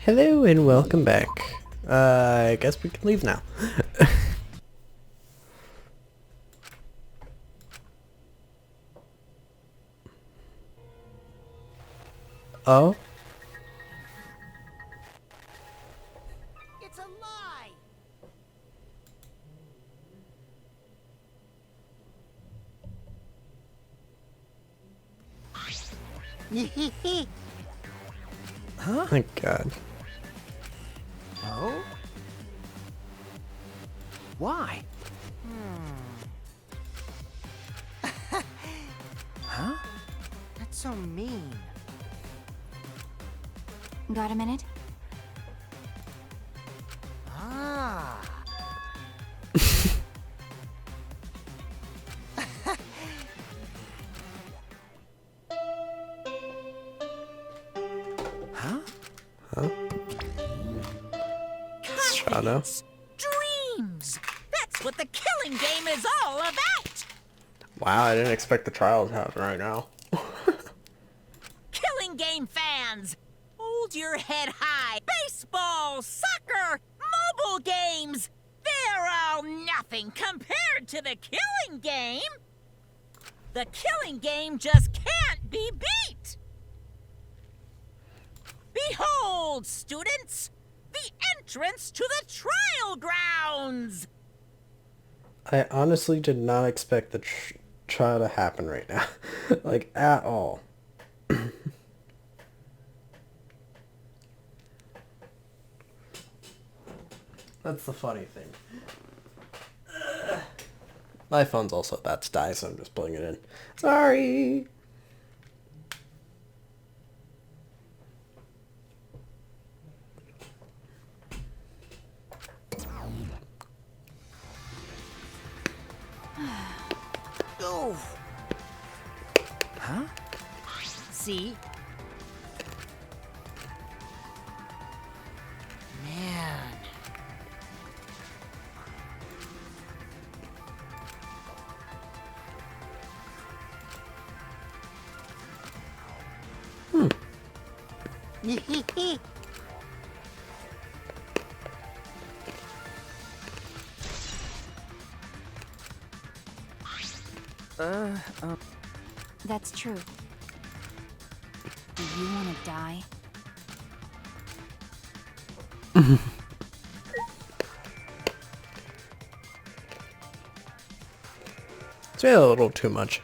Hello and welcome back. I guess we can leave now. Oh? It's a lie! Huh? Thank God. Oh? Why? Huh? That's so mean. Got a minute? Ah. Huh? Huh? Shadow? Dreams! That's what the killing game is all about! Wow, I didn't expect the trial to happen right now. Killing game fans! Hold your head high! Baseball, soccer, mobile games! They're all nothing compared to the killing game! The killing game just can't be beat! Behold, students! The entrance to the trial grounds! I honestly did not expect the trial to happen right now. Like, at all. That's the funny thing. My phone's also about to die, so I'm just putting it in. Sorry! Oh. Huh? See? Man. That's true. Do you want to die? It's really a little too much.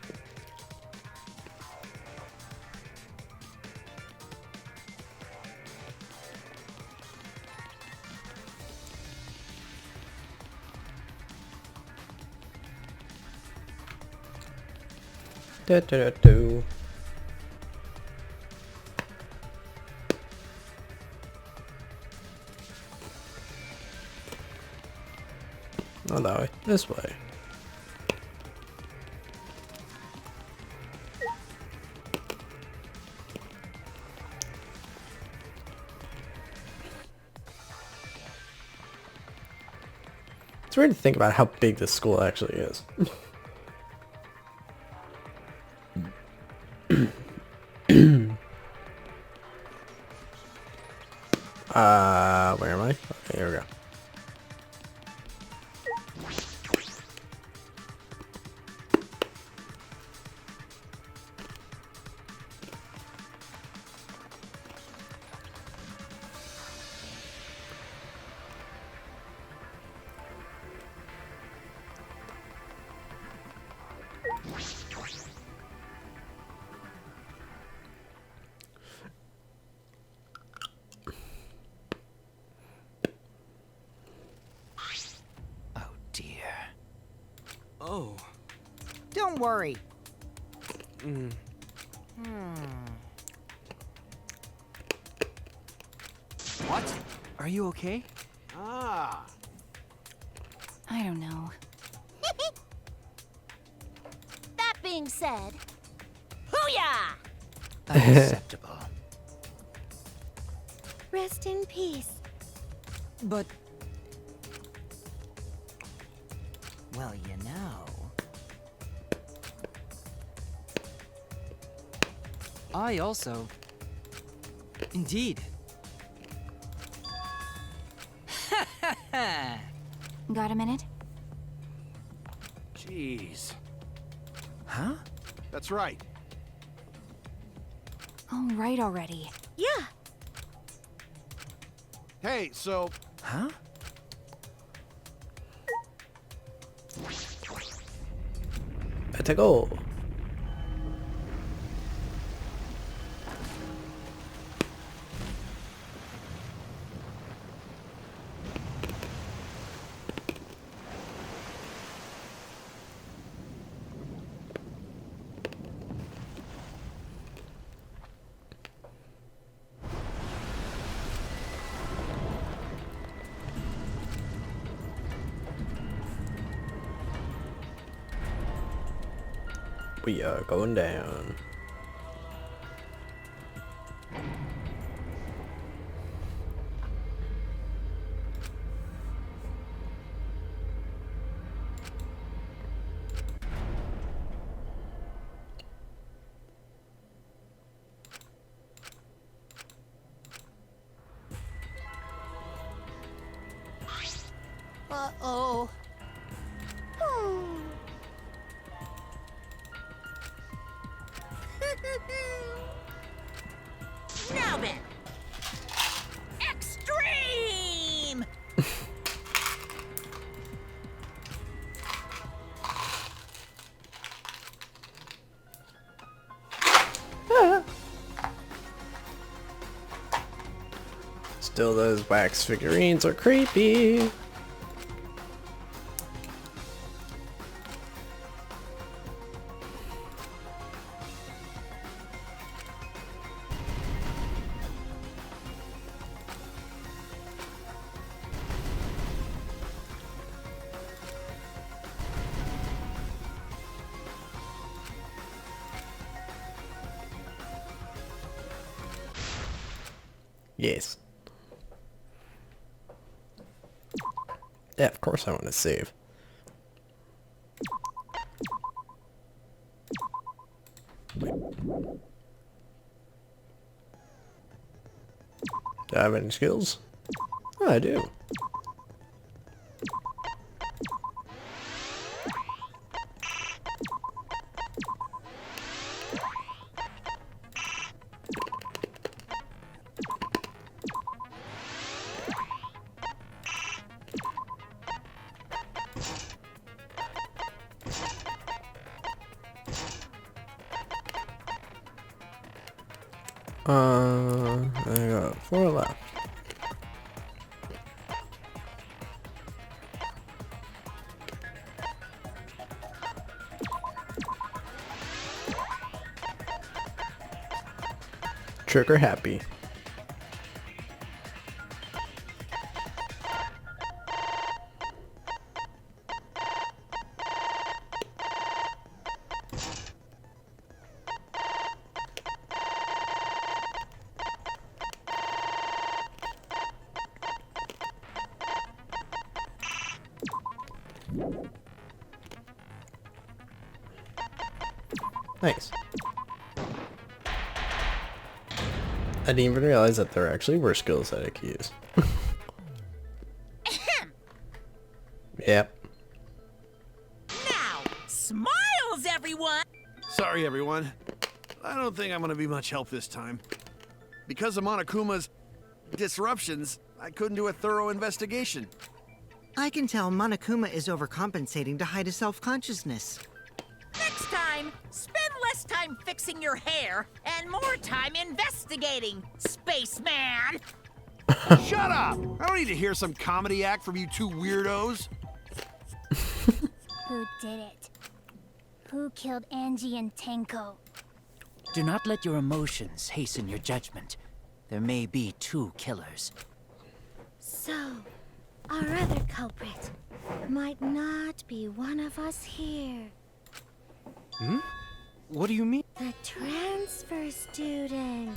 Do, do, do, do. Not that way. This way. It's weird to think about how big this school actually is. Where am I? Okay, here we go. Oh dear. Oh. Don't worry. What? Are you okay? Ah. I don't know. That being said, hoo-yah! Unacceptable. Rest in peace. But... well, you know... I also... Indeed. Got a minute? Jeez. Huh? That's right. Oh, right already. Yeah. Hey, so Huh? Let's go. We are going down. Uh-oh. Now then. Extreme! Still, those wax figurines are creepy. Yes. Yeah, of course I want to save. Wait. Do I have any skills? Oh, I do. I got 4 left. Trigger happy. Nice. I didn't even realize that there actually were skills that I could use. Yep. Now, smiles, everyone! sorry everyone. I don't think I'm gonna be much help this time. Because of Monokuma's disruptions, I couldn't do a thorough investigation. I can tell Monokuma is overcompensating to hide his self-consciousness. Next time, spend less time fixing your hair and more time investigating, spaceman! Shut up! I don't need to hear some comedy act from you two weirdos. Who did it? Who killed Angie and Tenko? Do not let your emotions hasten your judgment. There may be 2 killers. So, our other culprit might not be one of us here. What do you mean? The transfer student.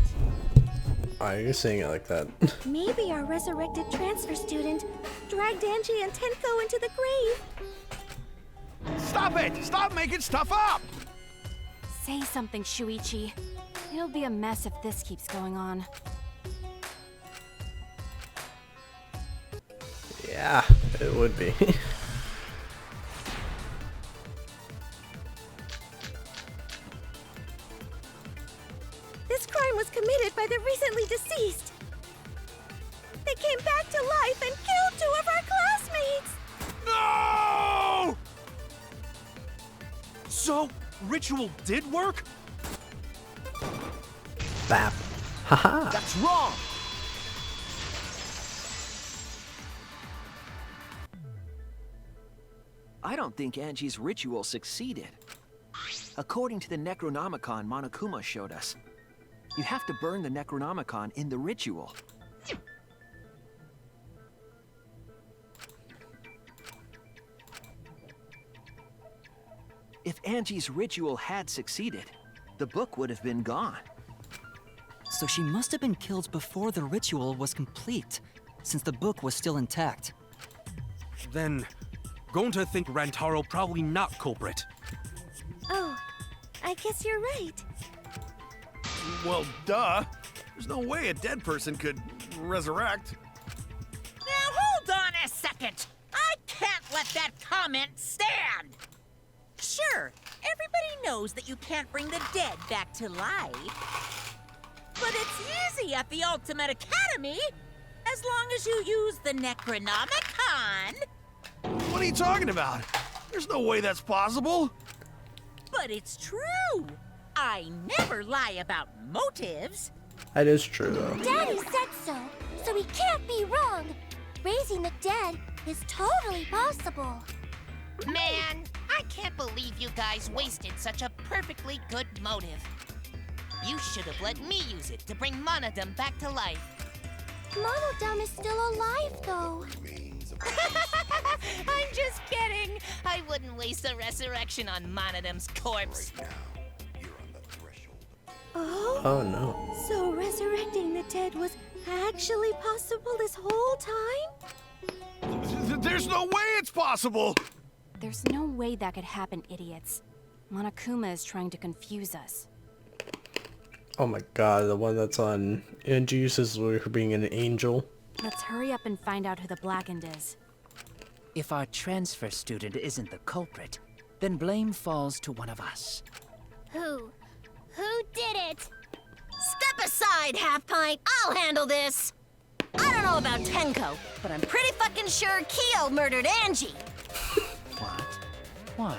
Why are you saying it like that? Maybe our resurrected transfer student dragged Angie and Tenko into the grave. Stop it! Stop making stuff up! Say something, Shuichi. It'll be a mess if this keeps going on. Yeah, it would be. This crime was committed by the recently deceased. They came back to life and killed 2 of our classmates! No! So, ritual did work? Bap. Haha. That's wrong! I don't think Angie's ritual succeeded. According to the Necronomicon Monokuma showed us, you have to burn the Necronomicon in the ritual. If Angie's ritual had succeeded, the book would have been gone. So she must have been killed before the ritual was complete, since the book was still intact. Then, going to think Rantaro probably not culprit. Oh, I guess you're right. Well, duh. There's no way a dead person could resurrect. Now hold on a second. I can't let that comment stand. Sure, everybody knows that you can't bring the dead back to life. But it's easy at the Ultimate Academy, as long as you use the Necronomicon. What are you talking about? There's no way that's possible. But it's true. I never lie about motives. That is true, though. Daddy said so he can't be wrong. Raising the dead is totally possible. Man, I can't believe you guys wasted such a perfectly good motive. You should have let me use it to bring Monodum back to life. Monodum is still alive, though. I'm just kidding. I wouldn't waste a resurrection on Monodum's corpse. Oh no. So resurrecting the dead was actually possible this whole time? There's no way it's possible. There's no way that could happen, idiots. Monokuma is trying to confuse us. Oh my god, the one that's on Angie uses her being an angel. Let's hurry up and find out who the Blackened is. If our transfer student isn't the culprit, then blame falls to one of us. Who? Who did it? Step aside, Half Pint. I'll handle this. I don't know about Tenko, but I'm pretty fucking sure Kyo murdered Angie. What? Why?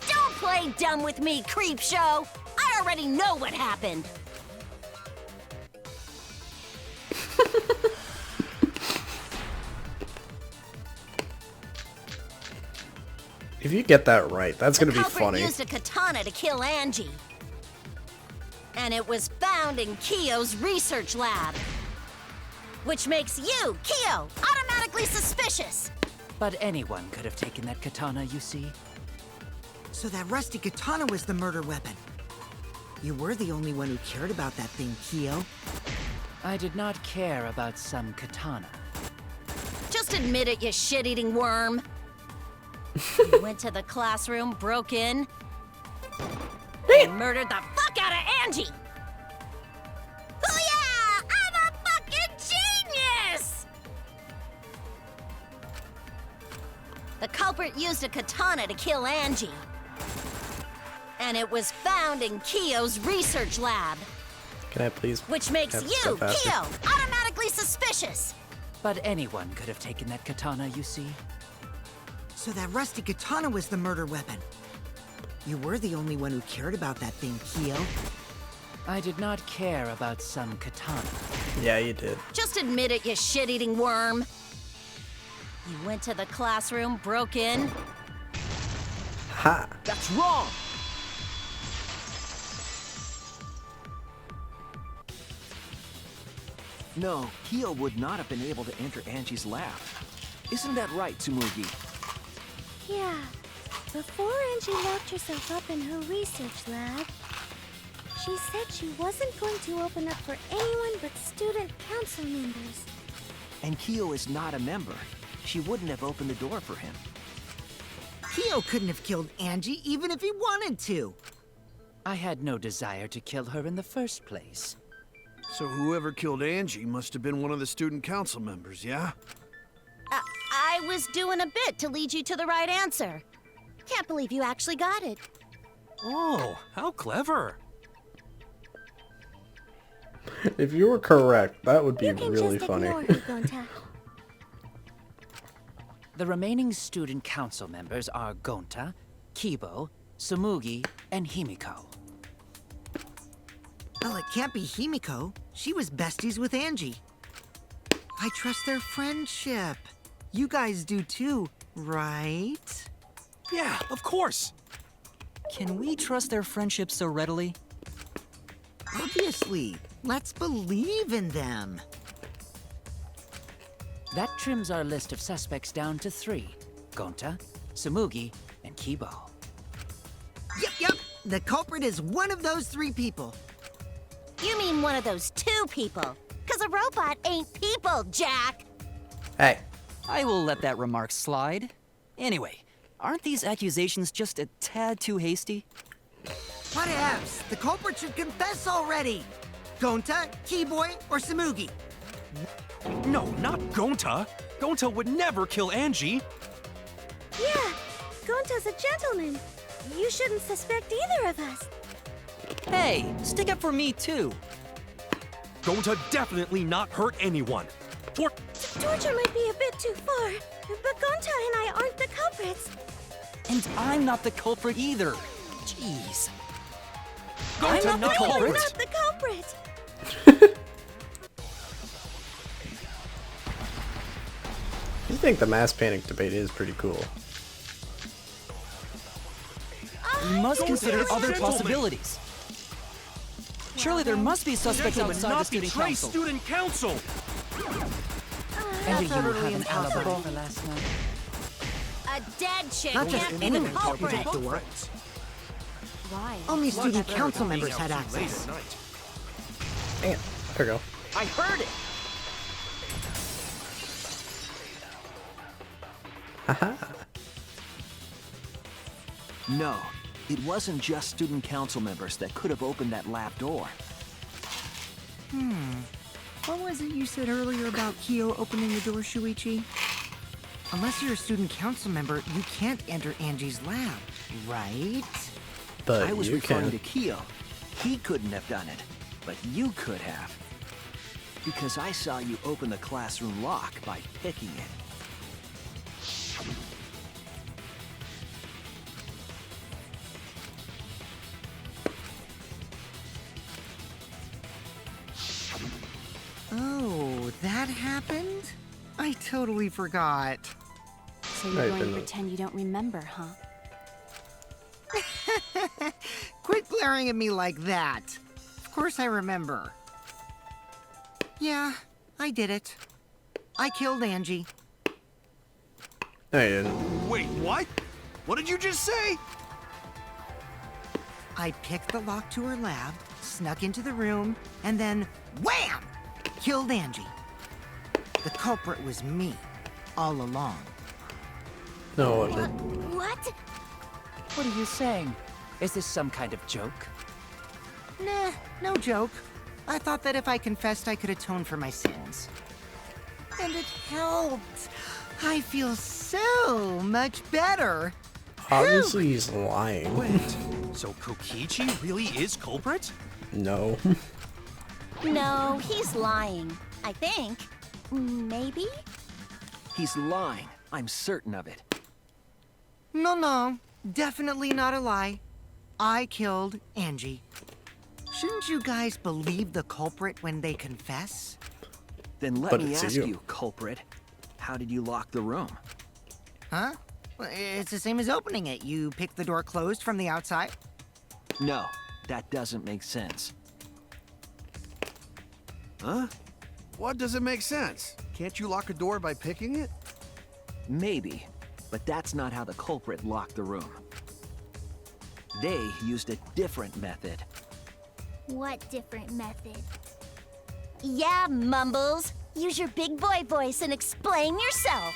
Don't play dumb with me, Creepshow. I already know what happened. If you get that right, that's gonna be The culprit funny. used a katana to kill Angie. And it was found in Kyo's research lab. Which makes you, Kyo, automatically suspicious. But anyone could have taken that katana, you see. So that rusty katana was the murder weapon. You were the only one who cared about that thing, Kyo. I did not care about some katana. Just admit it, you shit-eating worm. You went to the classroom, broke in, and murdered the fuck out of Angie! Oh yeah! I'm a fucking genius! The culprit used a katana to kill Angie. And it was found in Kyo's research lab. Can I please? Which makes have you, stuff faster? Kyo, automatically suspicious. But anyone could have taken that katana, you see. So that rusty katana was the murder weapon. You were the only one who cared about that thing, Kyo. I did not care about some katana. Yeah, you did. Just admit it, you shit-eating worm. You went to the classroom, broke in. Ha! That's wrong! No, Kyo would not have been able to enter Angie's lab. Isn't that right, Tsumugi? Yeah. Before Angie locked herself up in her research lab, she said she wasn't going to open up for anyone but student council members. And Kyo is not a member. She wouldn't have opened the door for him. Kyo couldn't have killed Angie even if he wanted to. I had no desire to kill her in the first place. So whoever killed Angie must have been one of the student council members, yeah? I was doing a bit to lead you to the right answer. Can't believe you actually got it. Oh, how clever. If you were correct, that would be You can really just funny. ignore her, Gonta. The remaining student council members are Gonta, Kibo, Sumugi, and Himiko. Well, it can't be Himiko. She was besties with Angie. I trust their friendship. You guys do too, right? Yeah, of course. Can we trust their friendship so readily? Obviously. Let's believe in them. That trims our list of suspects down to 3. Gonta, Sumugi, and Kibo. Yep. The culprit is one of those 3 people. You mean one of those 2 people? 'Cause a robot ain't people, Jack! Hey, I will let that remark slide. Anyway, aren't these accusations just a tad too hasty? Whatevs. The culprit should confess already. Gonta, Keyboy, or Sumugi? No, not Gonta. Gonta would never kill Angie. Yeah, Gonta's a gentleman. You shouldn't suspect either of us. Hey, stick up for me too. Gonta definitely not hurt anyone. Torture might be a bit too far, but Gonta and I aren't the culprits. And I'm not the culprit either. Jeez. I'm Gonta not the not You're culprit. not the culprit. I think the mass panic debate is pretty cool. We must Gonta consider is a other gentleman. possibilities. Surely there must be suspects Gentlemen, outside the not student betray council. student council. And do you utterly have an impossible. alibi for last night? A dead chick Not just can't be anyone the can open culprit. that door. Why? Only student Better council than being members out had too late access. at night. Damn, there we go. I heard it! Haha. No, it wasn't just student council members that could have opened that lab door. What was it you said earlier about Kyo opening the door, Shuichi? Unless you're a student council member, you can't enter Angie's lab, right? But I was you referring can. to Kyo. He couldn't have done it, but you could have. Because I saw you open the classroom lock by picking it. Oh, that happened? I totally forgot. So you're Right, going to then- pretend you don't remember, huh? Quit glaring at me like that. Of course I remember. Yeah, I did it. I killed Angie. No, you didn't. Wait, what? What did you just say? I picked the lock to her lab, snuck into the room, and then wham! Killed Angie. The culprit was me, all along. No, it wasn't. What? What are you saying? Is this some kind of joke? Nah, no joke. I thought that if I confessed, I could atone for my sins. And it helped. I feel so much better. Obviously, he's lying. Wait, so Kokichi really is culprit? No. No, he's lying. I think. Maybe? He's lying. I'm certain of it. No, definitely not a lie. I killed Angie. Shouldn't you guys believe the culprit when they confess? Then let But me it's ask you. you, culprit. How did you lock the room? Huh? Well, it's the same as opening it. You pick the door closed from the outside. No, that doesn't make sense. Huh? What doesn't make sense? Can't you lock a door by picking it? Maybe, but that's not how the culprit locked the room. They used a different method. What different method? Yeah, Mumbles. Use your big boy voice and explain yourself.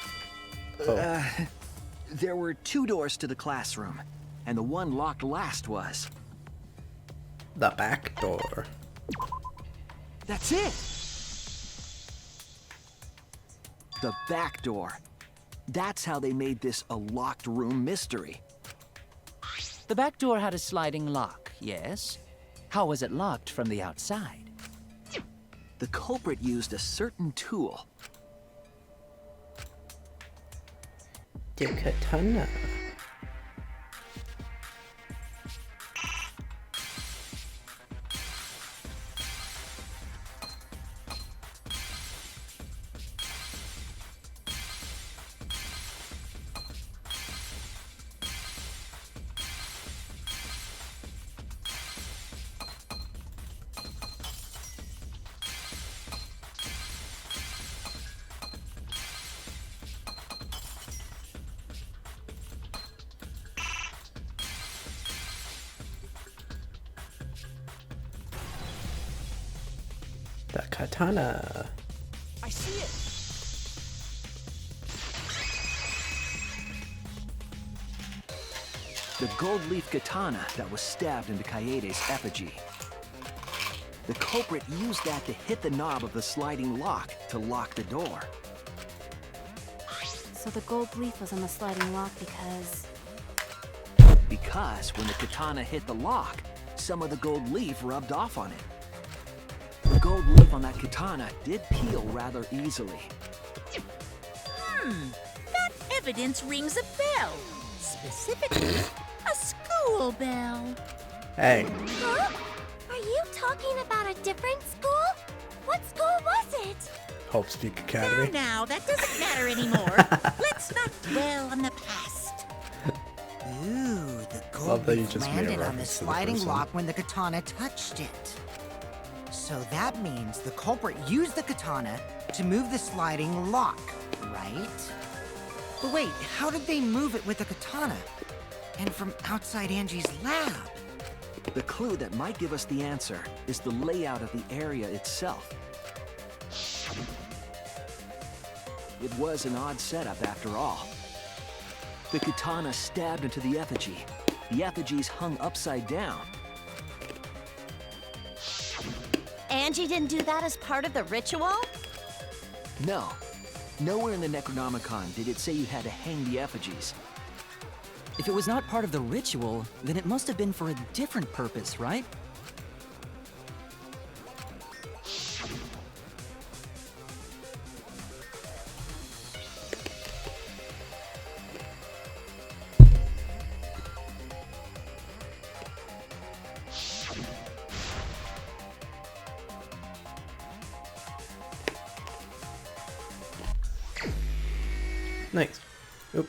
There were 2 doors to the classroom, and the one locked last was. The back door. That's it! The back door. That's how they made this a locked room mystery. The back door had a sliding lock, yes? How was it locked from the outside? The culprit used a certain tool. The katana. The katana. I see it! The gold leaf katana that was stabbed into Kaede's effigy. The culprit used that to hit the knob of the sliding lock to lock the door. So the gold leaf was on the sliding lock because... Because when the katana hit the lock, some of the gold leaf rubbed off on it. The gold leaf on that katana did peel rather easily. That evidence rings a bell. Specifically, a school bell. Hey, Huh? Are you talking about a different school? What school was it? Hope Speak There Academy. now, that doesn't matter anymore. Let's not dwell on the past. Ooh, the Love gold that you leaf just made a landed on the reference to the sliding person. lock when the katana touched it. So that means the culprit used the katana to move the sliding lock, right? But wait, how did they move it with the katana? And from outside Angie's lab? The clue that might give us the answer is the layout of the area itself. It was an odd setup after all. The katana stabbed into the effigy. The effigy's hung upside down. Angie didn't do that as part of the ritual? No. Nowhere in the Necronomicon did it say you had to hang the effigies. If it was not part of the ritual, then it must have been for a different purpose, right? Nice. Oop.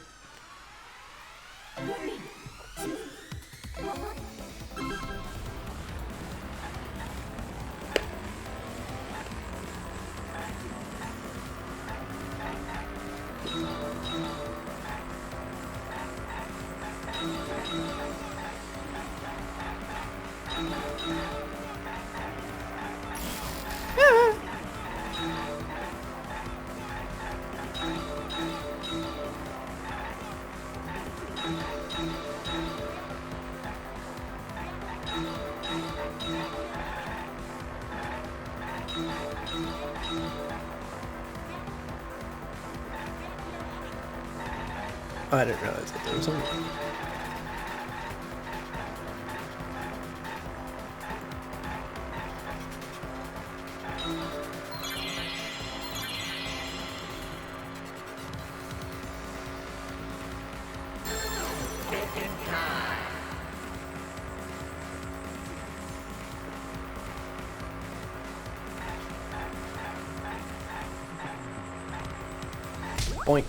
Oh, I didn't realize that there was something. Boink.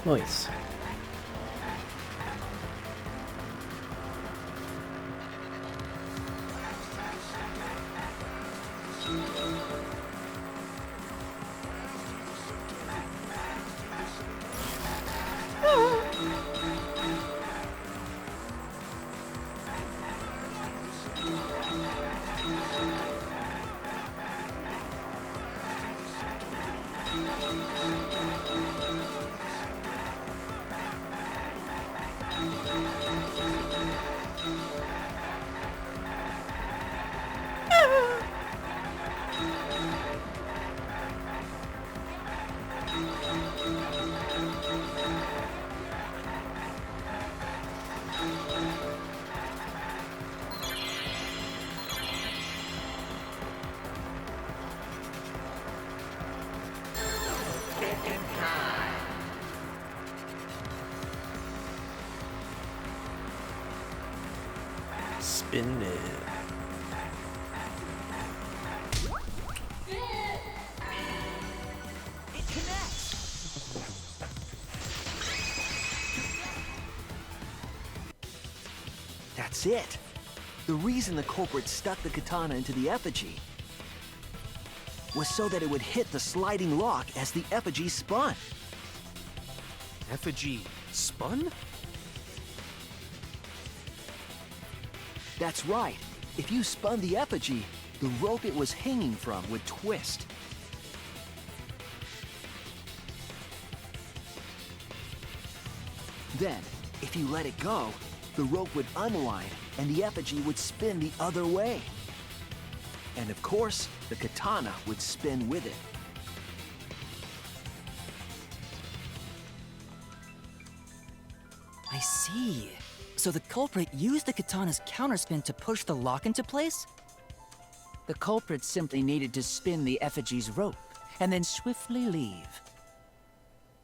Nice. Spin it. It connects. That's it. The reason the culprit stuck the katana into the effigy was so that it would hit the sliding lock as the effigy spun. Effigy spun? That's right. If you spun the effigy, the rope it was hanging from would twist. Then, if you let it go, the rope would unwind and the effigy would spin the other way. And of course, the katana would spin with it. I see. So the culprit used the katana's counterspin to push the lock into place? The culprit simply needed to spin the effigy's rope and then swiftly leave.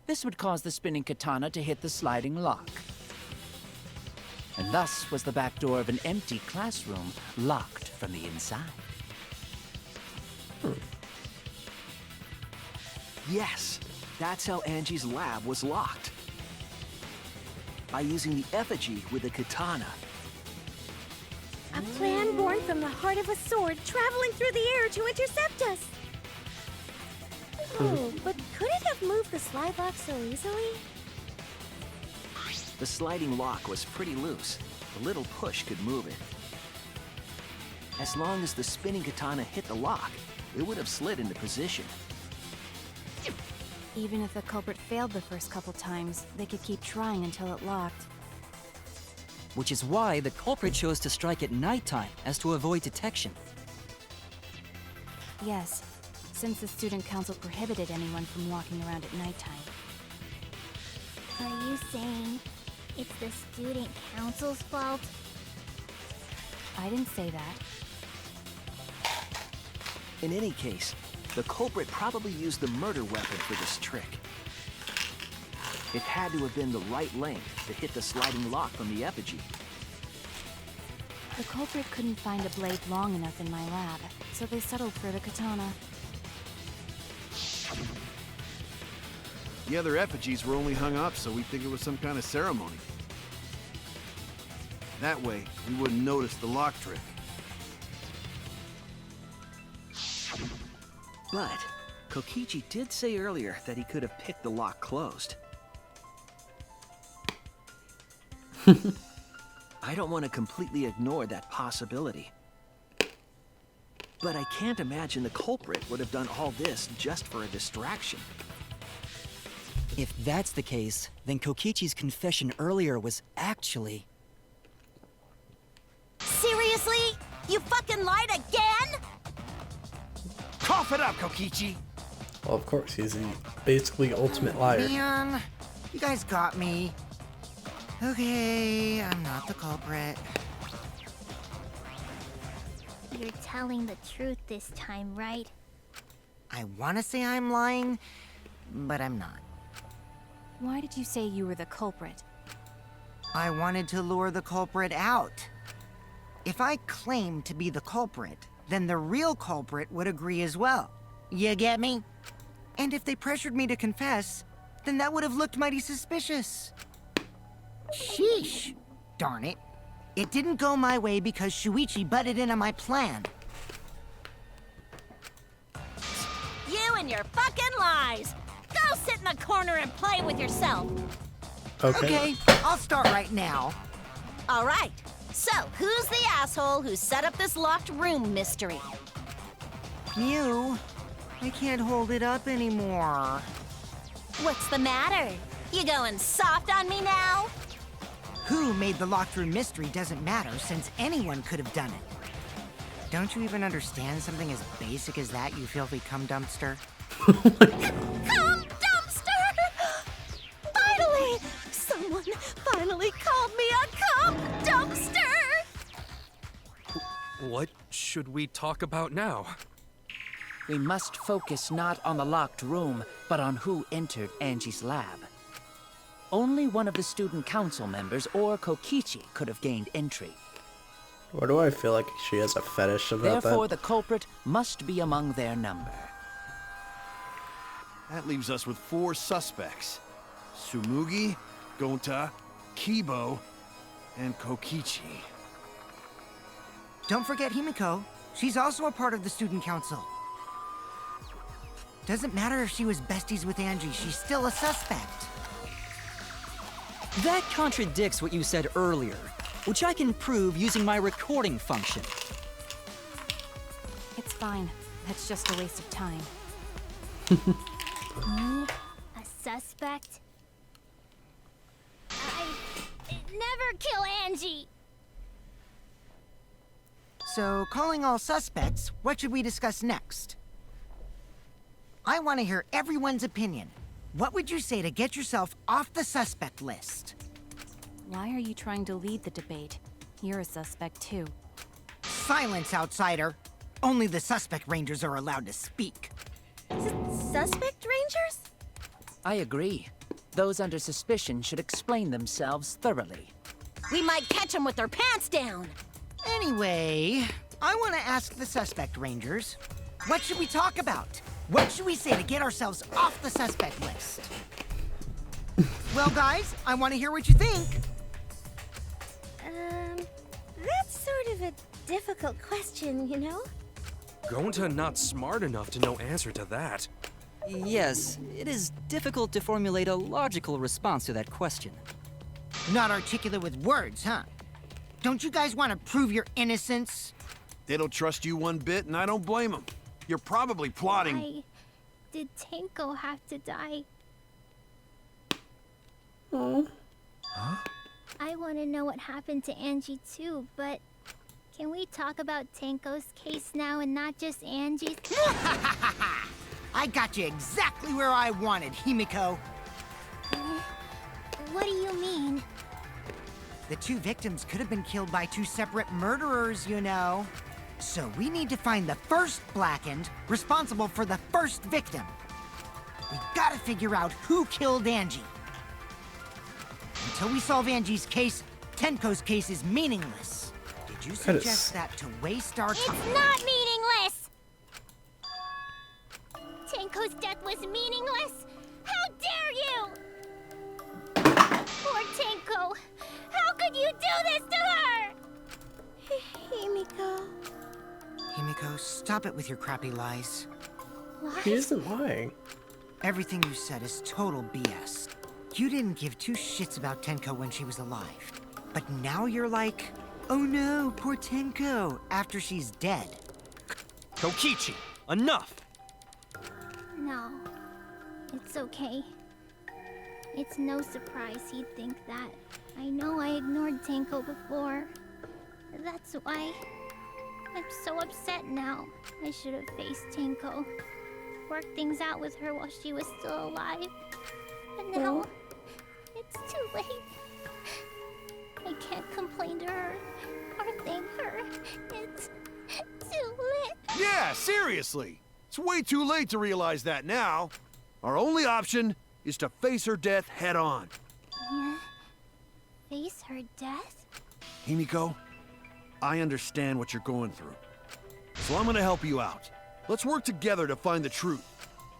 This would cause the spinning katana to hit the sliding lock. And thus was the back door of an empty classroom locked from the inside. Yes, that's how Angie's lab was locked. By using the effigy with the katana. A plan born from the heart of a sword traveling through the air to intercept us. Oh, but could it have moved the slide lock so easily? The sliding lock was pretty loose. A little push could move it. As long as the spinning katana hit the lock, it would have slid into position. Even if the culprit failed the first couple times, they could keep trying until it locked. Which is why the culprit chose to strike at nighttime, as to avoid detection. Yes, since the student council prohibited anyone from walking around at nighttime. Are you saying it's the student council's fault? I didn't say that. In any case, the culprit probably used the murder weapon for this trick. It had to have been the right length to hit the sliding lock from the effigy. The culprit couldn't find a blade long enough in my lab, so they settled for the katana. The other effigies were only hung up so we'd think it was some kind of ceremony. That way, we wouldn't notice the lock trick. But Kokichi did say earlier that he could have picked the lock closed. I don't want to completely ignore that possibility. But I can't imagine the culprit would have done all this just for a distraction. If that's the case, then Kokichi's confession earlier was actually... Seriously? You fucking lied again? Cough it up, Kokichi! Well, of course, he's the basically ultimate liar. Man, you guys got me. Okay, I'm not the culprit. You're telling the truth this time, right? I want to say I'm lying, but I'm not. Why did you say you were the culprit? I wanted to lure the culprit out. If I claimed to be the culprit, then the real culprit would agree as well. You get me? And if they pressured me to confess, then that would have looked mighty suspicious. Sheesh. Darn it. It didn't go my way because Shuichi butted in on my plan. You and your fucking lies! Go sit in the corner and play with yourself! Okay, I'll start right now. All right, so who's the asshole who set up this locked room mystery? Mew, I can't hold it up anymore. What's the matter? You going soft on me now? Who made the locked room mystery doesn't matter since anyone could have done it. Don't you even understand something as basic as that, you filthy cum dumpster? Cum dumpster! Finally! Someone finally called me a cum dumpster! What should we talk about now? We must focus not on the locked room, but on who entered Angie's lab. Only one of the student council members or Kokichi could have gained entry. Why do I feel like she has a fetish about Therefore, that? the culprit must be among their number. That leaves us with 4 suspects. Tsumugi, Gonta, Kibo, and Kokichi. Don't forget Himiko. She's also a part of the student council. Doesn't matter if she was besties with Angie, she's still a suspect. That contradicts what you said earlier, which I can prove using my recording function. It's fine. That's just a waste of time. Me? A suspect? I never kill Angie! So, calling all suspects, what should we discuss next? I want to hear everyone's opinion. What would you say to get yourself off the suspect list? Why are you trying to lead the debate? You're a suspect too. Silence, outsider. Only the suspect rangers are allowed to speak. Suspect rangers? I agree. Those under suspicion should explain themselves thoroughly. We might catch them with their pants down! Anyway, I want to ask the suspect rangers, what should we talk about? What should we say to get ourselves off the suspect list? Well, guys, I want to hear what you think. That's sort of a difficult question, you know? Gonta not smart enough to know answer to that. Yes, it is difficult to formulate a logical response to that question. Not articulate with words, huh? Don't you guys want to prove your innocence? They don't trust you one bit, and I don't blame them. You're probably plotting. Why did Tenko have to die? Huh? I want to know what happened to Angie too, but can we talk about Tenko's case now and not just Angie's? I got you exactly where I wanted, Himiko. What do you mean? The 2 victims could have been killed by 2 separate murderers, you know. So we need to find the first Blackened responsible for the first victim. We gotta figure out who killed Angie. Until we solve Angie's case, Tenko's case is meaningless. Did you suggest that to waste our time? It's not meaningless! Tenko's death was meaningless? How dare you! Poor Tenko! How could you do this to her? Himiko. Himiko, stop it with your crappy lies. What? He isn't lying. Everything you said is total BS. You didn't give 2 shits about Tenko when she was alive. But now you're like, oh no, poor Tenko, after she's dead. Kokichi, enough! No. It's okay. It's no surprise he'd think that. I know I ignored Tenko before. That's why I'm so upset now. I should have faced Tenko. Worked things out with her while she was still alive. But now, it's too late. I can't complain to her or thank her. It's too late. Yeah, seriously. It's way too late to realize that now. Our only option is to face her death head on. Yeah. Face her death? Himiko, I understand what you're going through. So I'm gonna help you out. Let's work together to find the truth.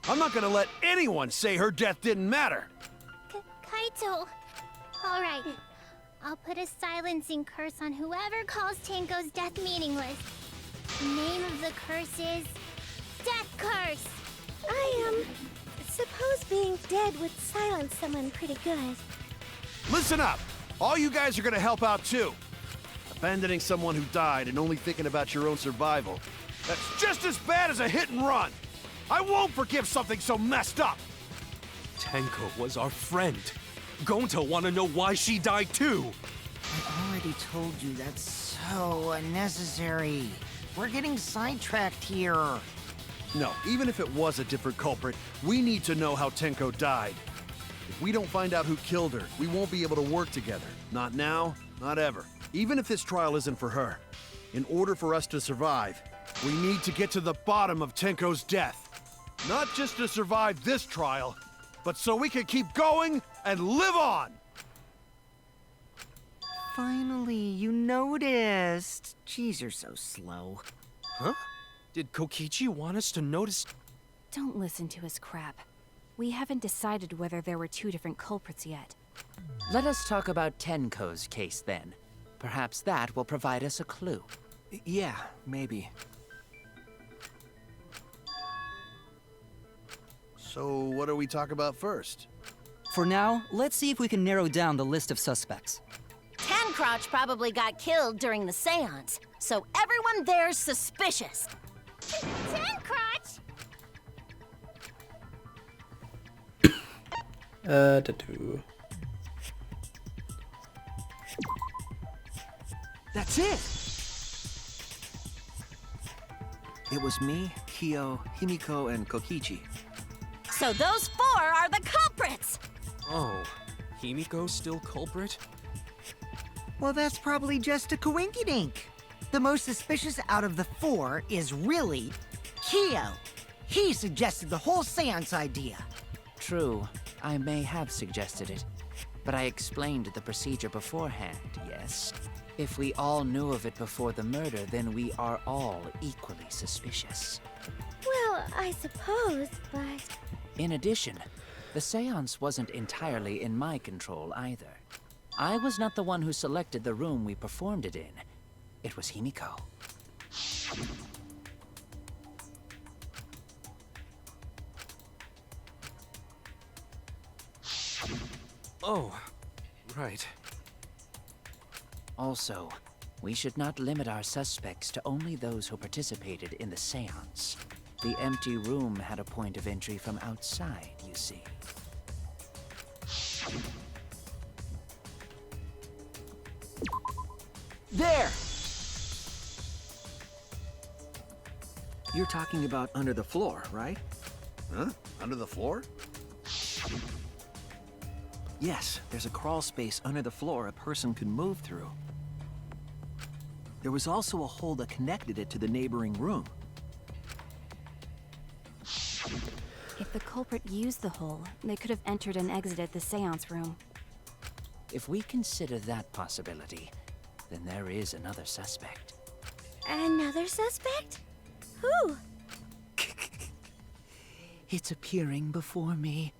I'm not gonna let anyone say her death didn't matter. Kaito. All right. I'll put a silencing curse on whoever calls Tenko's death meaningless. The name of the curse is Death Curse. I suppose being dead would silence someone pretty good. Listen up! All you guys are gonna help out too. Abandoning someone who died and only thinking about your own survival. That's just as bad as a hit and run! I won't forgive something so messed up! Tenko was our friend. Gonta wanna know why she died too. I already told you that's so unnecessary. We're getting sidetracked here. No, even if it was a different culprit, we need to know how Tenko died. If we don't find out who killed her, we won't be able to work together. Not now, not ever. Even if this trial isn't for her. In order for us to survive, we need to get to the bottom of Tenko's death. Not just to survive this trial, but so we can keep going and live on! Finally, you noticed. Jeez, you're so slow. Huh? Did Kokichi want us to notice? Don't listen to his crap. We haven't decided whether there were two different culprits yet. Let us talk about Tenko's case then. Perhaps that will provide us a clue. Yeah, maybe. So what do we talk about first? For now, let's see if we can narrow down the list of suspects. Tancrotch probably got killed during the seance, so everyone there's suspicious. Tancrotch! That's it! It was me, Kyo, Himiko, and Kokichi. So those four are the culprits! Oh, Himiko's still culprit? Well, that's probably just a coinkydink. The most suspicious out of the four is really Kyo. He suggested the whole seance idea. True, I may have suggested it, but I explained the procedure beforehand, yes? If we all knew of it before the murder, then we are all equally suspicious. Well, I suppose, but... In addition, the seance wasn't entirely in my control either. I was not the one who selected the room we performed it in. It was Himiko. Oh, right. Also, we should not limit our suspects to only those who participated in the seance. The empty room had a point of entry from outside, you see. There! You're talking about under the floor, right? Huh? Under the floor? Yes, there's a crawl space under the floor a person could move through. There was also a hole that connected it to the neighboring room. If the culprit used the hole, they could have entered and exited the seance room. If we consider that possibility, then there is another suspect. Another suspect? Who? It's appearing before me.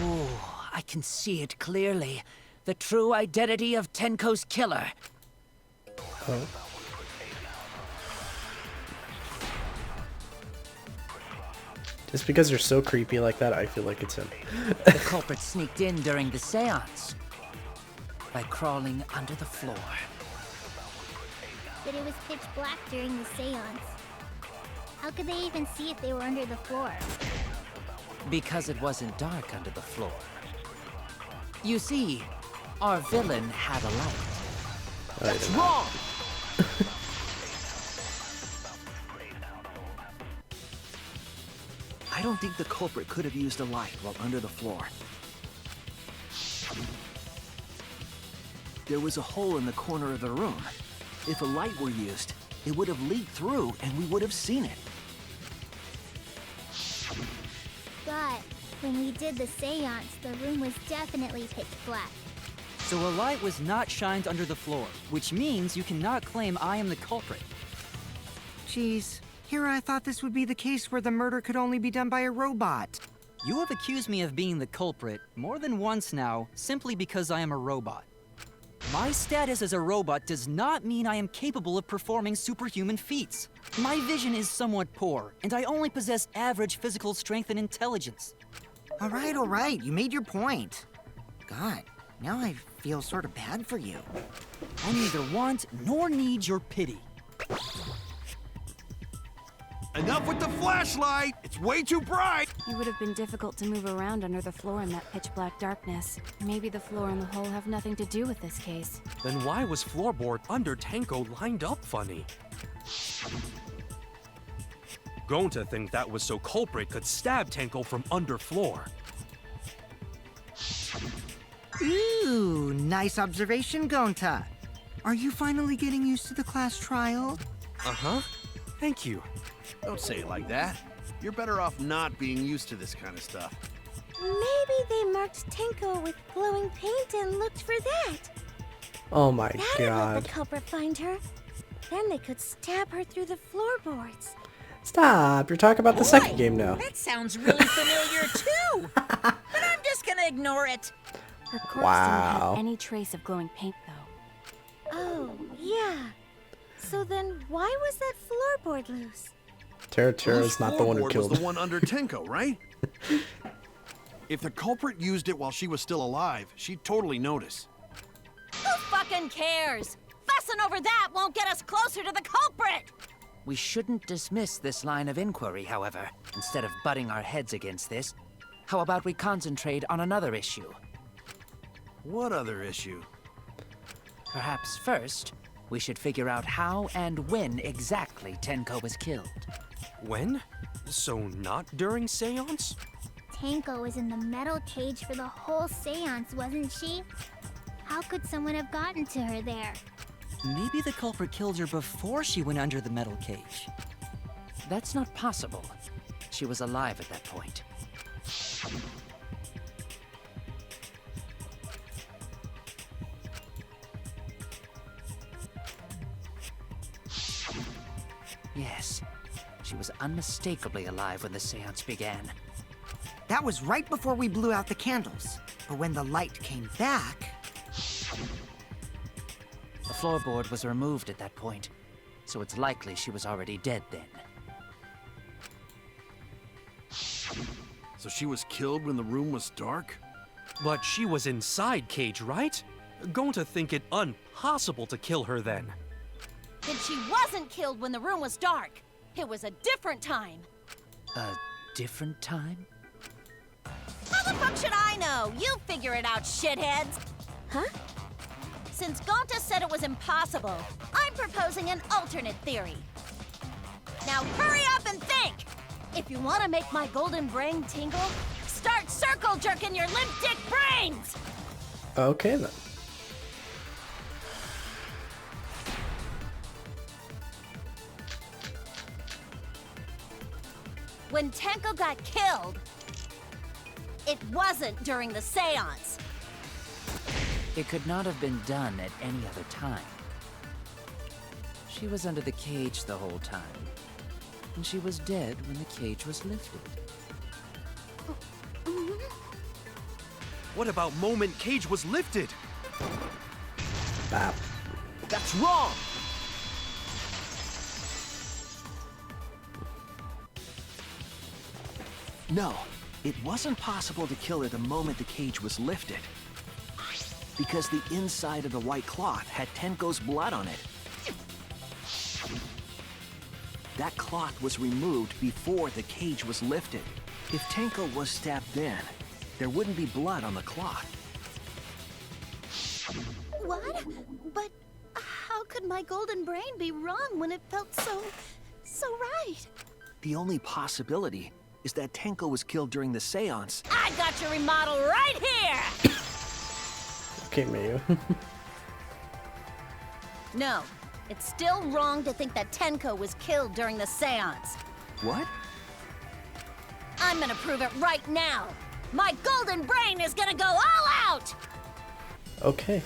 Oh, I can see it clearly. The true identity of Tenko's killer. Oh. Just because you're so creepy like that, I feel like it's him. The culprit sneaked in during the seance by crawling under the floor. But it was pitch black during the seance. How could they even see if they were under the floor? Because it wasn't dark under the floor. You see, our villain had a light. That's wrong! I don't think the culprit could have used a light while under the floor. There was a hole in the corner of the room. If a light were used, it would have leaked through and we would have seen it. But when we did the seance, the room was definitely pitch black. So a light was not shined under the floor, which means you cannot claim I am the culprit. Jeez, Here I thought this would be the case where the murder could only be done by a robot. You have accused me of being the culprit more than once now, simply because I am a robot. My status as a robot does not mean I am capable of performing superhuman feats. My vision is somewhat poor, and I only possess average physical strength and intelligence. All right, you made your point. God, now I feel sort of bad for you. I neither want nor need your pity. Enough with the flashlight! It's way too bright! It would have been difficult to move around under the floor in that pitch-black darkness. Maybe the floor and the hole have nothing to do with this case. Then why was floorboard under Tenko lined up funny? Going to think that was so culprit could stab Tenko from under floor. Ooh, nice observation, Gonta. Are you finally getting used to the class trial? Uh-huh. Thank you. Don't say it like that. You're better off not being used to this kind of stuff. Maybe they marked Tenko with glowing paint and looked for that. Oh my That'd let god. the culprit find her. Then they could stab her through the floorboards. Stop, you're talking about the second game now. That sounds really familiar too. But I'm just gonna ignore it. Her corpse Wow. didn't have any trace of glowing paint, though. Oh, yeah. So then why was that floorboard loose? Tera is not the one who Floorboard killed was her. the one under Tenko, right? If the culprit used it while she was still alive, she'd totally notice. Who fucking cares? Fussing over that won't get us closer to the culprit! We shouldn't dismiss this line of inquiry, however. Instead of butting our heads against this, how about we concentrate on another issue? What other issue? Perhaps first, we should figure out how and when exactly Tenko was killed. When? So not during seance? Tenko was in the metal cage for the whole seance, wasn't she? How could someone have gotten to her there? Maybe the culprit killed her before she went under the metal cage. That's not possible. She was alive at that point. Yes, she was unmistakably alive when the seance began. That was right before we blew out the candles. But when the light came back... The floorboard was removed at that point, so it's likely she was already dead then. So she was killed when the room was dark? But she was inside cage, right? Going to think it impossible to kill her then. Then she wasn't killed when the room was dark. It was a different time. A different time? How the fuck should I know? You figure it out, shitheads! Huh? Since Gonta said it was impossible, I'm proposing an alternate theory. Now hurry up and think! If you want to make my golden brain tingle, start circle jerking your limp dick brains! Okay then. When Tenko got killed, it wasn't during the seance. It could not have been done at any other time. She was under the cage the whole time, and she was dead when the cage was lifted. What about moment cage was lifted? Bap. That's wrong! No, it wasn't possible to kill her the moment the cage was lifted. Because the inside of the white cloth had Tenko's blood on it. That cloth was removed before the cage was lifted. If Tenko was stabbed then, there wouldn't be blood on the cloth. What? But how could my golden brain be wrong when it felt so right? The only possibility is that Tenko was killed during the seance. I got your remodel right here! Okay, Mayu. No, it's still wrong to think that Tenko was killed during the seance. What? I'm gonna prove it right now. My golden brain is gonna go all out! Okay.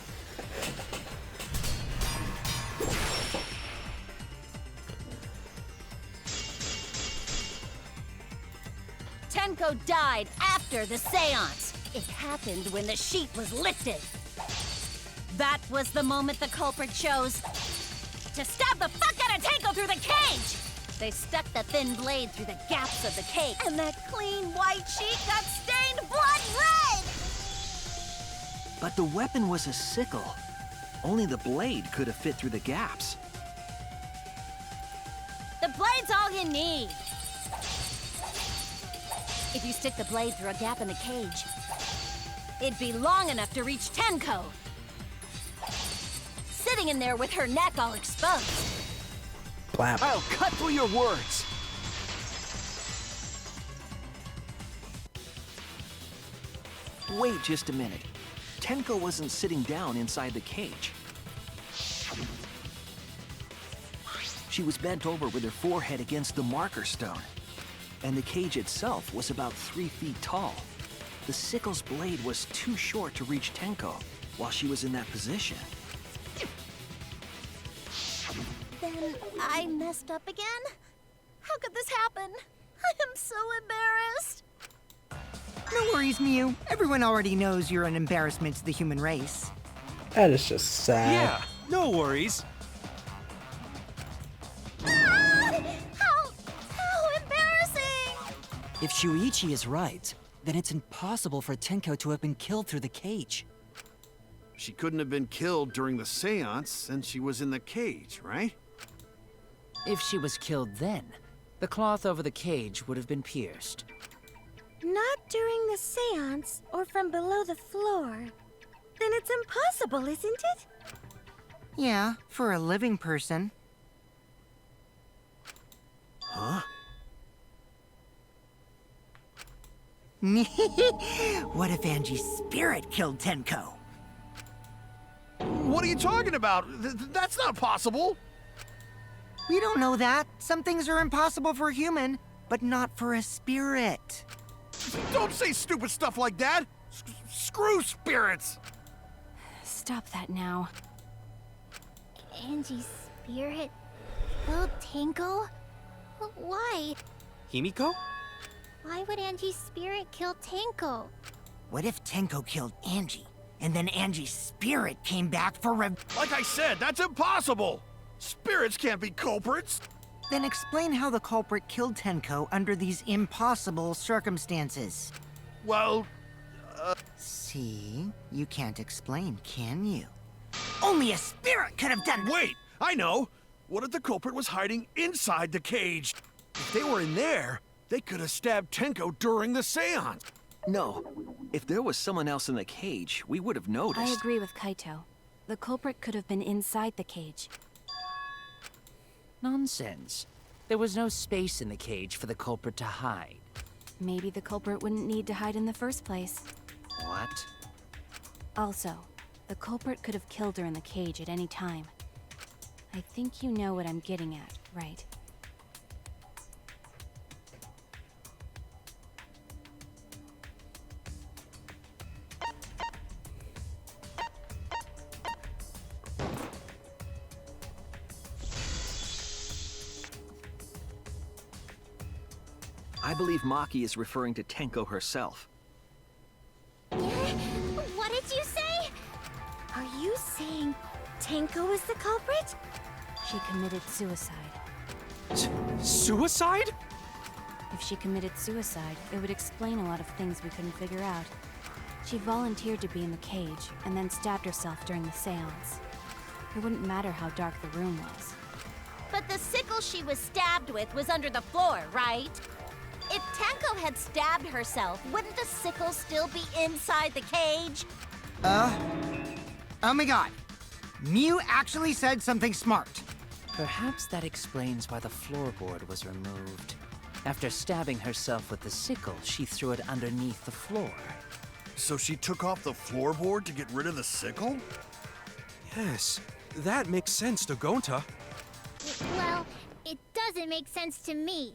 Tenko died after the seance. It happened when the sheet was lifted. That was the moment the culprit chose to stab the fuck out of Tenko through the cage! They stuck the thin blade through the gaps of the cage, and that clean white sheet got stained blood red! But the weapon was a sickle. Only the blade could have fit through the gaps. The blade's all you need. If you stick the blade through a gap in the cage, it'd be long enough to reach Tenko. Sitting in there with her neck all exposed. Blap. I'll cut through your words. Wait just a minute. Tenko wasn't sitting down inside the cage. She was bent over with her forehead against the marker stone. And the cage itself was about 3 feet tall. The sickle's blade was too short to reach Tenko while she was in that position. Then I messed up again? How could this happen? I am so embarrassed. No worries, Mew. Everyone already knows you're an embarrassment to the human race. That is just sad. Yeah, no worries. How embarrassing! If Shuichi is right, then it's impossible for Tenko to have been killed through the cage. She couldn't have been killed during the seance since she was in the cage, right? If she was killed then, the cloth over the cage would have been pierced. Not during the seance or from below the floor. Then it's impossible, isn't it? Yeah, for a living person. Huh? What if Angie's spirit killed Tenko? What are you talking about? That's not possible! We don't know that. Some things are impossible for a human, but not for a spirit. Don't say stupid stuff like that! Screw spirits! Stop that now. Angie's spirit killed Tenko? Why? Himiko? Why would Angie's spirit kill Tenko? What if Tenko killed Angie, and then Angie's spirit came back for Like I said, that's impossible! Spirits can't be culprits! Then explain how the culprit killed Tenko under these impossible circumstances. Well, See? You can't explain, can you? Only a spirit could have done. wait! I know! What if the culprit was hiding inside the cage? If they were in there, they could have stabbed Tenko during the seance. No. If there was someone else in the cage, we would have noticed. I agree with Kaito. The culprit could have been inside the cage. Nonsense. There was no space in the cage for the culprit to hide. Maybe the culprit wouldn't need to hide in the first place. What? Also, the culprit could have killed her in the cage at any time. I think you know what I'm getting at, right? I believe Maki is referring to Tenko herself. What did you say? Are you saying Tenko is the culprit? She committed suicide. Suicide? If she committed suicide, it would explain a lot of things we couldn't figure out. She volunteered to be in the cage, and then stabbed herself during the seance. It wouldn't matter how dark the room was. But the sickle she was stabbed with was under the floor, right? If Tenko had stabbed herself, wouldn't the sickle still be inside the cage? Oh my god. Mew actually said something smart. Perhaps that explains why the floorboard was removed. After stabbing herself with the sickle, she threw it underneath the floor. So she took off the floorboard to get rid of the sickle? Yes, that makes sense to Gonta. Well, it doesn't make sense to me.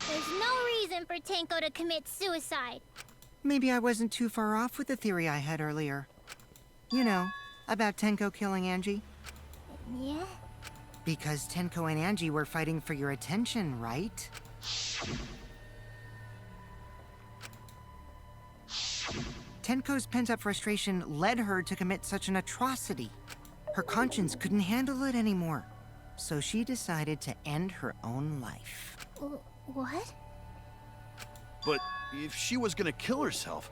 There's no reason for Tenko to commit suicide. Maybe I wasn't too far off with the theory I had earlier. You know, about Tenko killing Angie. Yeah? Because Tenko and Angie were fighting for your attention, right? Tenko's pent-up frustration led her to commit such an atrocity. Her conscience couldn't handle it anymore, so she decided to end her own life. What? But if she was gonna kill herself,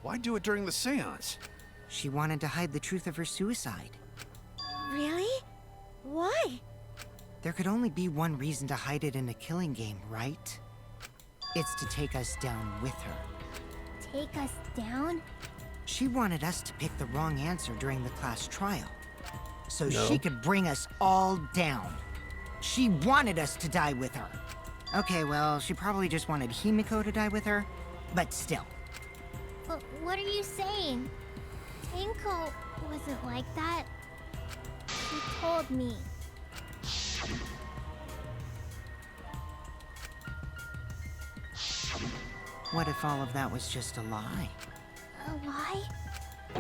why do it during the seance? She wanted to hide the truth of her suicide. Really? Why? There could only be one reason to hide it in a killing game, right? It's to take us down with her. Take us down? She wanted us to pick the wrong answer during the class trial, so No. she could bring us all down. She wanted us to die with her. Okay, well, she probably just wanted Himiko to die with her, but still. But what are you saying? Tenko wasn't like that. She told me. What if all of that was just a lie? A lie?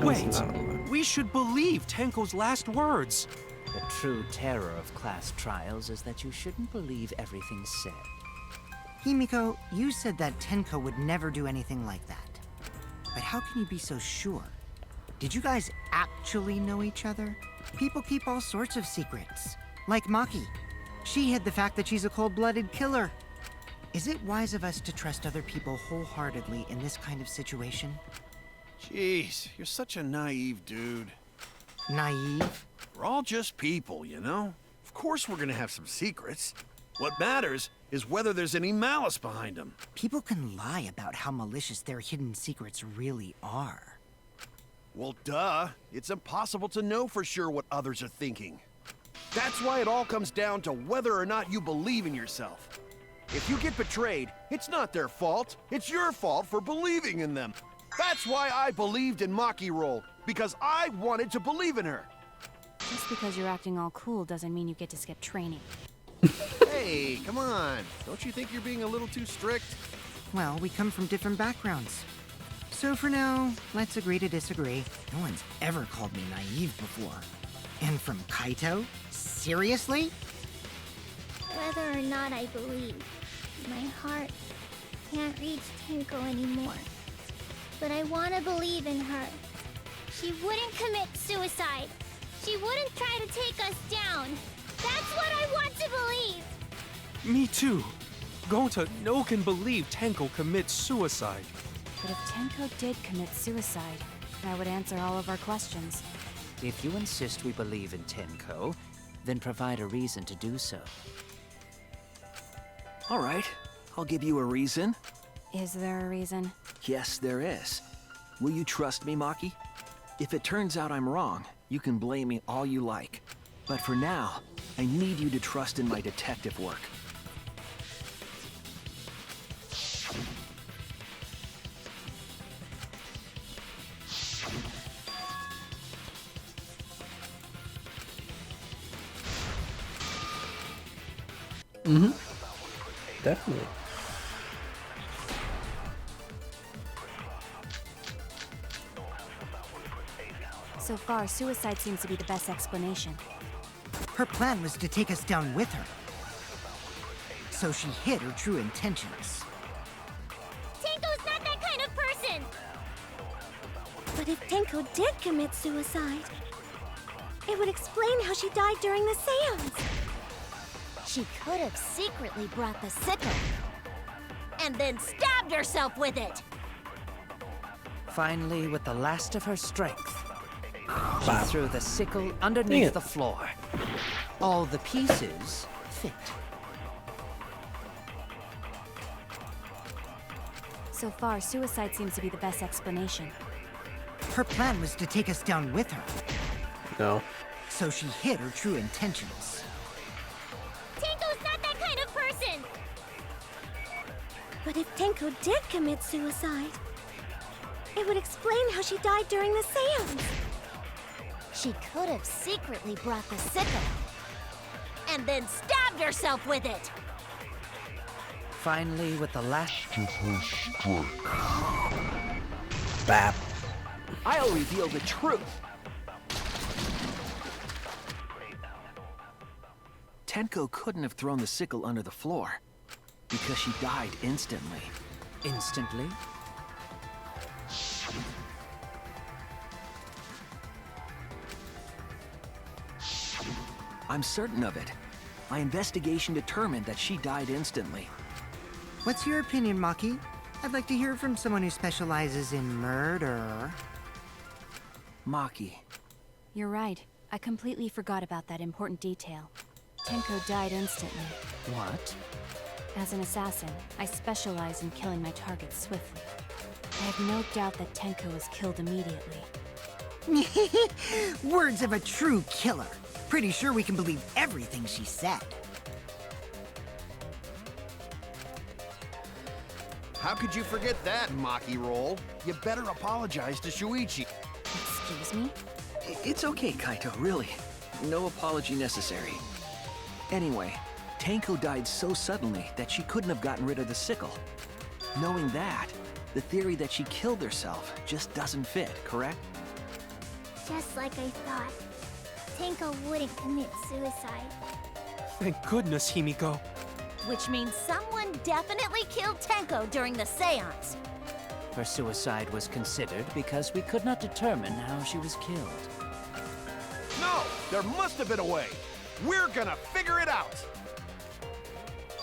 Wait, That's not a lie. we should believe Tenko's last words. The true terror of class trials is that you shouldn't believe everything said. Himiko, you said that Tenko would never do anything like that. But how can you be so sure? Did you guys actually know each other? People keep all sorts of secrets. Like Maki. She hid the fact that she's a cold-blooded killer. Is it wise of us to trust other people wholeheartedly in this kind of situation? Jeez, you're such a naive dude. Naive? We're all just people, you know? Of course we're gonna have some secrets. What matters is whether there's any malice behind them. People can lie about how malicious their hidden secrets really are. Well, duh. It's impossible to know for sure what others are thinking. That's why it all comes down to whether or not you believe in yourself. If you get betrayed, it's not their fault. It's your fault for believing in them. That's why I believed in Maki Roll, because I wanted to believe in her. Just because you're acting all cool doesn't mean you get to skip training. Hey, come on. Don't you think you're being a little too strict? Well, we come from different backgrounds. So for now, let's agree to disagree. No one's ever called me naive before. And from Kaito? Seriously? Whether or not I believe, my heart can't reach Tenko anymore. But I want to believe in her. She wouldn't commit suicide. She wouldn't try to take us down. That's what I want to believe! Me too. Gonta no can believe Tenko commits suicide. But if Tenko did commit suicide, that would answer all of our questions. If you insist we believe in Tenko, then provide a reason to do so. All right, I'll give you a reason. Is there a reason? Yes, there is. Will you trust me, Maki? If it turns out I'm wrong, you can blame me all you like. But for now, I need you to trust in my detective work. Definitely. So far, suicide seems to be the best explanation. Her plan was to take us down with her. So she hid her true intentions. Tenko's not that kind of person! But if Tenko did commit suicide, it would explain how she died during the seance. She could have secretly brought the sickle and then stabbed herself with it. Finally, with the last of her strength, she Wow. threw the sickle Dang underneath it. the floor. All the pieces fit. So far, suicide seems to be the best explanation. Her plan was to take us down with her. No. So she hid her true intentions. Tenko's not that kind of person! But if Tenko did commit suicide, it would explain how she died during the seance. She could have secretly brought the sickle and then stabbed herself with it. Finally, with the last... Bap. I'll reveal the truth. Tenko couldn't have thrown the sickle under the floor because she died instantly. Instantly? I'm certain of it. My investigation determined that she died instantly. What's your opinion, Maki? I'd like to hear from someone who specializes in murder. Maki. You're right. I completely forgot about that important detail. Tenko died instantly. What? As an assassin, I specialize in killing my targets swiftly. I have no doubt that Tenko was killed immediately. Words of a true killer. Pretty sure we can believe everything she said. How could you forget that, Maki Roll? You better apologize to Shuichi. Excuse me? It's okay, Kaito, really. No apology necessary. Anyway, Tenko died so suddenly that she couldn't have gotten rid of the sickle. Knowing that, the theory that she killed herself just doesn't fit, correct? Just like I thought. Tenko wouldn't commit suicide. Thank goodness, Himiko. Which means someone definitely killed Tenko during the seance. Her suicide was considered because we could not determine how she was killed. No! There must have been a way! We're gonna figure it out!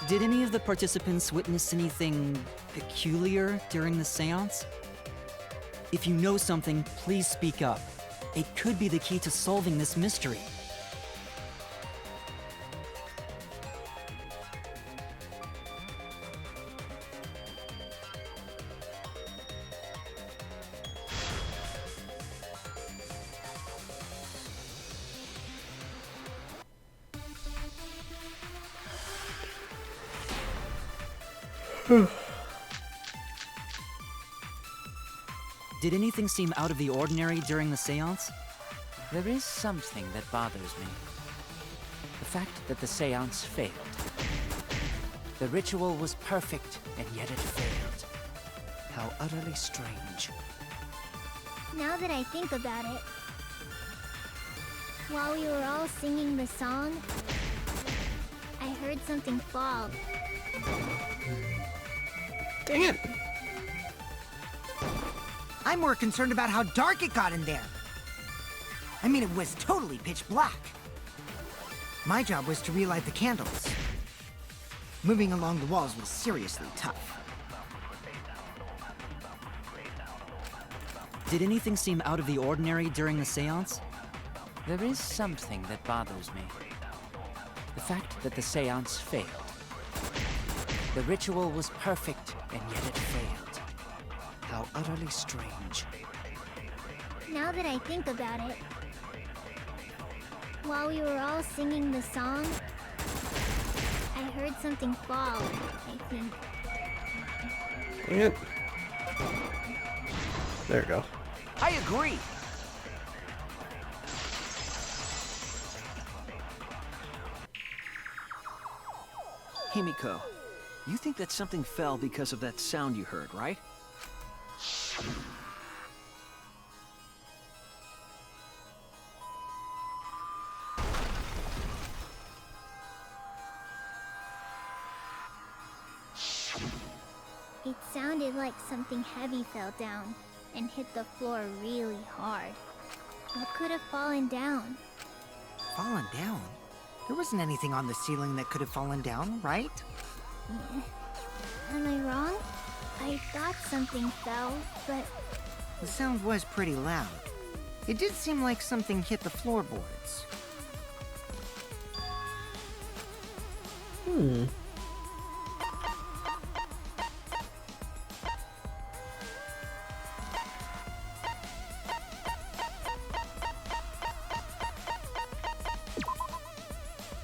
Did any of the participants witness anything peculiar during the seance? If you know something, please speak up. It could be the key to solving this mystery. Did anything seem out of the ordinary during the seance? There is something that bothers me. The fact that the seance failed. The ritual was perfect, and yet it failed. How utterly strange. Now that I think about it, while we were all singing the song, I heard something fall. Dang it! I'm more concerned about how dark it got in there. I mean, it was totally pitch black. My job was to relight the candles. Moving along the walls was seriously tough. Did anything seem out of the ordinary during the seance? There is something that bothers me. The fact that the seance failed. The ritual was perfect, and yet it failed. How utterly strange. Now that I think about it, while we were all singing the song, I heard something fall, I think. Dang it. There we go. I agree! Himiko, you think that something fell because of that sound you heard, right? It sounded like something heavy fell down and hit the floor really hard. What could have fallen down? Fallen down? There wasn't anything on the ceiling that could have fallen down, right? Am I wrong? I thought something fell, but The sound was pretty loud. It did seem like something hit the floorboards.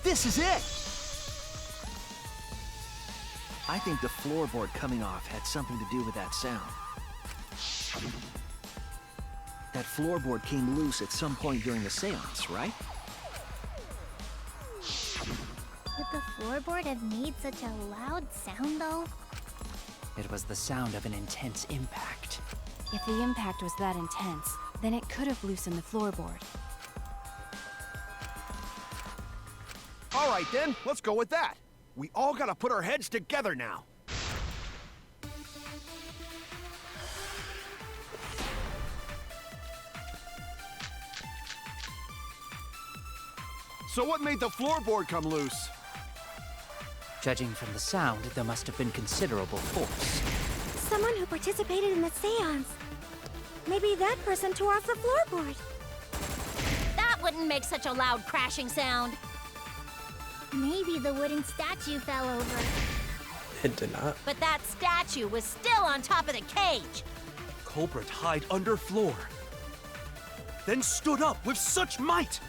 This is it! I think the floorboard coming off had something to do with that sound. That floorboard came loose at some point during the seance, right? would the floorboard have made such a loud sound, though? It was the sound of an intense impact. If the impact was that intense, then it could have loosened the floorboard. All right then, let's go with that. We all gotta put our heads together now. So what made the floorboard come loose? Judging from the sound, there must have been considerable force. Someone who participated in the seance. Maybe that person tore off the floorboard. That wouldn't make such a loud crashing sound. Maybe the wooden statue fell over. It did not. But that statue was still on top of the cage. Culprit hide under floor. Then stood up with such might.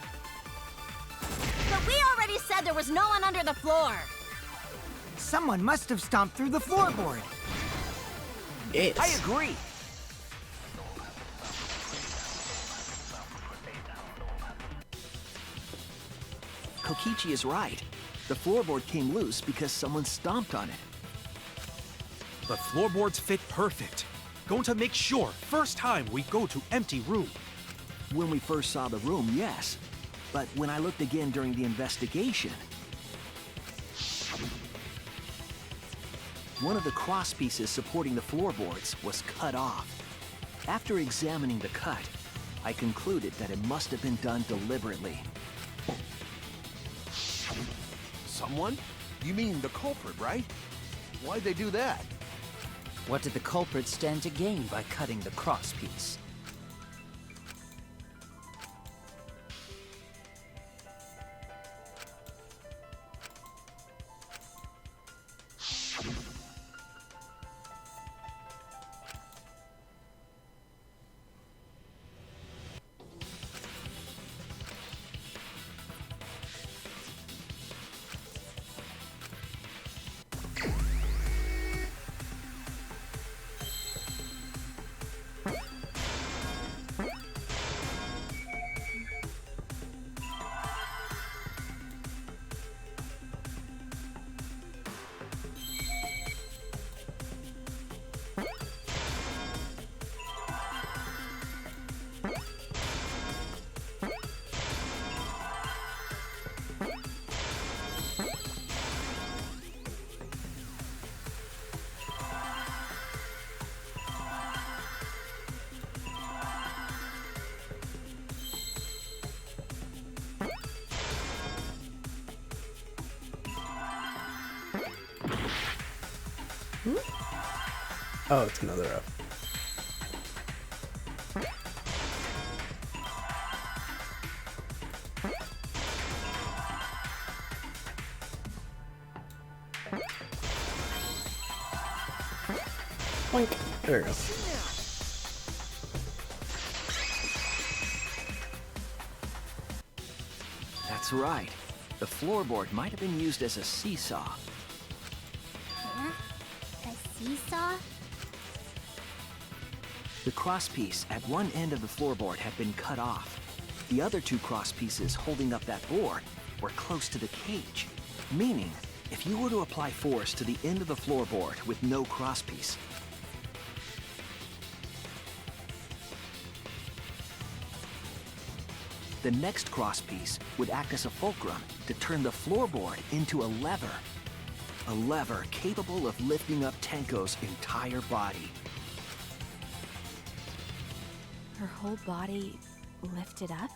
But we already said there was no one under the floor. Someone must have stomped through the floorboard. Yes. I agree. Kokichi is right. The floorboard came loose because someone stomped on it. But floorboards fit perfect. Going to make sure first time we go to empty room. When we first saw the room, yes. But when I looked again during the investigation, one of the cross pieces supporting the floorboards was cut off. After examining the cut, I concluded that it must have been done deliberately. Someone? You mean the culprit, right? Why'd they do that? What did the culprit stand to gain by cutting the cross piece? Oh, it's another up. Boink. There we go. That's right. The floorboard might have been used as a seesaw. Huh? A seesaw? The crosspiece at one end of the floorboard had been cut off. The other two crosspieces holding up that board were close to the cage, meaning if you were to apply force to the end of the floorboard with no crosspiece, the next crosspiece would act as a fulcrum to turn the floorboard into a lever. A lever capable of lifting up Tenko's entire body. Her whole body lifted up?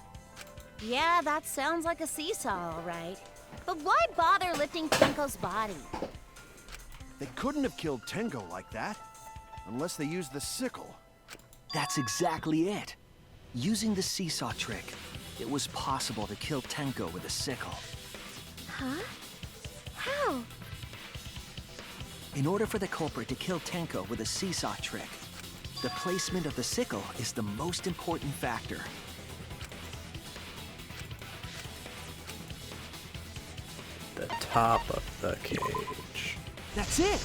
Yeah, that sounds like a seesaw, all right. But why bother lifting Tenko's body? They couldn't have killed Tenko like that. Unless they used the sickle. That's exactly it. Using the seesaw trick, it was possible to kill Tenko with a sickle. Huh? How? In order for the culprit to kill Tenko with a seesaw trick, the placement of the sickle is the most important factor. The top of the cage. That's it!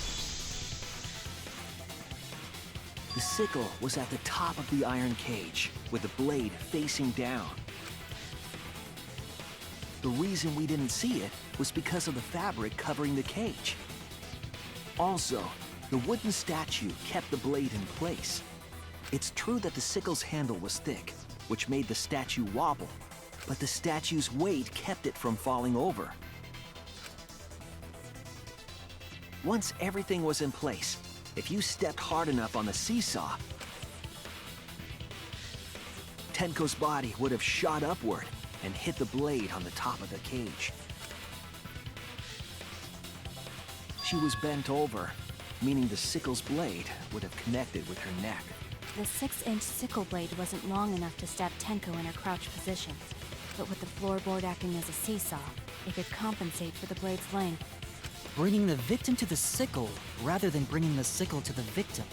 The sickle was at the top of the iron cage, with the blade facing down. The reason we didn't see it was because of the fabric covering the cage. Also, the wooden statue kept the blade in place. It's true that the sickle's handle was thick, which made the statue wobble, but the statue's weight kept it from falling over. Once everything was in place, if you stepped hard enough on the seesaw, Tenko's body would have shot upward, and hit the blade on the top of the cage. She was bent over, meaning the sickle's blade would have connected with her neck. The 6-inch sickle blade wasn't long enough to stab Tenko in her crouch position, but with the floorboard acting as a seesaw, it could compensate for the blade's length. Bringing the victim to the sickle rather than bringing the sickle to the victim.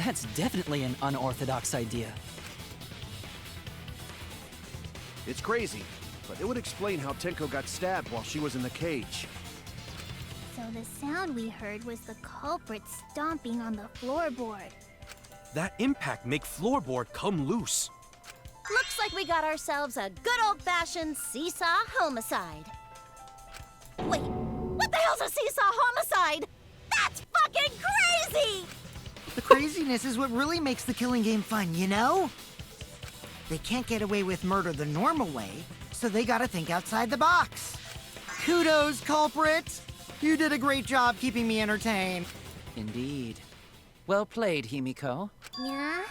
That's definitely an unorthodox idea. It's crazy, but it would explain how Tenko got stabbed while she was in the cage. So the sound we heard was the culprit stomping on the floorboard. That impact make floorboard come loose. Looks like we got ourselves a good old-fashioned seesaw homicide. Wait, what the hell's a seesaw homicide? That's fucking crazy! The craziness is what really makes the killing game fun, you know? They can't get away with murder the normal way, so they gotta think outside the box. Kudos, culprit! You did a great job keeping me entertained. Indeed. Well played, Himiko. Yeah?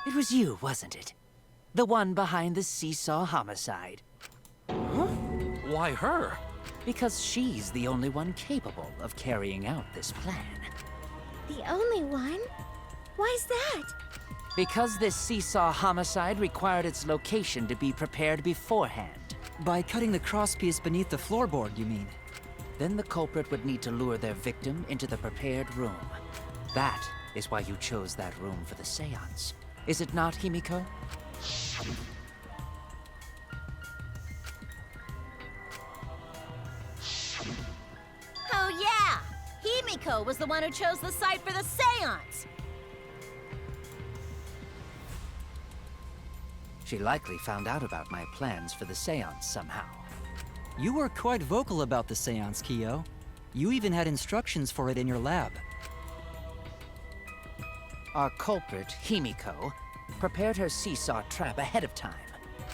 It was you, wasn't it? The one behind the seesaw homicide. Huh? Why her? Because she's the only one capable of carrying out this plan. The only one? Why's that? Because this seesaw homicide required its location to be prepared beforehand. By cutting the crosspiece beneath the floorboard, you mean? Then the culprit would need to lure their victim into the prepared room. That is why you chose that room for the seance. Is it not, Himiko? Oh yeah! Himiko was the one who chose the site for the seance! She likely found out about my plans for the seance somehow. You were quite vocal about the seance, Kyo. You even had instructions for it in your lab. Our culprit, Himiko, prepared her seesaw trap ahead of time.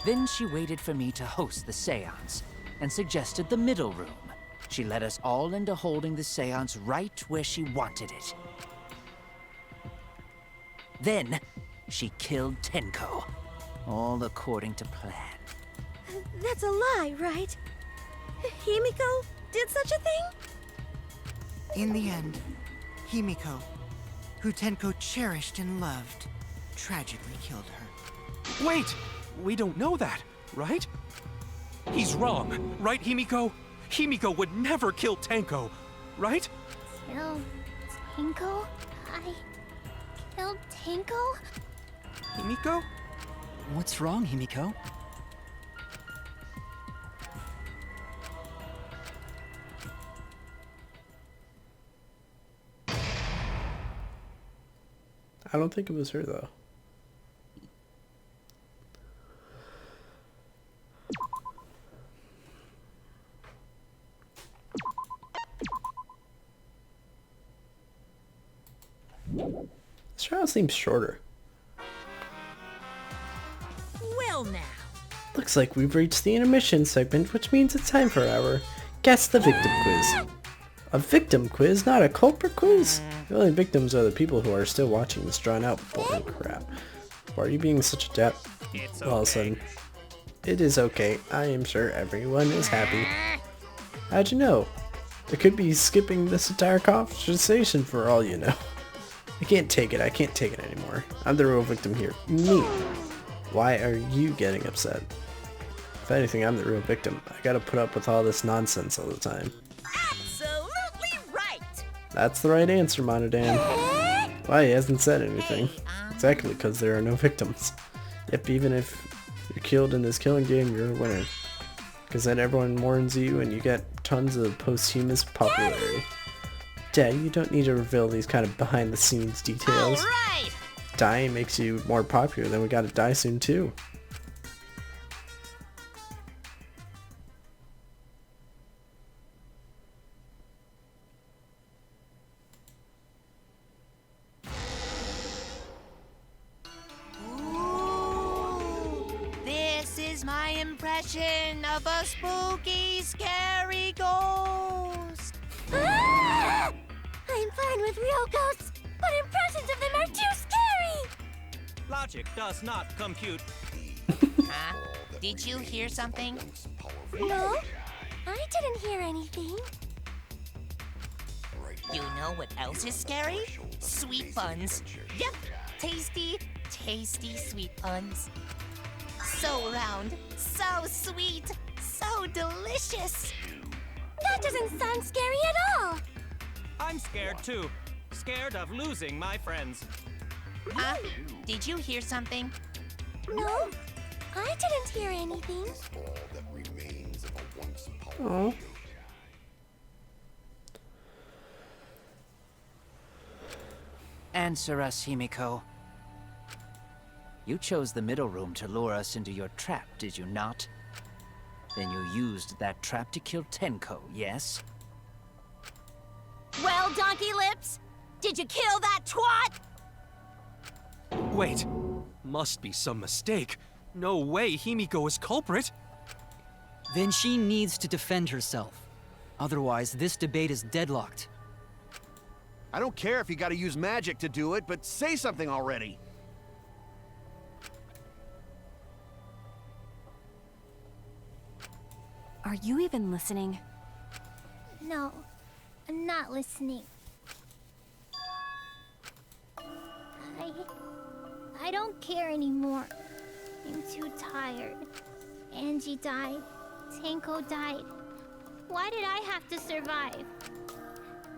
Then she waited for me to host the seance and suggested the middle room. She led us all into holding the seance right where she wanted it. Then, she killed Tenko. All according to plan. That's a lie, right? Himiko did such a thing? In the end, Himiko, who Tenko cherished and loved, tragically killed her. Wait! We don't know that, right? He's wrong, right, Himiko? Himiko would never kill Tenko, right? Kill Tenko? I killed Tenko? Himiko? What's wrong, Himiko? I don't think it was her, though. This trial seems shorter. Well now. Looks like we've reached the intermission segment, which means it's time for our Guess the Victim quiz. A victim quiz, not a culprit quiz? The only victims are the people who are still watching this drawn out boring crap. Why are you being such a dap? All of a sudden. It is okay. I am sure everyone is happy. How'd you know? It could be skipping this entire conversation for all you know. I can't take it. I can't take it anymore. I'm the real victim here. Me. Why are you getting upset? If anything, I'm the real victim. I gotta put up with all this nonsense all the time. Absolutely right. That's the right answer, Monodan. Why, he hasn't said anything. Exactly, because there are no victims. Yep, even if you're killed in this killing game, you're a winner. Because then everyone mourns you and you get tons of posthumous popularity. Daddy, you don't need to reveal these kind of behind-the-scenes details. All right. Dying makes you more popular, then we gotta die soon too. This is my impression of a spooky, scary ghost. Ah! I'm fine with real ghosts, but impressions of them are too scary! Logic does not compute. Huh? Did you hear something? No, I didn't hear anything. You know what else is scary? Sweet buns. Yep, tasty, tasty sweet buns. So round, so sweet, so delicious. That doesn't sound scary at all. I'm scared too. Scared of losing my friends. Huh? Did you hear something? No, I didn't hear anything. Oh. Answer us, Himiko. You chose the middle room to lure us into your trap, did you not? Then you used that trap to kill Tenko, yes? Well, Donkey Lips, did you kill that twat? Wait. Must be some mistake. No way Himiko is culprit. Then she needs to defend herself. Otherwise, this debate is deadlocked. I don't care if you gotta use magic to do it, but say something already. Are you even listening? No, I'm not listening. I don't care anymore. I'm too tired. Angie died. Tenko died. Why did I have to survive?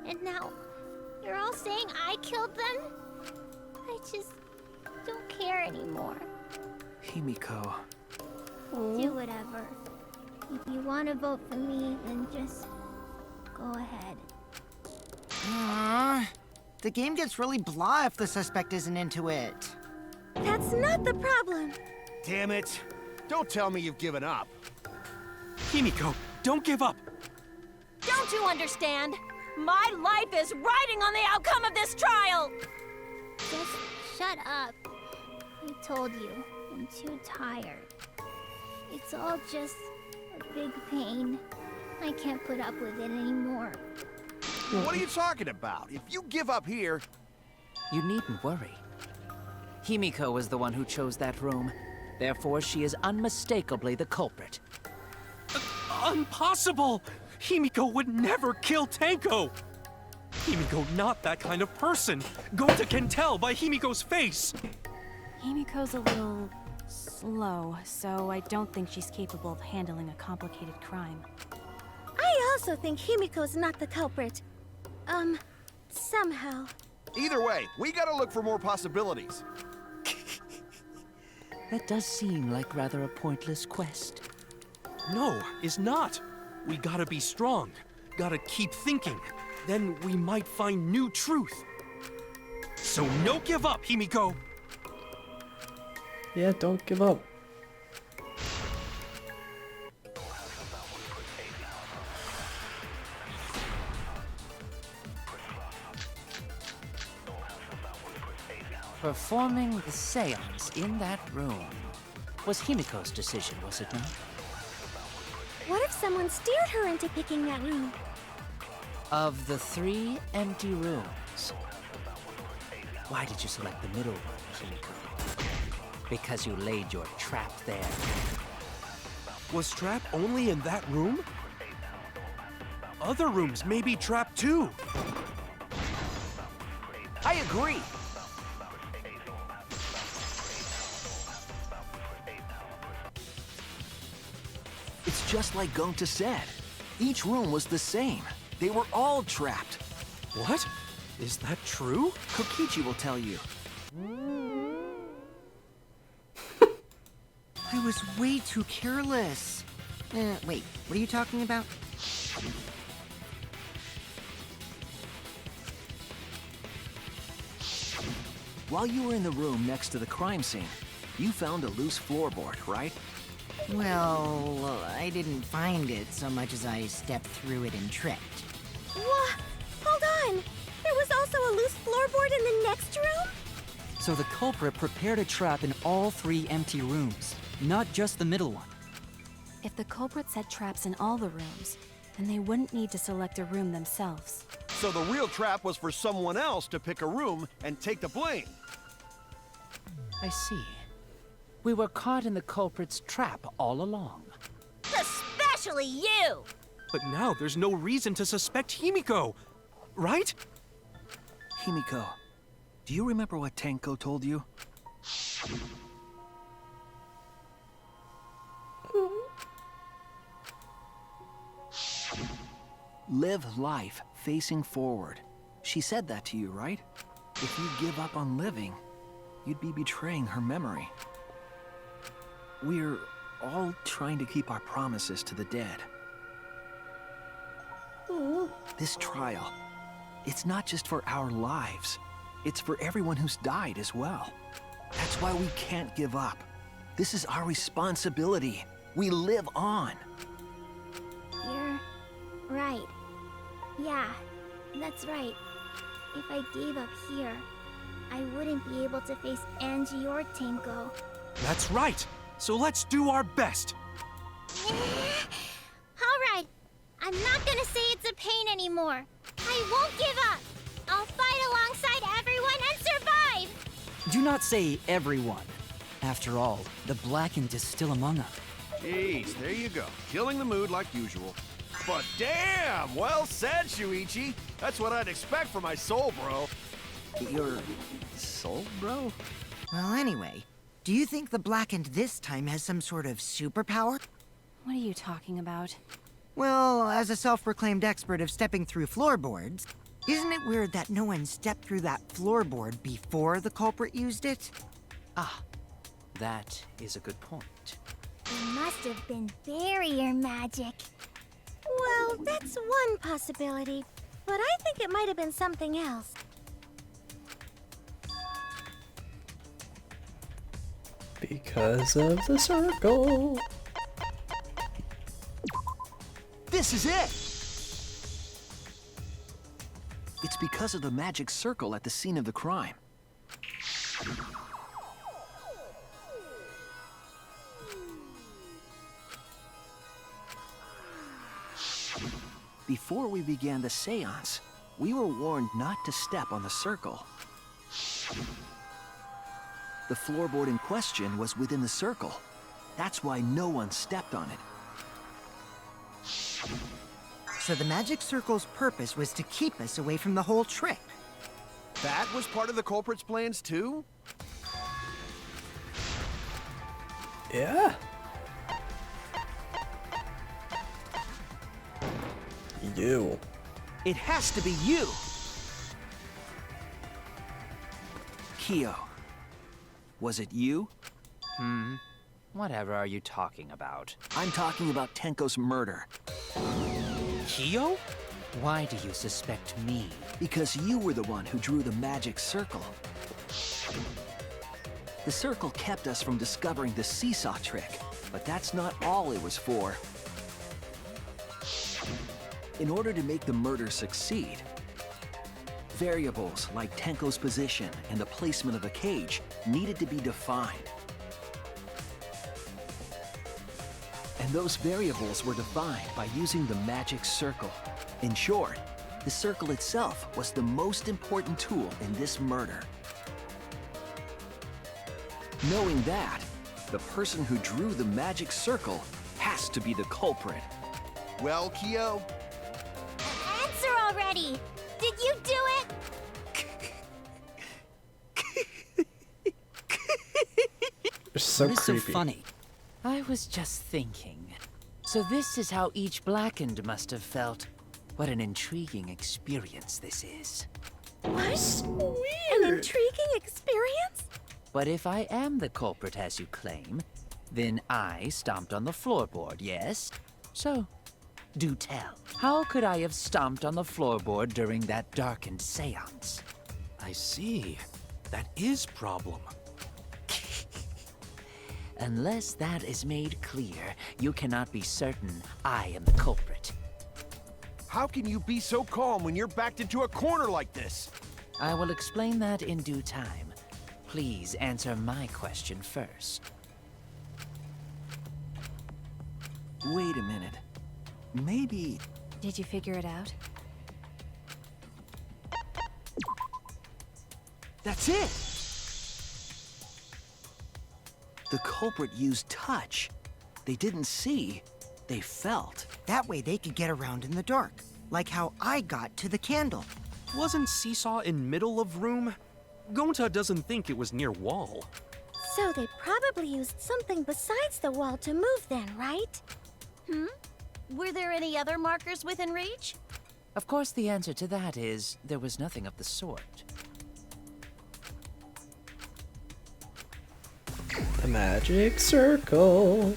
And now, you're all saying I killed them? I just don't care anymore. Himiko. Do whatever. If you want to vote for me, then just go ahead. The game gets really blah if the suspect isn't into it. That's not the problem. Damn it. Don't tell me you've given up. Himiko, don't give up. Don't you understand? My life is riding on the outcome of this trial! Just shut up. I told you, I'm too tired. It's all just a big pain. I can't put up with it anymore. What are you talking about? If you give up here... You needn't worry. Himiko was the one who chose that room. Therefore, she is unmistakably the culprit. Impossible! Himiko would never kill Tenko! Himiko not that kind of person. Gota can tell by Himiko's face. Himiko's a little slow, so I don't think she's capable of handling a complicated crime. I also think Himiko's not the culprit. Somehow. Either way, we gotta look for more possibilities. That does seem like rather a pointless quest. No, is not. We gotta be strong. Gotta keep thinking. Then we might find new truth. So no give up, Himiko! Yeah, don't give up. Performing the seance in that room was Himiko's decision, was it not? What if someone steered her into picking that room? Of the 3 empty rooms, why did you select the middle room, Himiko? Because you laid your trap there. Was trap only in that room? Other rooms may be trapped too. I agree. It's just like Gonta said. Each room was the same. They were all trapped. What? Is that true? Kokichi will tell you. I was way too careless. Wait, what are you talking about? While you were in the room next to the crime scene, you found a loose floorboard, right? Well, I didn't find it so much as I stepped through it and tripped. What? Hold on! There was also a loose floorboard in the next room? So the culprit prepared a trap in all 3 empty rooms, not just the middle one. If the culprit set traps in all the rooms, then they wouldn't need to select a room themselves. So the real trap was for someone else to pick a room and take the blame. I see. We were caught in the culprit's trap all along. Especially you! But now there's no reason to suspect Himiko, right? Himiko, do you remember what Tenko told you? Live life facing forward. She said that to you, right? If you give up on living, you'd be betraying her memory. We're all trying to keep our promises to the dead. This trial, it's not just for our lives. It's for everyone who's died as well. That's why we can't give up. This is our responsibility. We live on. You're right. Yeah, that's right. If I gave up here, I wouldn't be able to face Angie or Tenko. That's right. So let's do our best. Alright, I'm not gonna say it's a pain anymore. I won't give up. I'll fight alongside everyone and survive! Do not say everyone. After all, the Blackened is still among us. Jeez, there you go. Killing the mood like usual. But damn, well said, Shuichi. That's what I'd expect from my soul, bro. Your soul, bro? Well, anyway, do you think the Blackened this time has some sort of superpower? What are you talking about? Well, as a self-proclaimed expert of stepping through floorboards, isn't it weird that no one stepped through that floorboard before the culprit used it? Ah, that is a good point. It must have been barrier magic. Well, that's one possibility, but I think it might have been something else. Because of the circle. This is it! It's because of the magic circle at the scene of the crime. Before we began the seance, we were warned not to step on the circle. The floorboard in question was within the circle. That's why no one stepped on it. So the magic circle's purpose was to keep us away from the whole trick. That was part of the culprit's plans too? Yeah. You. It has to be you! Kyo, was it you? Whatever are you talking about? I'm talking about Tenko's murder. Kyo? Why do you suspect me? Because you were the one who drew the magic circle. The circle kept us from discovering the seesaw trick, but that's not all it was for. In order to make the murder succeed, variables like Tenko's position and the placement of the cage needed to be defined. And those variables were defined by using the magic circle. In short, the circle itself was the most important tool in this murder. Knowing that, the person who drew the magic circle has to be the culprit. Well, Kyo, Answer already! Did you do it? You're so What is creepy. so funny? I was just thinking. So this is how each Blackened must have felt. What an intriguing experience this is. What? An intriguing experience? But if I am the culprit as you claim, then I stomped on the floorboard, yes? So, do tell. How could I have stomped on the floorboard during that darkened seance? I see. That is problem. Unless that is made clear, you cannot be certain I am the culprit. how can you be so calm when you're backed into a corner like this? I will explain that in due time. Please answer my question first. Wait a minute. Maybe... Did you figure it out? That's it! The culprit used touch. They didn't see, they felt. That way they could get around in the dark, like how I got to the candle. Wasn't Seesaw in middle of room? Gonta doesn't think it was near wall. So they probably used something besides the wall to move then, right? Were there any other markers within reach? Of course, the answer to that is there was nothing of the sort. The magic circle.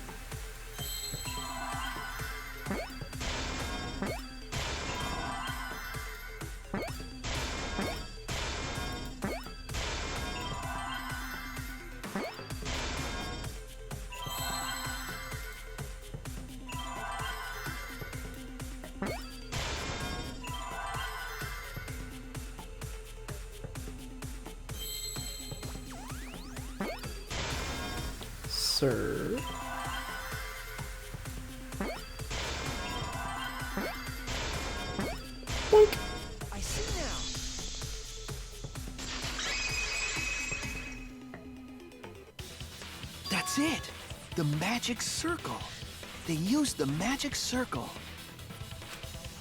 Sir. Boink. I see now. That's it. The magic circle. They used the magic circle.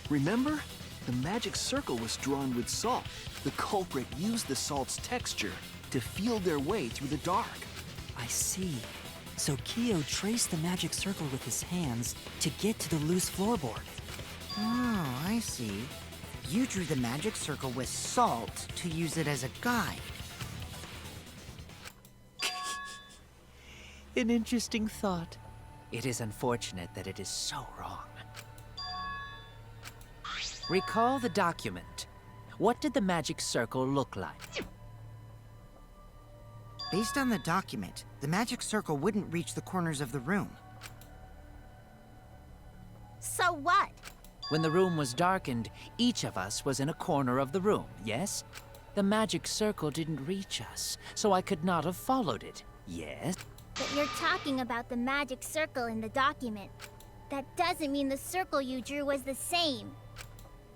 Remember? The magic circle was drawn with salt. The culprit used the salt's texture to feel their way through the dark. I see. So Kyo traced the magic circle with his hands to get to the loose floorboard. Oh, I see. You drew the magic circle with salt to use it as a guide. An interesting thought. It is unfortunate that it is so wrong. Recall the document. What did the magic circle look like? Based on the document, the magic circle wouldn't reach the corners of the room. So what? When the room was darkened, each of us was in a corner of the room, yes? The magic circle didn't reach us, so I could not have followed it, yes? But you're talking about the magic circle in the document. That doesn't mean the circle you drew was the same.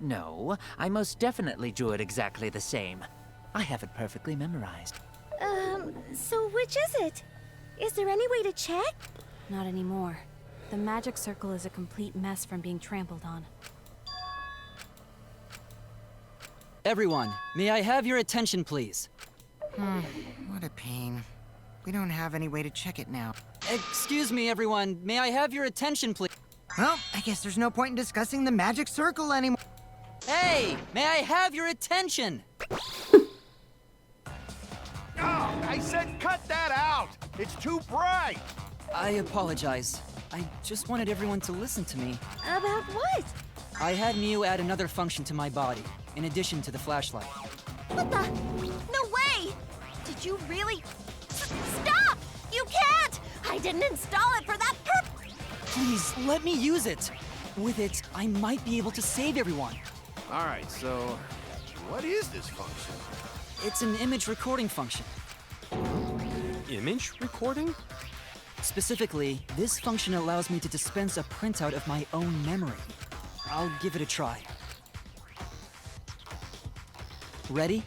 No, I most definitely drew it exactly the same. I have it perfectly memorized. So which is it? Is there any way to check? Not anymore. The magic circle is a complete mess from being trampled on. Everyone, may I have your attention, please? What a pain. We don't have any way to check it now. Excuse me, everyone. May I have your attention, please? Well, I guess there's no point in discussing the magic circle anymore. Hey, may I have your attention? Oh, I said cut that out! It's too bright! I apologize. I just wanted everyone to listen to me. About what? I had Miu add another function to my body, in addition to the flashlight. What the? No way! Did you really? Stop! You can't! I didn't install it for that purpose! Please, let me use it. With it, I might be able to save everyone. Alright, so what is this function? It's an image recording function. Image recording? Specifically, this function allows me to dispense a printout of my own memory. I'll give it a try. Ready?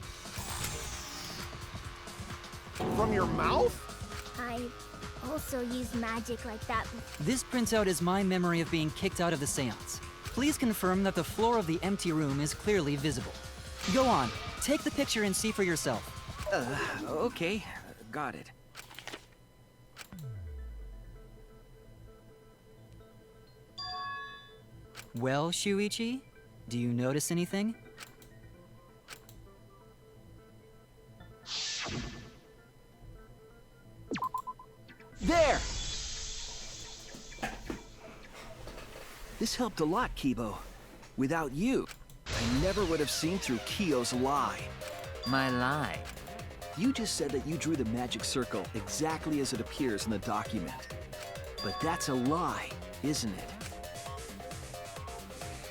From your mouth? I also use magic like that. This printout is my memory of being kicked out of the seance. Please confirm that the floor of the empty room is clearly visible. Go on, take the picture and see for yourself. Okay, got it. Well, Shuichi, do you notice anything? There! This helped a lot, Kibo. Without you, I never would have seen through Kyo's lie. My lie. You just said that you drew the magic circle exactly as it appears in the document. But that's a lie, isn't it?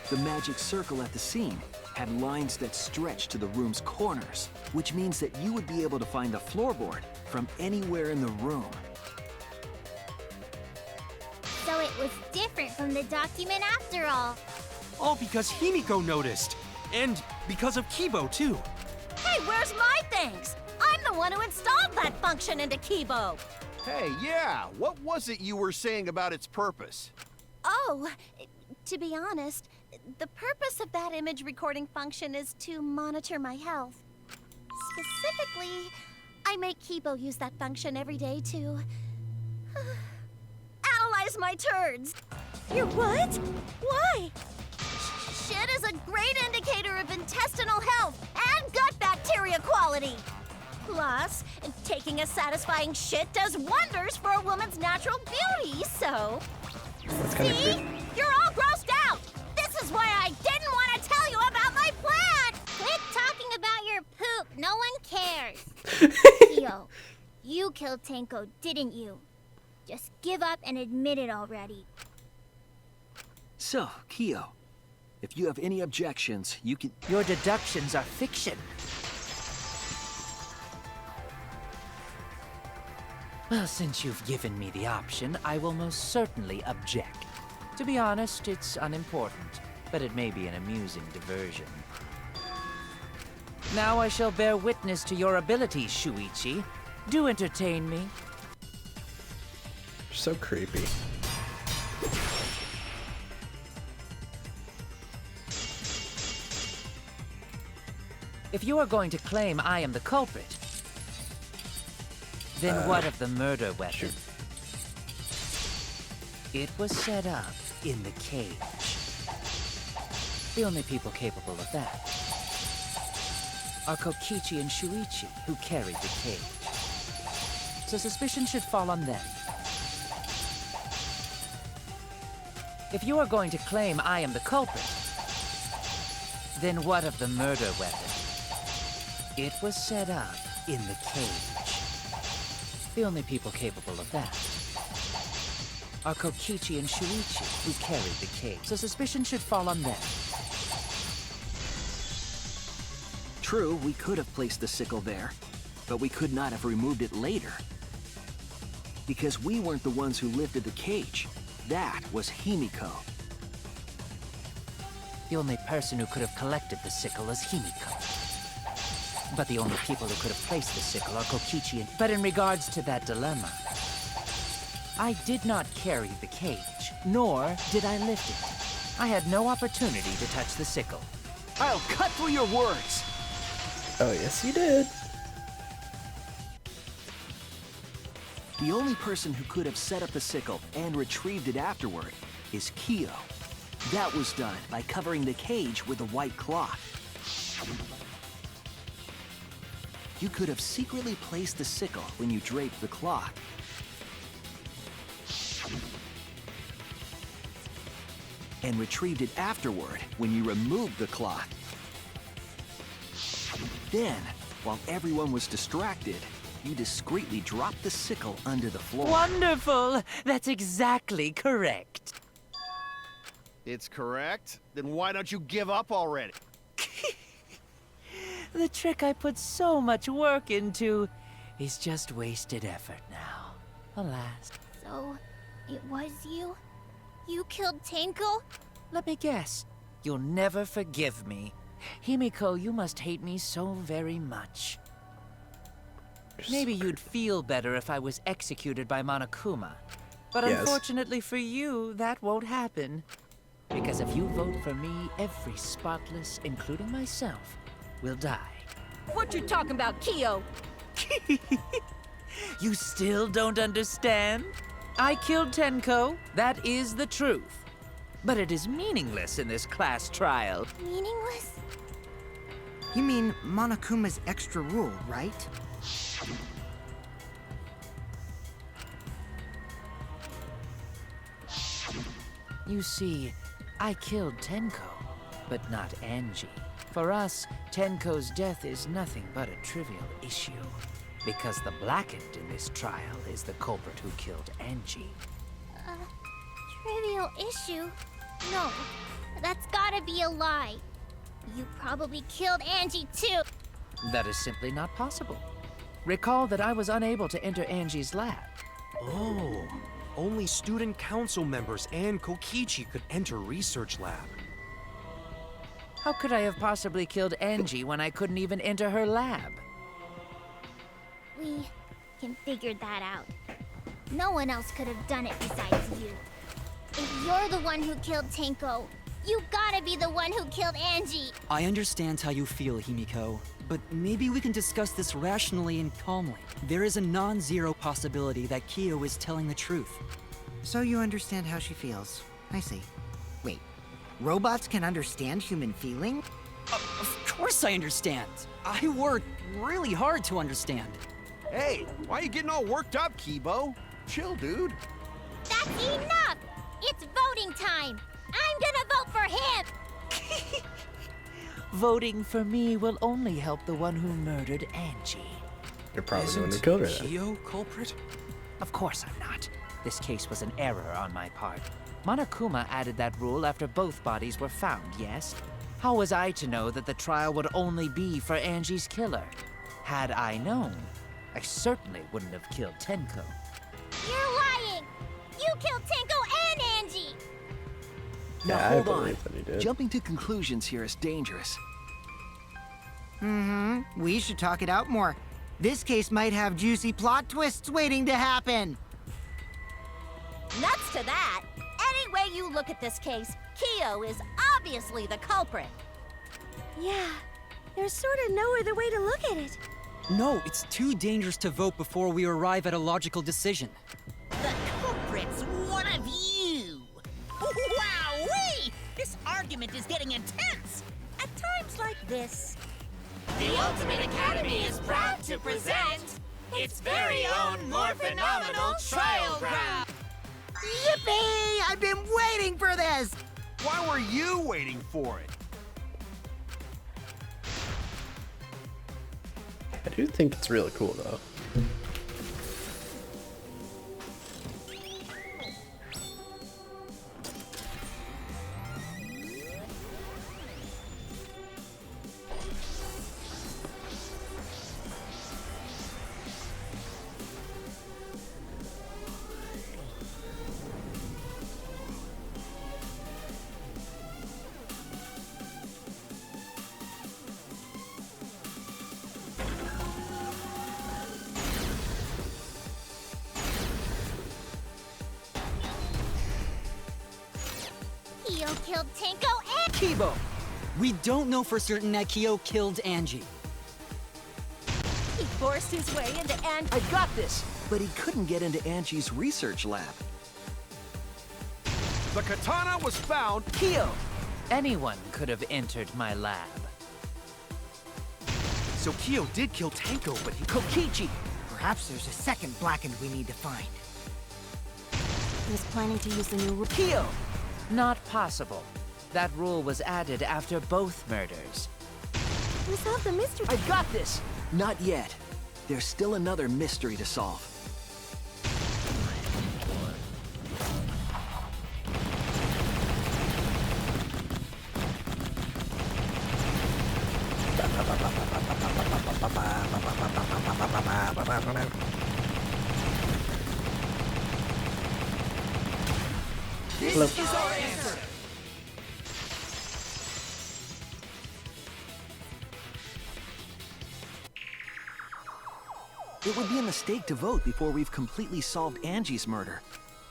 The magic circle at the scene had lines that stretched to the room's corners, which means that you would be able to find the floorboard from anywhere in the room. So it was different from the document after all. All because Himiko noticed. And because of Kibo, too. Hey, where's my thanks? I'm the one who installed that function into Kibo. Hey, yeah, what was it you were saying about its purpose? Oh, to be honest, the purpose of that image recording function is to monitor my health. Specifically, I make Kibo use that function every day to analyze my turds. Your what? Why? Shit is a great indicator of intestinal health and gut bacteria quality. Plus, taking a satisfying shit does wonders for a woman's natural beauty, so... That's kind of See? creepy. You're all grossed out! This is why I didn't want to tell you about my plan! Quit talking about your poop. No one cares. Kyo, you killed Tenko, didn't you? Just give up and admit it already. So, Kyo, if you have any objections, you can... Your deductions are fiction. Well, since you've given me the option, I will most certainly object. To be honest, it's unimportant, but it may be an amusing diversion. Now I shall bear witness to your abilities, Shuichi. Do entertain me. You're so creepy. If you are going to claim I am the culprit, then what of the murder weapon? Shoot. It was set up in the cage. The only people capable of that are Kokichi and Shuichi, who carried the cage. So suspicion should fall on them. If you are going to claim I am the culprit, then what of the murder weapon? It was set up in the cage. The only people capable of that are Kokichi and Shuichi, who carried the cage. So suspicion should fall on them. True, we could have placed the sickle there, but we could not have removed it later. Because we weren't the ones who lifted the cage. That was Himiko. The only person who could have collected the sickle is Himiko. But the only people who could have placed the sickle are Kokichi and... But in regards to that dilemma, I did not carry the cage, nor did I lift it. I had no opportunity to touch the sickle. I'll cut through your words! Oh, yes, you did. The only person who could have set up the sickle and retrieved it afterward is Kyo. That was done by covering the cage with a white cloth. You could have secretly placed the sickle when you draped the cloth. And retrieved it afterward when you removed the cloth. Then, while everyone was distracted, you discreetly dropped the sickle under the floor. Wonderful! That's exactly correct. It's correct? Then why don't you give up already? The trick I put so much work into is just wasted effort now. Alas. So, it was you? You killed Tenko? Let me guess. You'll never forgive me. Himiko, you must hate me so very much. Maybe you'd feel better if I was executed by Monokuma. But Yes. unfortunately for you, that won't happen. Because if you vote for me, every spotless, including myself, will die. What you talking about, Kyo? You still don't understand? I killed Tenko. That is the truth. But it is meaningless in this class trial. Meaningless? You mean Monokuma's extra rule, right? You see, I killed Tenko, but not Angie. For us, Tenko's death is nothing but a trivial issue. Because the blackened in this trial is the culprit who killed Angie. Trivial issue? No, that's gotta be a lie. You probably killed Angie too. That is simply not possible. Recall that I was unable to enter Angie's lab. Oh, only student council members and Kokichi could enter research lab. How could I have possibly killed Angie when I couldn't even enter her lab? We can figure that out. No one else could have done it besides you. If you're the one who killed Tenko, you gotta be the one who killed Angie! I understand how you feel, Himiko, but maybe we can discuss this rationally and calmly. There is a non-zero possibility that Kyo is telling the truth. So you understand how she feels. I see. Wait, robots can understand human feeling? Of course I understand. I worked really hard to understand. Hey, why are you getting all worked up, Kibo? Chill, dude. That's enough! It's voting time! I'm gonna vote for him! Voting for me will only help the one who murdered Angie. You're probably the one who Isn't killed her then. Kyo culprit? Of course I'm not. This case was an error on my part. Monokuma added that rule after both bodies were found, yes? How was I to know that the trial would only be for Angie's killer? Had I known, I certainly wouldn't have killed Tenko. You're lying! You killed Tenko and Angie! Now Yeah, I hold on. believe that he did. Jumping to conclusions here is dangerous. We should talk it out more. This case might have juicy plot twists waiting to happen. Nuts to that! Any way you look at this case, Kyo is obviously the culprit. Yeah, there's sort of no other way to look at it. No, it's too dangerous to vote before we arrive at a logical decision. The culprit's one of you! Wowee! This argument is getting intense! At times like this... The Ultimate Academy is proud to present its very own more phenomenal trial ground. Yippee! I've been waiting for this! Why were you waiting for it? I do think it's really cool though. Kyo killed Tenko and... Kibo! We don't know for certain that Kyo killed Angie. He forced his way into I got this! But he couldn't get into Angie's research lab. The katana was found. Kyo! Anyone could have entered my lab. So Kyo did kill Tenko, but he... Kokichi! Perhaps there's a second Blackened we need to find. He was planning to use the new rule. Kyo! Not possible. That rule was added after both murders. We solved the mystery. I got this! Not yet. There's still another mystery to solve. This is our answer. It would be a mistake to vote before we've completely solved Angie's murder.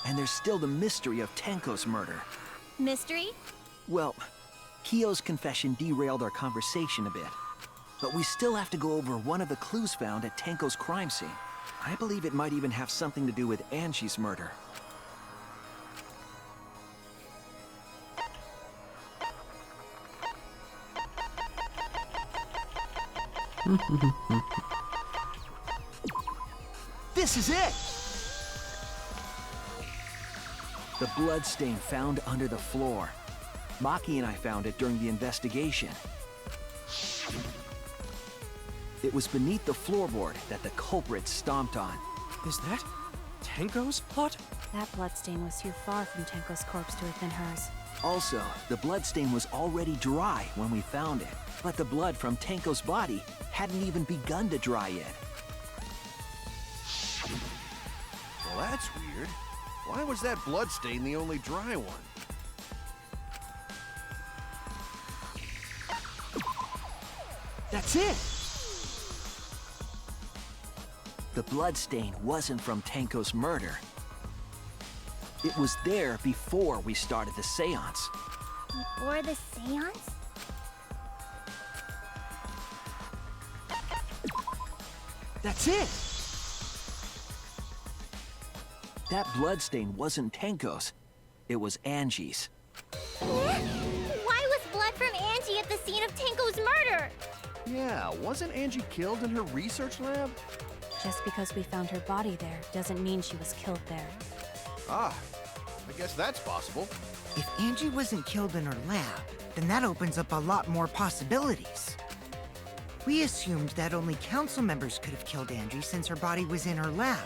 And there's still the mystery of Tenko's murder. mystery? Well, Kyo's confession derailed our conversation a bit. But we still have to go over one of the clues found at Tenko's crime scene. I believe it might even have something to do with Angie's murder. This is it! The bloodstain found under the floor. Maki and I found it during the investigation. It was beneath the floorboard that the culprit stomped on. Is that Tenko's blood? That bloodstain was too far from Tenko's corpse to have been hers. Also, the bloodstain was already dry when we found it. But the blood from Tenko's body hadn't even begun to dry yet. Well, that's weird. Why was that bloodstain the only dry one? That's it! The bloodstain wasn't from Tenko's murder. It was there before we started the seance. Before the seance? That's it! That bloodstain wasn't Tenko's. It was Angie's. Why was blood from Angie at the scene of Tenko's murder? Yeah, wasn't Angie killed in her research lab? Just because we found her body there doesn't mean she was killed there. Ah, I guess that's possible. If Angie wasn't killed in her lab, then that opens up a lot more possibilities. We assumed that only council members could have killed Angie since her body was in her lab.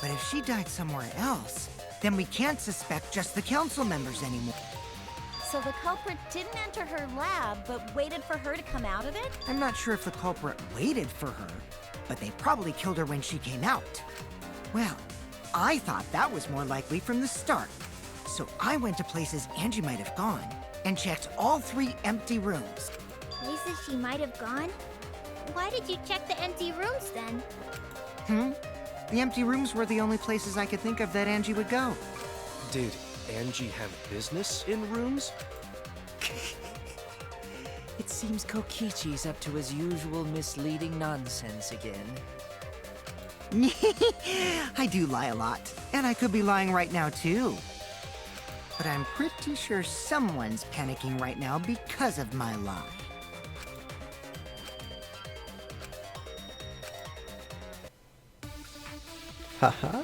But if she died somewhere else, then we can't suspect just the council members anymore. So the culprit didn't enter her lab, but waited for her to come out of it? I'm not sure if the culprit waited for her, but they probably killed her when she came out. Well, I thought that was more likely from the start. So I went to places Angie might have gone and checked all 3 empty rooms. Places she might have gone? Why did you check the empty rooms then? The empty rooms were the only places I could think of that Angie would go. Did Angie have business in rooms? It seems Kokichi's up to his usual misleading nonsense again. I do lie a lot, and I could be lying right now too. But I'm pretty sure someone's panicking right now because of my lie. Haha.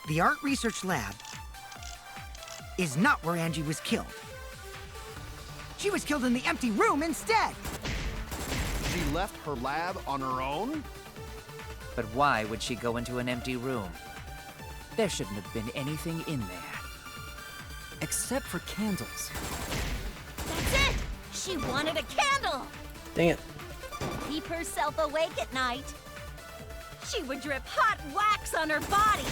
The art research lab is not where Angie was killed. She was killed in the empty room instead. She left her lab on her own? But why would she go into an empty room? There shouldn't have been anything in there. Except for candles. That's it! She wanted a candle! Dang it. Keep herself awake at night. She would drip hot wax on her body.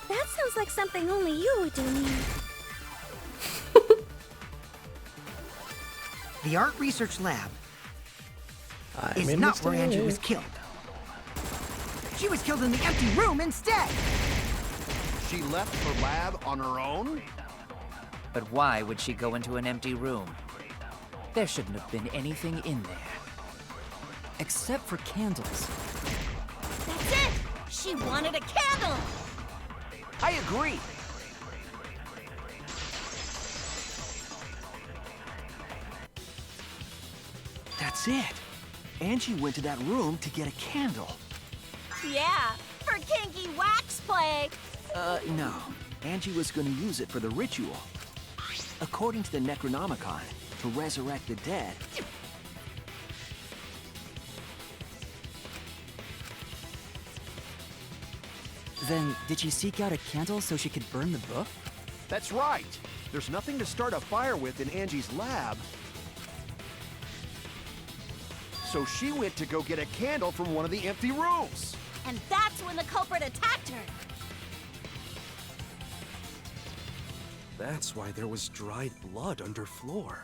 That sounds like something only you would do, Mia. The art research lab is I'm not where understanding. Angie was killed. She was killed in the empty room instead. She left her lab on her own? But why would she go into an empty room? There shouldn't have been anything in there. Except for candles. That's it! She wanted a candle! I agree. That's it. Angie went to that room to get a candle. Yeah, for kinky wax play. No. Angie was going to use it for the ritual. According to the Necronomicon, to resurrect the dead. Then, did she seek out a candle so she could burn the book? That's right. There's nothing to start a fire with in Angie's lab. So she went to go get a candle from one of the empty rooms. And that's when the culprit attacked her. That's why there was dried blood underfloor.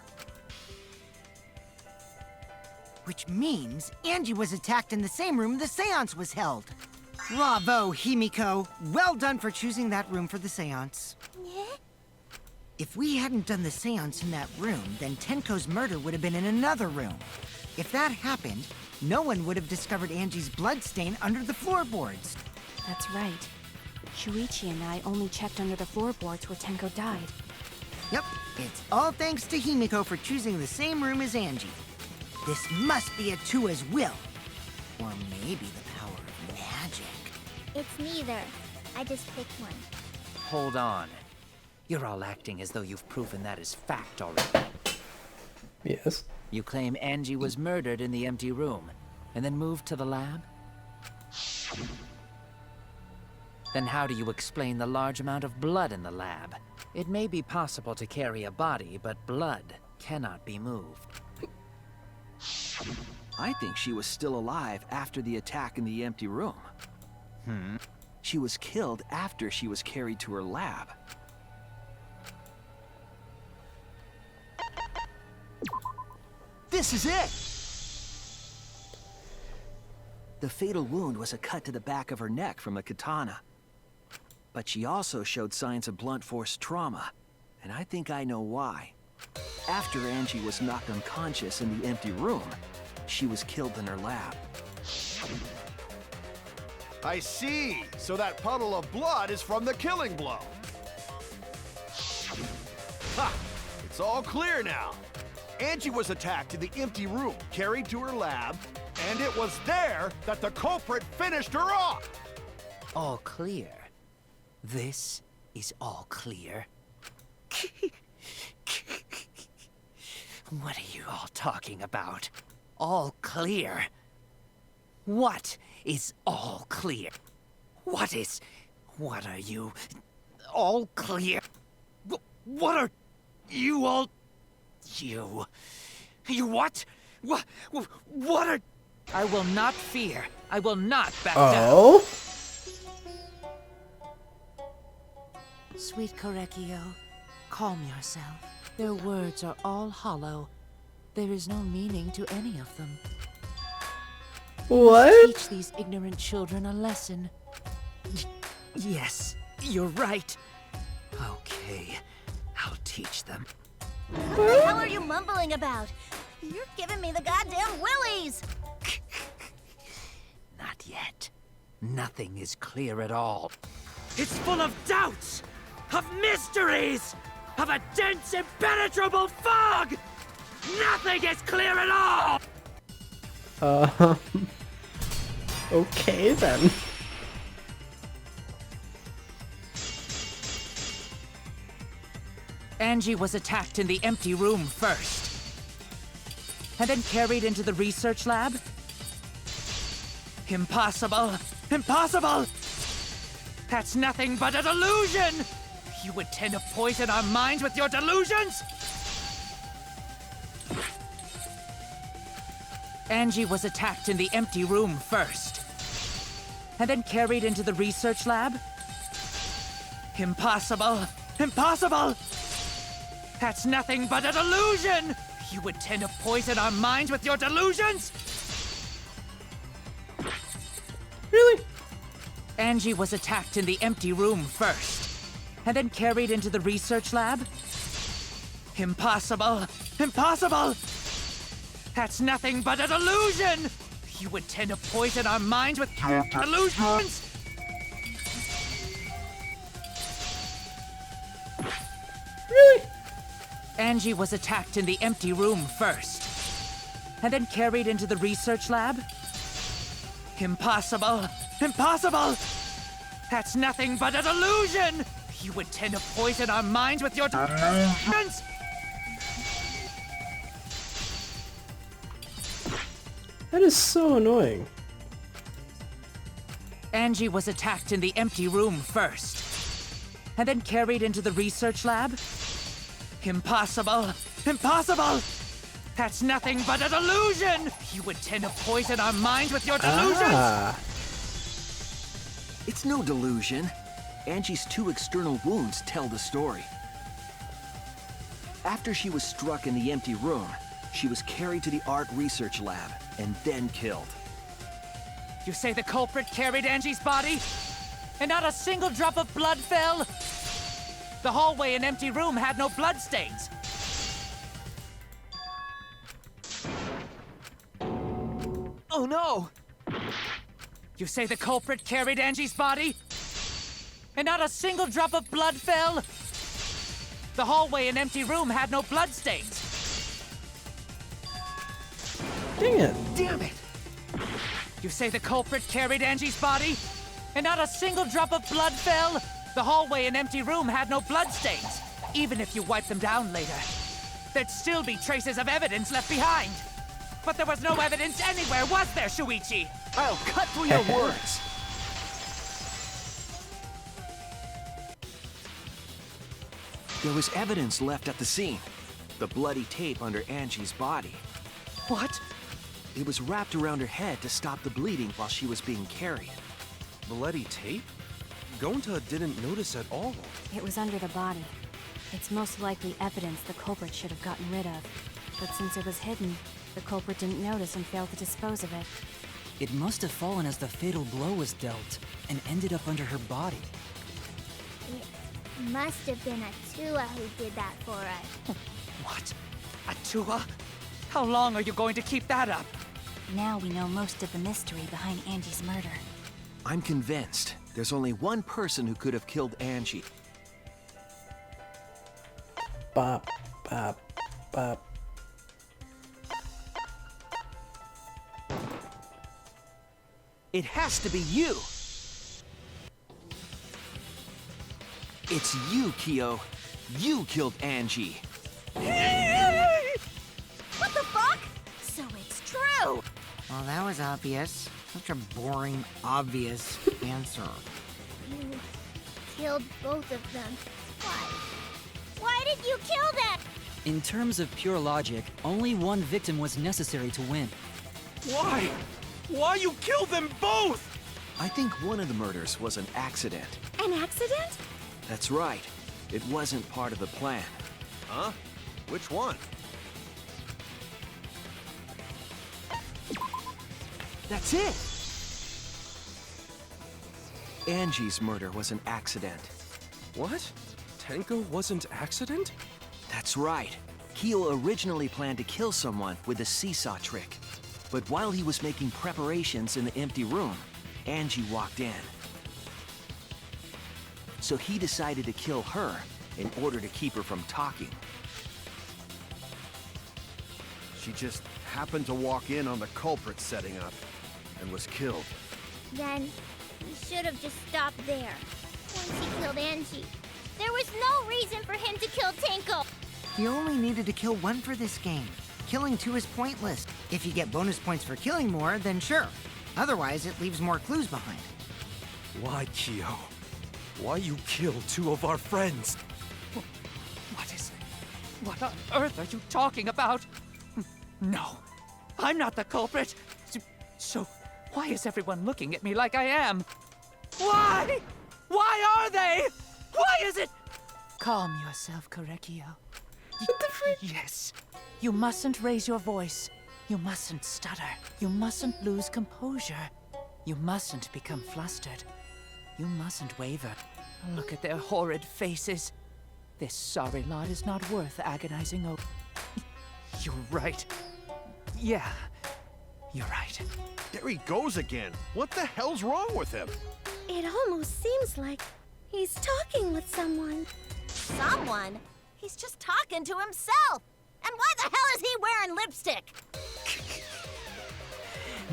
Which means Angie was attacked in the same room the seance was held. Bravo, Himiko. Well done for choosing that room for the seance. If we hadn't done the seance in that room, then Tenko's murder would have been in another room. If that happened, no one would have discovered Angie's bloodstain under the floorboards. That's right. Shuichi and I only checked under the floorboards where Tenko died. Yep, it's all thanks to Himiko for choosing the same room as Angie. This must be Atua's will. Or maybe the power of magic. It's neither. I just picked one. Hold on. You're all acting as though you've proven that is fact already. Yes. You claim Angie was murdered in the empty room, and then moved to the lab? Then how do you explain the large amount of blood in the lab? It may be possible to carry a body, but blood cannot be moved. I think she was still alive after the attack in the empty room. She was killed after she was carried to her lab. This is it! The fatal wound was a cut to the back of her neck from a katana. But she also showed signs of blunt force trauma, and I think I know why. After Angie was knocked unconscious in the empty room, she was killed in her lab. I see. So that puddle of blood is from the killing blow. Ha! It's all clear now. Angie was attacked in the empty room, carried to her lab, and it was there that the culprit finished her off. All clear. This is all clear. What are you all talking about? All clear? What is all clear? What are you? All clear? What are you all? You what? What are? I will not fear. I will not back down. Sweet Korekio, calm yourself. Their words are all hollow. There is no meaning to any of them. What? Teach these ignorant children a lesson. Yes, you're right. Okay, I'll teach them. What the hell are you mumbling about? You're giving me the goddamn willies! Not yet. Nothing is clear at all. It's full of doubts, of mysteries, of a dense, impenetrable fog! Nothing is clear at all! Okay then. Angie was attacked in the empty room first, and then carried into the research lab? Impossible! Impossible! That's nothing but a delusion! You intend to poison our minds with your delusions? Angie was attacked in the empty room first, and then carried into the research lab? Impossible! Impossible! That's nothing but a delusion! You intend to poison our minds with your delusions? Really? Angie was attacked in the empty room first, and then carried into the research lab? Impossible! Impossible! That's nothing but a delusion! You intend to poison our minds with delusions? Really? Angie was attacked in the empty room first, and then carried into the research lab? Impossible! Impossible! That's nothing but a delusion! You intend to poison our minds with your delusions? That is so annoying. Angie was attacked in the empty room first, and then carried into the research lab? Impossible! Impossible! That's nothing but a delusion! You intend to poison our minds with your delusions? It's no delusion. Angie's 2 external wounds tell the story. After she was struck in the empty room, she was carried to the art research lab and then killed. You say the culprit carried Angie's body? And not a single drop of blood fell? The hallway and empty room had no bloodstains. Oh no! You say the culprit carried Angie's body? And not a single drop of blood fell? The hallway and empty room had no bloodstains. Dang it. Damn it! You say the culprit carried Angie's body? And not a single drop of blood fell? The hallway and empty room had no bloodstains. Even if you wipe them down later, there'd still be traces of evidence left behind. But there was no evidence anywhere, was there, Shuichi? I'll cut through your words! There was evidence left at the scene. The bloody tape under Angie's body. What? It was wrapped around her head to stop the bleeding while she was being carried. Bloody tape? Gonta didn't notice at all. It was under the body. It's most likely evidence the culprit should have gotten rid of. But since it was hidden, the culprit didn't notice and failed to dispose of it. It must have fallen as the fatal blow was dealt, and ended up under her body. It must have been Atua who did that for us. What? Atua? How long are you going to keep that up? Now we know most of the mystery behind Angie's murder. I'm convinced there's only one person who could have killed Angie. Bop, bop, bop. It has to be you! It's you, Kyo. You killed Angie. What the fuck? So it's true! Well, that was obvious. Such a boring, obvious answer. You killed both of them. Why? Why did you kill them? In terms of pure logic, only one victim was necessary to win. Why? Why you killed them both? I think one of the murders was an accident. An accident? That's right. It wasn't part of the plan. Huh? Which one? That's it! Angie's murder was an accident. What? Tenko wasn't accident? That's right. Kyo originally planned to kill someone with a seesaw trick. But while he was making preparations in the empty room, Angie walked in. So he decided to kill her in order to keep her from talking. She just happened to walk in on the culprit setting up and was killed. Then he should have just stopped there. Once he killed Angie, there was no reason for him to kill Tenko. You only needed to kill one for this game. Killing two is pointless. If you get bonus points for killing more, then sure. Otherwise, it leaves more clues behind. Why, Kyo? Why you kill two of our friends? What on earth are you talking about? No, I'm not the culprit. So, why is everyone looking at me like I am? Why? Why are they? Why is it? Calm yourself, Korekio. Yes. You mustn't raise your voice. You mustn't stutter. You mustn't lose composure. You mustn't become flustered. You mustn't waver. Look at their horrid faces. This sorry lot is not worth agonizing over. You're right. Yeah, you're right. There he goes again. What the hell's wrong with him? It almost seems like he's talking with someone. Someone? He's just talking to himself. And why the hell is he wearing lipstick?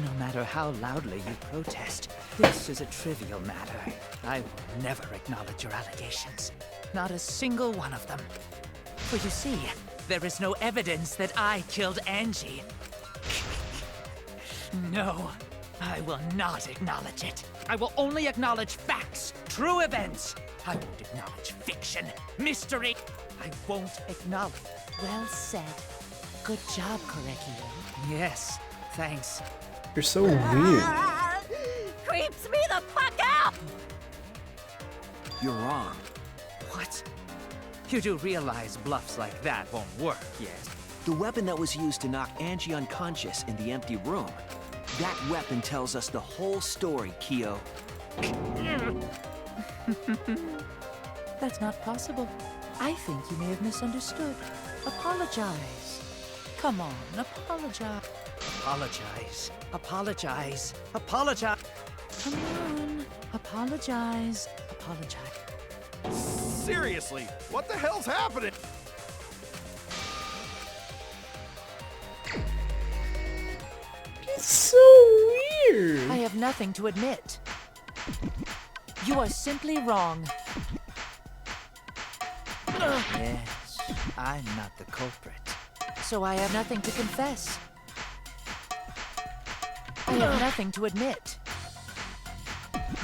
No matter how loudly you protest, this is a trivial matter. I will never acknowledge your allegations. Not a single one of them. For you see, there is no evidence that I killed Angie. No, I will not acknowledge it. I will only acknowledge facts, true events. I won't acknowledge fiction, mystery. I won't acknowledge. Well said. Good job, Korekio. Yes, thanks. You're so weird. Creeps me the fuck out! You're wrong. What? You do realize bluffs like that won't work, yes? The weapon that was used to knock Angie unconscious in the empty room. That weapon tells us the whole story, Kyo. That's not possible. I think you may have misunderstood. Apologize. Come on, apologize. Apologize. Apologize. Apologize. Come on. Apologize. Apologize. Seriously, what the hell's happening? It's so weird. I have nothing to admit. You are simply wrong. Yes, I'm not the culprit. So I have nothing to confess. I have nothing to admit.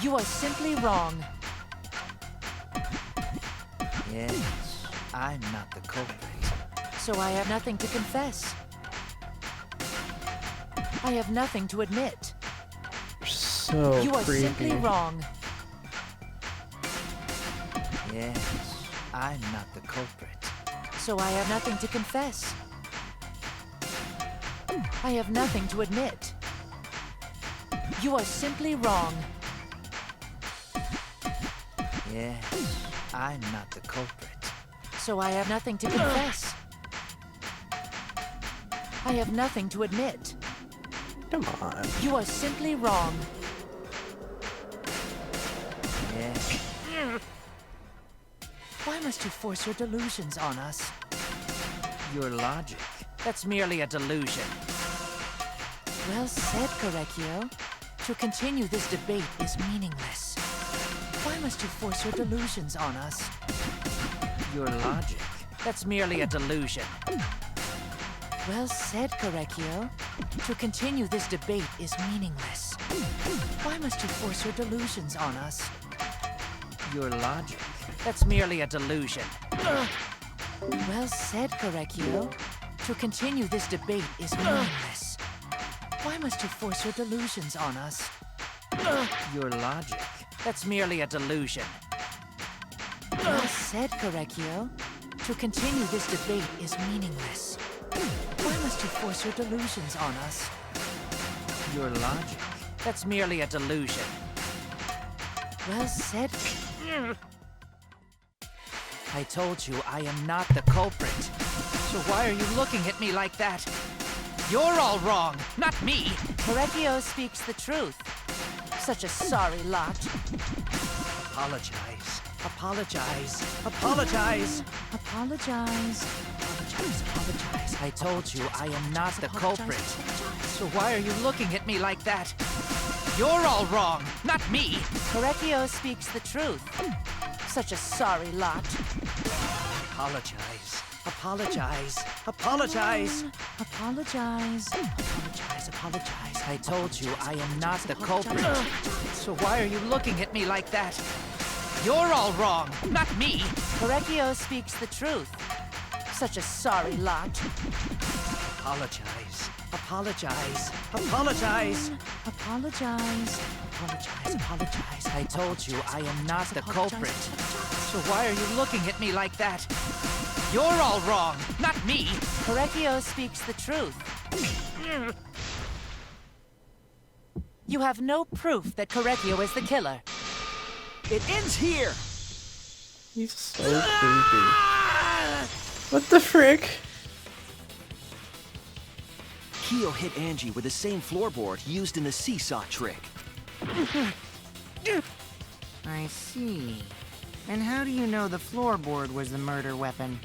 You are simply wrong. Yes, I'm not the culprit. So I have nothing to confess. I have nothing to admit. So You are creepy. simply wrong. Yes, I'm not the culprit. So I have nothing to confess. I have nothing to admit. You are simply wrong. Yes, I'm not the culprit. So I have nothing to confess. I have nothing to admit. Come on. You are simply wrong. Yes. Why must you force your delusions on us? Your logic. That's merely a delusion. Well said, Korekio. To continue this debate is meaningless. Why must you force your delusions on us? Your logic. That's merely a delusion. Well said, Korekio. To continue this debate is meaningless. Why must you force your delusions on us? Your logic. That's merely a delusion. Well said, Korekio. To continue this debate is meaningless. Why must you force your delusions on us? Your logic. That's merely a delusion. Well said, Korekio. To continue this debate is meaningless. Why must you force your delusions on us? Your logic. That's merely a delusion. Well said. I told you I am not the culprit. So why are you looking at me like that? You're all wrong, not me. Korekio speaks the truth. Such a sorry lot. Apologize. Apologize. Apologize. Apologize. Apologize. Apologize. I told you I am not the culprit. So why are you looking at me like that? You're all wrong, not me. Korekio speaks the truth. Such a sorry lot. Apologize. Apologize. Apologize. Apologize. Apologize. Apologize. I told you I am not the culprit. So why are you looking at me like that? You're all wrong, not me. Korekio speaks the truth. Such a sorry lot. Apologize. Apologize. Apologize. Apologize. Apologize. Apologize. I told you I am not the culprit. So why are you looking at me like that? You're all wrong, not me. Korekio speaks the truth. You have no proof that Korekio is the killer. It ends here! He's so creepy. What the frick? Kyo hit Angie with the same floorboard used in the seesaw trick. I see. And how do you know the floorboard was the murder weapon?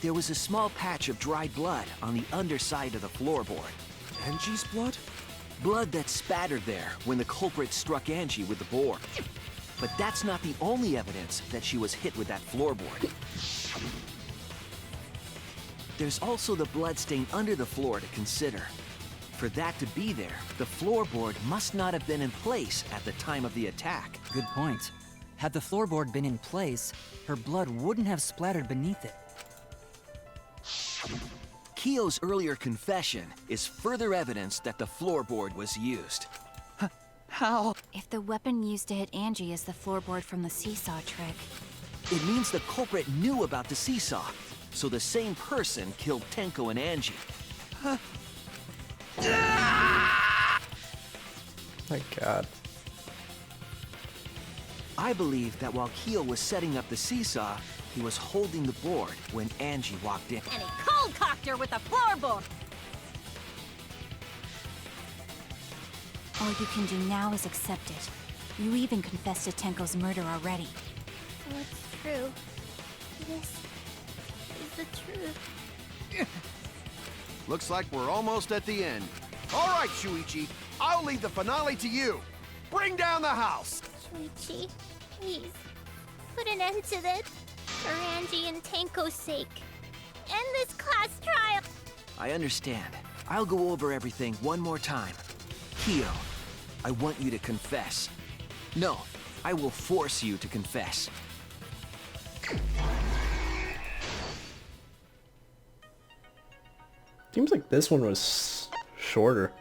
There was a small patch of dried blood on the underside of the floorboard. Angie's blood? Blood that spattered there when the culprit struck Angie with the board. But that's not the only evidence that she was hit with that floorboard. There's also the bloodstain under the floor to consider. For that to be there, the floorboard must not have been in place at the time of the attack. Good point. Had the floorboard been in place, her blood wouldn't have splattered beneath it. Kyo's earlier confession is further evidence that the floorboard was used. How? If the weapon used to hit Angie is the floorboard from the seesaw trick, It means the culprit knew about the seesaw, so the same person killed Tenko and Angie. My god. I believe that while Kyo was setting up the seesaw, he was holding the board when Angie walked in. And he cold-cocked her with a floorboard. all you can do now is accept it. You even confessed to Tenko's murder already. So it's true. This is the truth. Looks like we're almost at the end. All right, Shuichi, I'll leave the finale to you. Bring down the house. Shuichi, please, put an end to this. For Angie and Tenko's sake. End this class trial. I understand. I'll go over everything one more time. Kyo, I want you to confess. No, I will force you to confess. Seems like this one was shorter.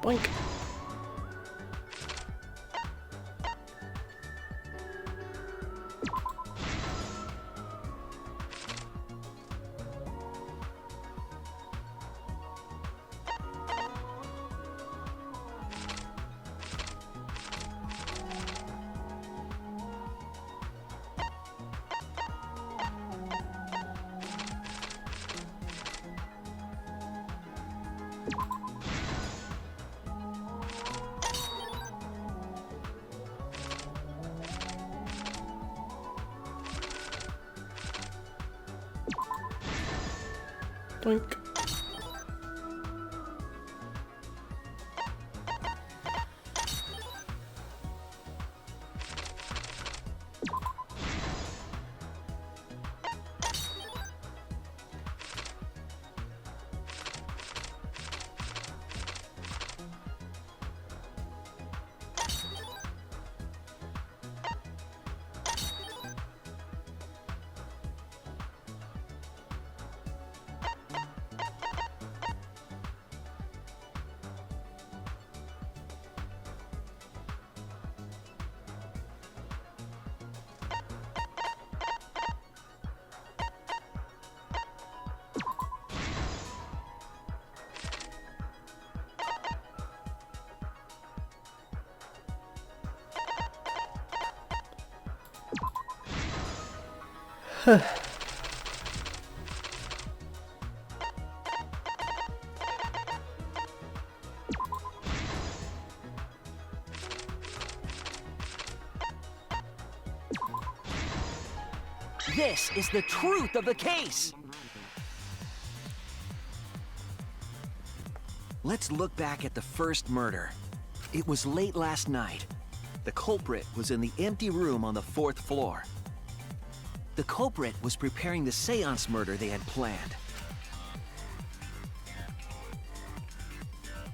Boink. Doink. This is the truth of the case! Let's look back at the first murder. It was late last night. The culprit was in the empty room on the 4th floor. The culprit was preparing the seance murder they had planned.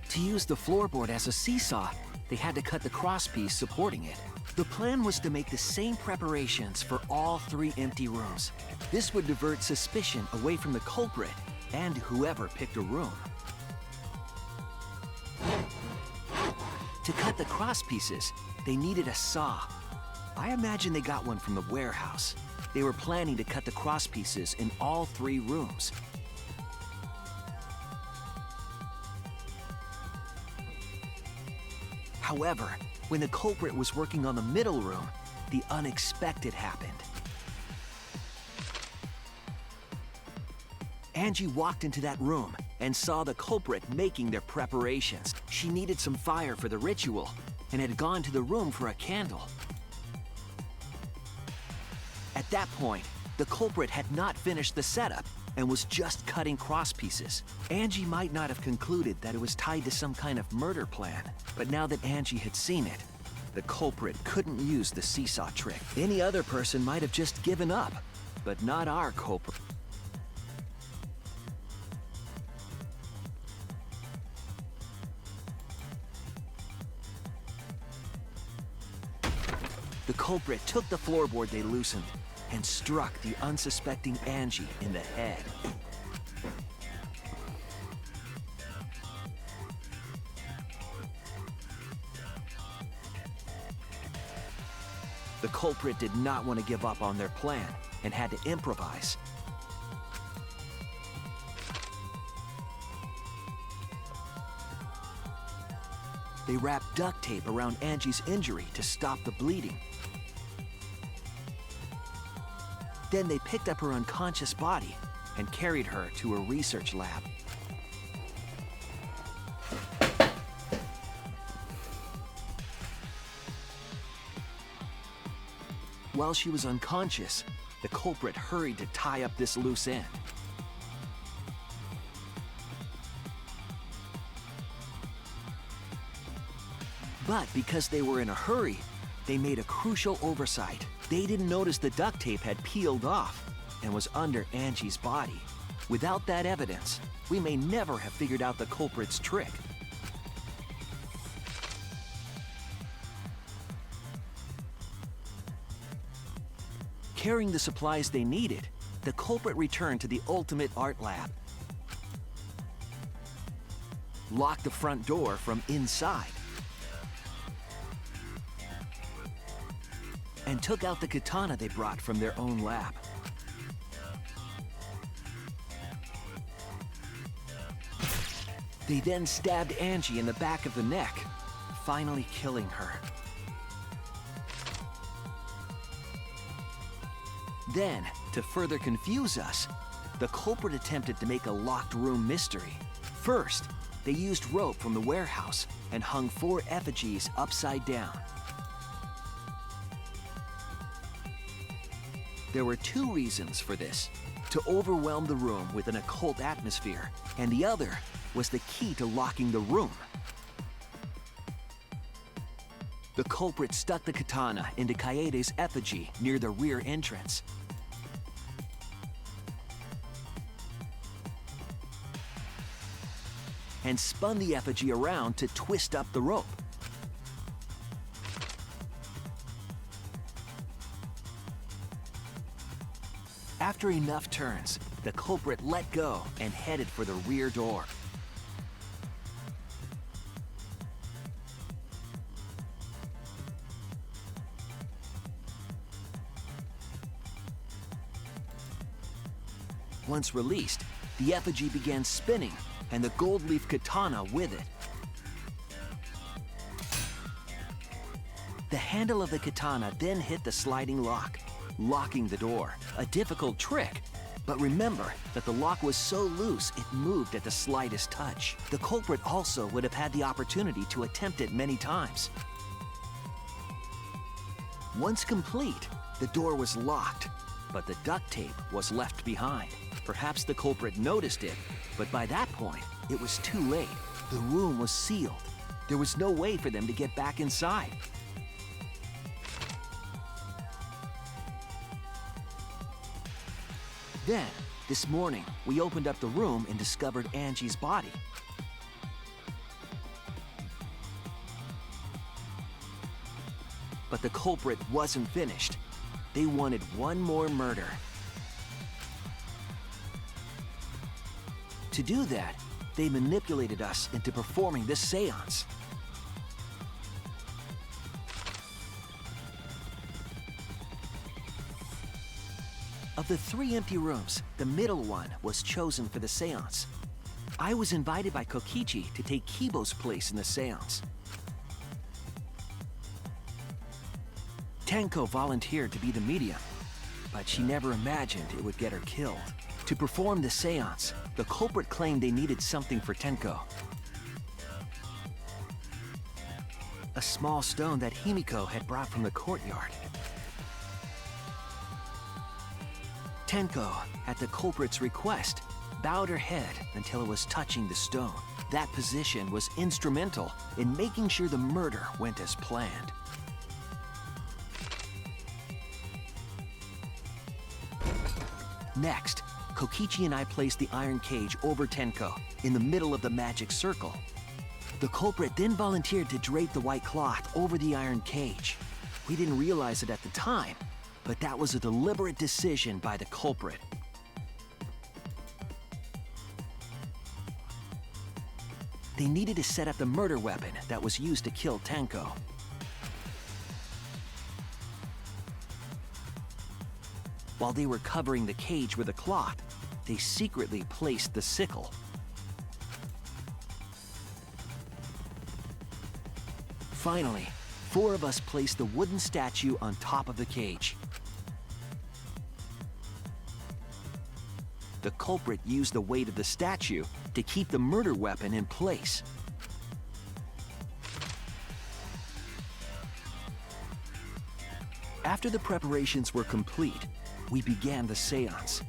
To use the floorboard as a seesaw, they had to cut the crosspiece supporting it. The plan was to make the same preparations for all 3 empty rooms. This would divert suspicion away from the culprit and whoever picked a room. To cut the crosspieces, they needed a saw. I imagine they got one from the warehouse. They were planning to cut the crosspieces in all 3 rooms. However, when the culprit was working on the middle room, the unexpected happened. Angie walked into that room and saw the culprit making their preparations. She needed some fire for the ritual and had gone to the room for a candle. At that point, the culprit had not finished the setup and was just cutting crosspieces. Angie might not have concluded that it was tied to some kind of murder plan, but now that Angie had seen it, the culprit couldn't use the seesaw trick. Any other person might have just given up, but not our culprit. The culprit took the floorboard they loosened and struck the unsuspecting Angie in the head. The culprit did not want to give up on their plan and had to improvise. They wrapped duct tape around Angie's injury to stop the bleeding. Then they picked up her unconscious body and carried her to a research lab. While she was unconscious, the culprit hurried to tie up this loose end. But because they were in a hurry, they made a crucial oversight. They didn't notice the duct tape had peeled off and was under Angie's body. Without that evidence, we may never have figured out the culprit's trick. Carrying the supplies they needed, the culprit returned to the ultimate art lab. locked the front door from inside, and took out the katana they brought from their own lab. They then stabbed Angie in the back of the neck, finally killing her. Then, to further confuse us, the culprit attempted to make a locked room mystery. First, they used rope from the warehouse and hung 4 effigies upside down. There were 2 reasons for this: to overwhelm the room with an occult atmosphere, and the other was the key to locking the room. The culprit stuck the katana into Kaede's effigy near the rear entrance. And spun the effigy around to twist up the rope. After enough turns, the culprit let go and headed for the rear door. Once released, the effigy began spinning, and the gold leaf katana with it. The handle of the katana then hit the sliding lock, locking the door. A difficult trick, but remember that the lock was so loose it moved at the slightest touch. The culprit also would have had the opportunity to attempt it many times. Once complete, the door was locked, but the duct tape was left behind. Perhaps the culprit noticed it, but by that point, it was too late. The room was sealed. There was no way for them to get back inside. Then, this morning, we opened up the room and discovered Angie's body. But the culprit wasn't finished. They wanted one more murder. To do that, they manipulated us into performing this seance. Of the 3 empty rooms, the middle one was chosen for the seance. I was invited by Kokichi to take Kibo's place in the seance. Tenko volunteered to be the medium, but she never imagined it would get her killed. To perform the seance, the culprit claimed they needed something for Tenko. A small stone that Himiko had brought from the courtyard. Tenko, at the culprit's request, bowed her head until it was touching the stone. That position was instrumental in making sure the murder went as planned. Next, Kokichi and I placed the iron cage over Tenko, in the middle of the magic circle. The culprit then volunteered to drape the white cloth over the iron cage. We didn't realize it at the time, but that was a deliberate decision by the culprit. They needed to set up the murder weapon that was used to kill Tenko. While they were covering the cage with a cloth, they secretly placed the sickle. Finally, 4 of us placed the wooden statue on top of the cage. The culprit used the weight of the statue to keep the murder weapon in place. After the preparations were complete, we began the seance.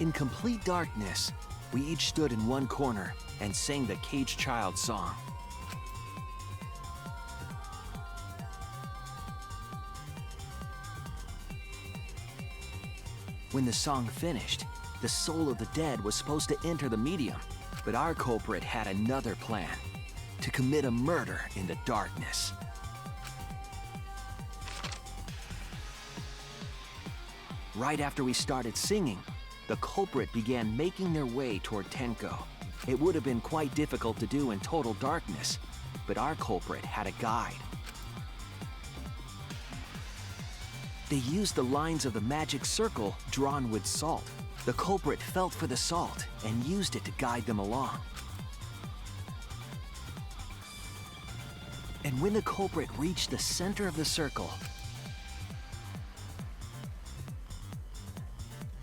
In complete darkness, we each stood in one corner and sang the Caged Child song. When the song finished, the soul of the dead was supposed to enter the medium, but our culprit had another plan: to commit a murder in the darkness. Right after we started singing, the culprit began making their way toward Tenko. It would have been quite difficult to do in total darkness, but our culprit had a guide. They used the lines of the magic circle drawn with salt. The culprit felt for the salt and used it to guide them along. And when the culprit reached the center of the circle,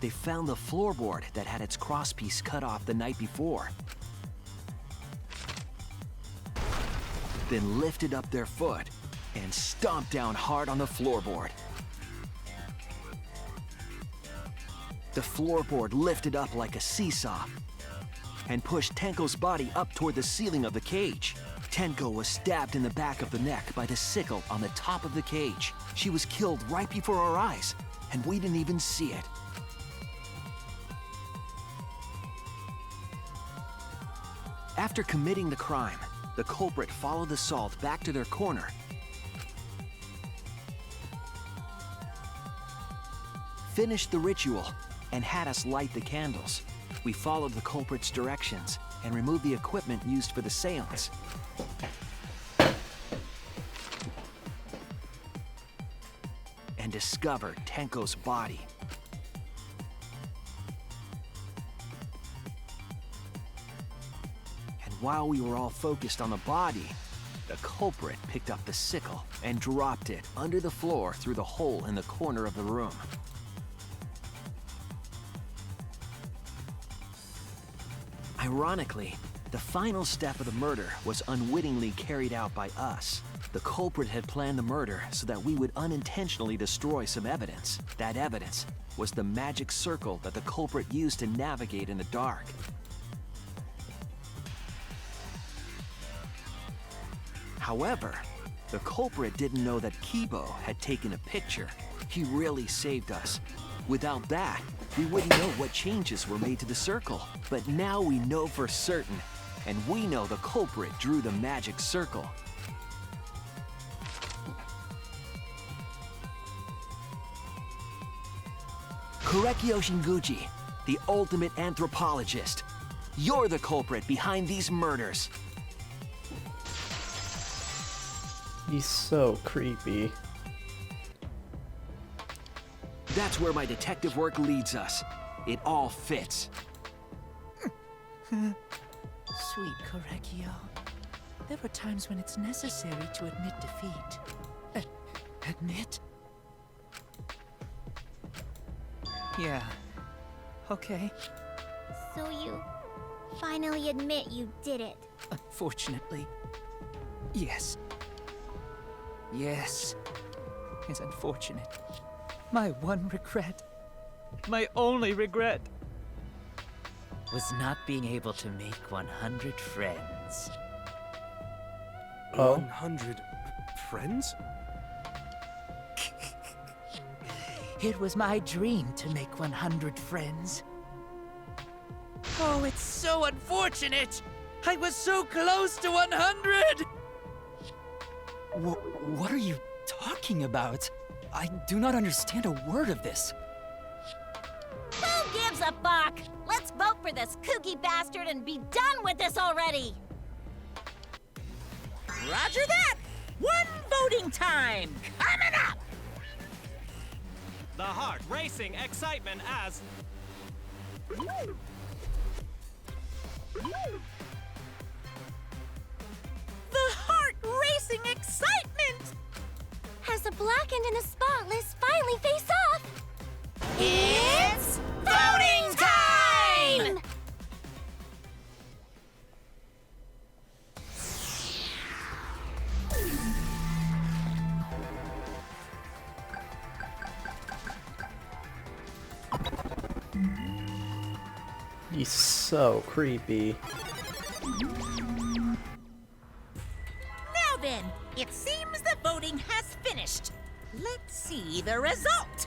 they found the floorboard that had its crosspiece cut off the night before. Then lifted up their foot and stomped down hard on the floorboard. The floorboard lifted up like a seesaw and pushed Tenko's body up toward the ceiling of the cage. Tenko was stabbed in the back of the neck by the sickle on the top of the cage. She was killed right before our eyes, and we didn't even see it. After committing the crime, the culprit followed the salt back to their corner. Finished the ritual and had us light the candles. We followed the culprit's directions and removed the equipment used for the seance. And discovered Tenko's body. And while we were all focused on the body, the culprit picked up the sickle and dropped it under the floor through the hole in the corner of the room. Ironically, the final step of the murder was unwittingly carried out by us. The culprit had planned the murder so that we would unintentionally destroy some evidence. That evidence was the magic circle that the culprit used to navigate in the dark. However, the culprit didn't know that Kibo had taken a picture. He really saved us. Without that, we wouldn't know what changes were made to the circle. But now we know for certain, and we know the culprit drew the magic circle. Korekio Shinguchi, the ultimate anthropologist. You're the culprit behind these murders. He's so creepy. That's where my detective work leads us. It all fits. Sweet Korekio. There are times when it's necessary to admit defeat. Admit? Yeah. Okay. So you finally admit you did it. Unfortunately. Yes. Yes. It's unfortunate. My one regret. My only regret. Was not being able to make 100 friends. Oh. 100 friends? It was my dream to make 100 friends. Oh, it's so unfortunate! I was so close to 100! What are you talking about? I do not understand a word of this. Who gives a fuck? Let's vote for this kooky bastard and be done with this already! Roger that! One voting time coming up! The heart racing excitement as... The heart racing excitement! As the blackened and the spotless finally face off, It's voting time! He's so creepy. Now then, it seems the voting has finished. Let's see the result.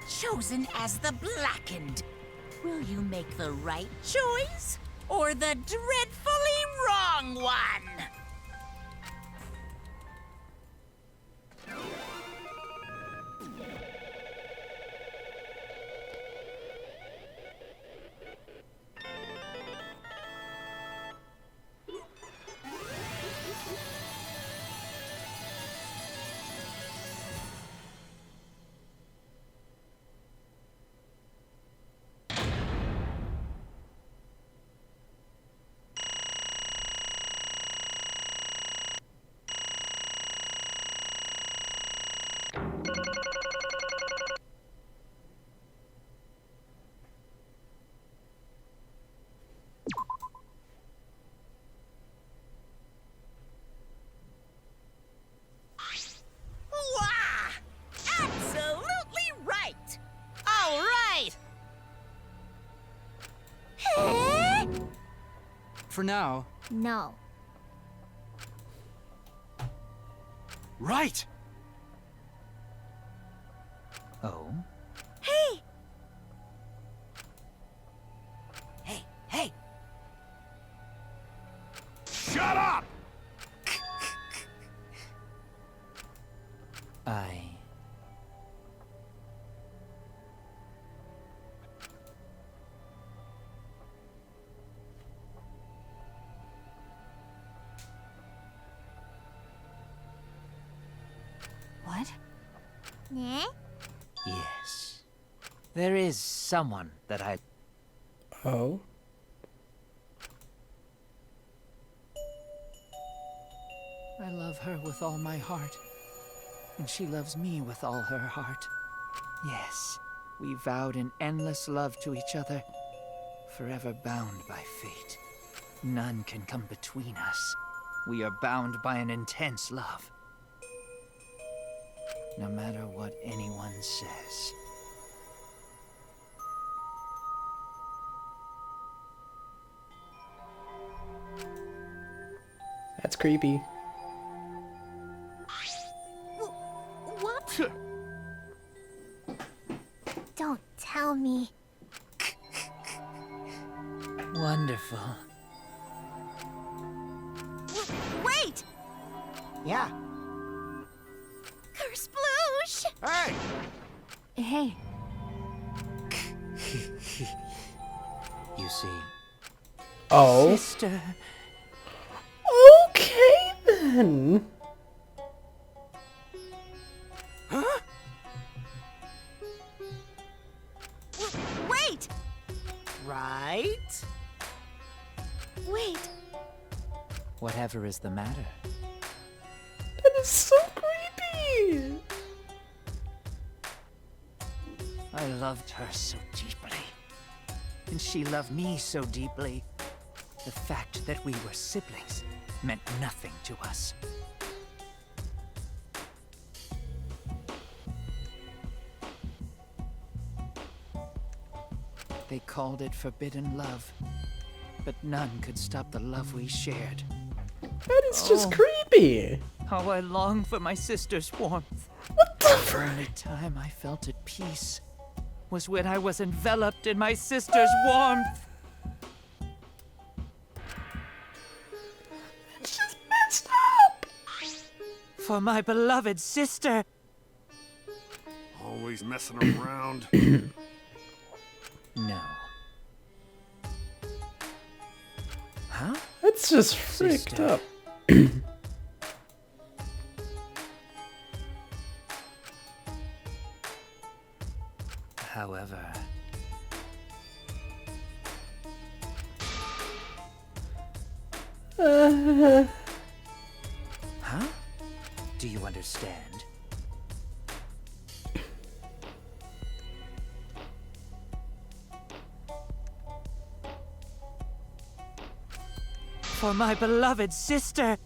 chosen as the Blackened. Will you make the right choice or the dreadfully wrong one? Absolutely right! All right! For now. No. Right! Oh? Hey! Hey! Shut up! What? Eh? Yes. There is someone that I... Oh? I love her with all my heart. And she loves me with all her heart. Yes, we vowed an endless love to each other, forever bound by fate. None can come between us. We are bound by an intense love. No matter what anyone says. That's creepy. What? Don't tell me. Wonderful. Wait! Yeah. Curse Sploosh! Hey! Hey, You see, Oh. sister, Okay then. Huh? Wait! Right? Wait, whatever is the matter? That is so creepy. I loved her so deeply. And she loved me so deeply. The fact that we were siblings meant nothing to us. They called it forbidden love, but none could stop the love we shared. That is just creepy. How I long for my sister's warmth. What the The frick? only time I felt at peace was when I was enveloped in my sister's warmth. It's just messed up. For my beloved sister. Always messing around. No. Huh? That's just freaked Sister. up. However, huh? Do you understand? For my beloved sister.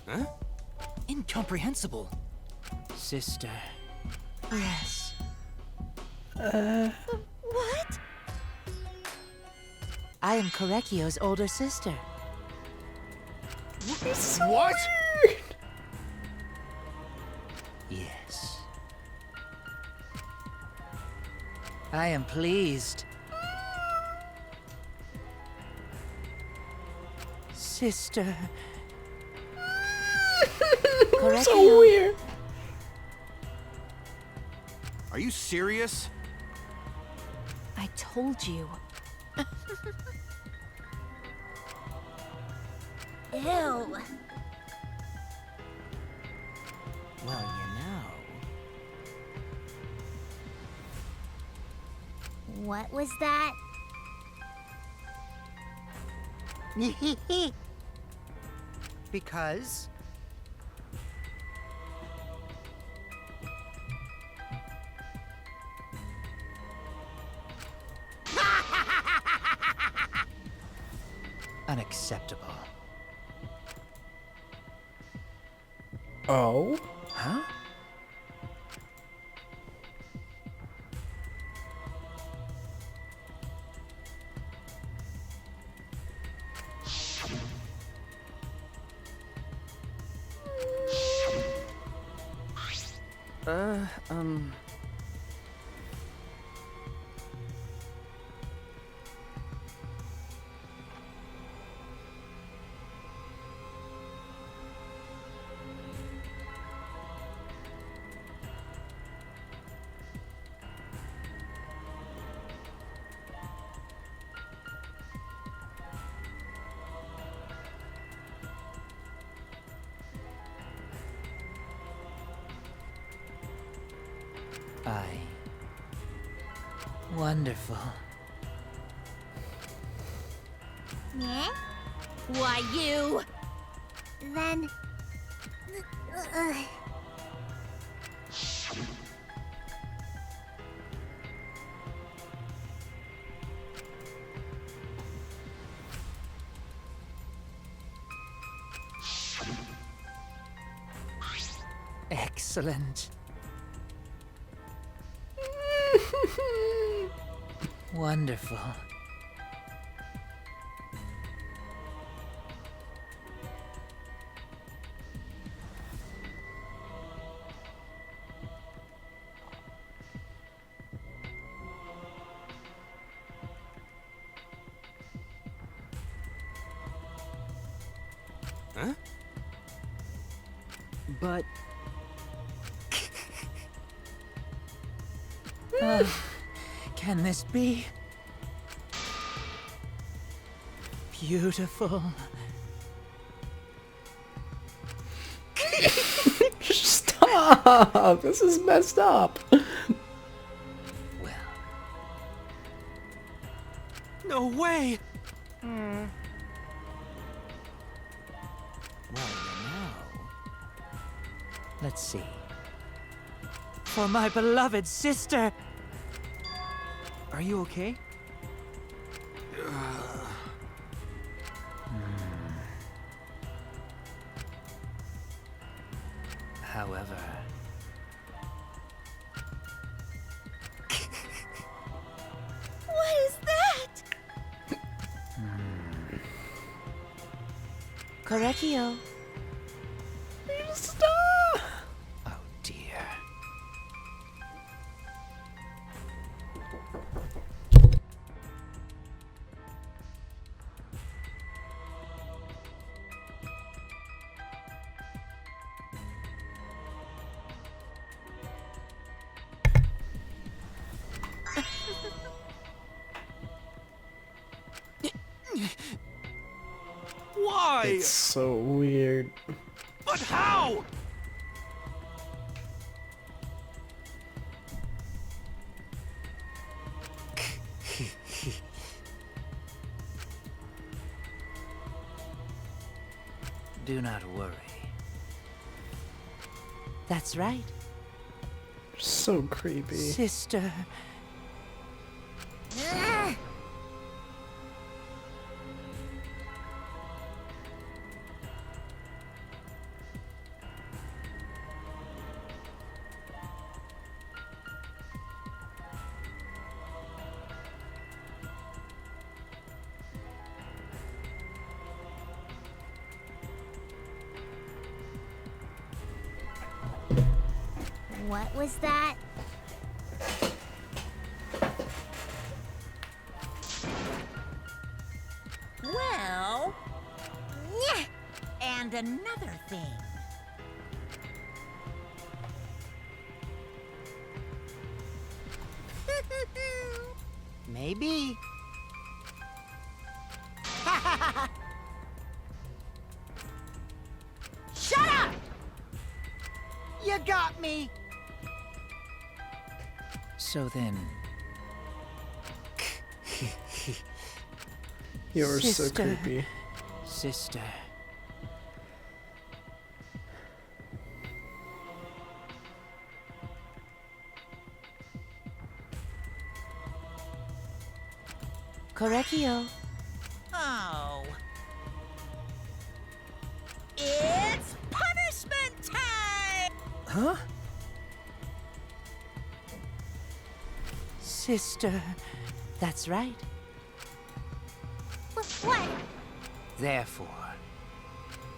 Huh? Incomprehensible. Sister. Yes. what? I am Korekio's older sister. What? weird. Yes. I am pleased. Sister. So weird. Are you serious? I told you. Ew. Well, you know. What was that? Because Unacceptable. Oh? Huh? Uh, Wonderful. Yeah? Why, you? Then... Excellent. Wonderful. Huh? but Can this be? Beautiful. Stop! This is messed up. Well, No way! well, you know. Let's see. For my beloved sister! are you okay? However, What is that? Correcchio. Stop! Oh dear. Why? It's so weird. But how? Do not worry. That's right, So creepy. sister. What was that? Well, and another thing. Maybe. Shut up! You got me! So then, You're so Sister. creepy. sister, Correcchio. Oh. It's punishment time! Huh? Sister, that's right. What? Therefore,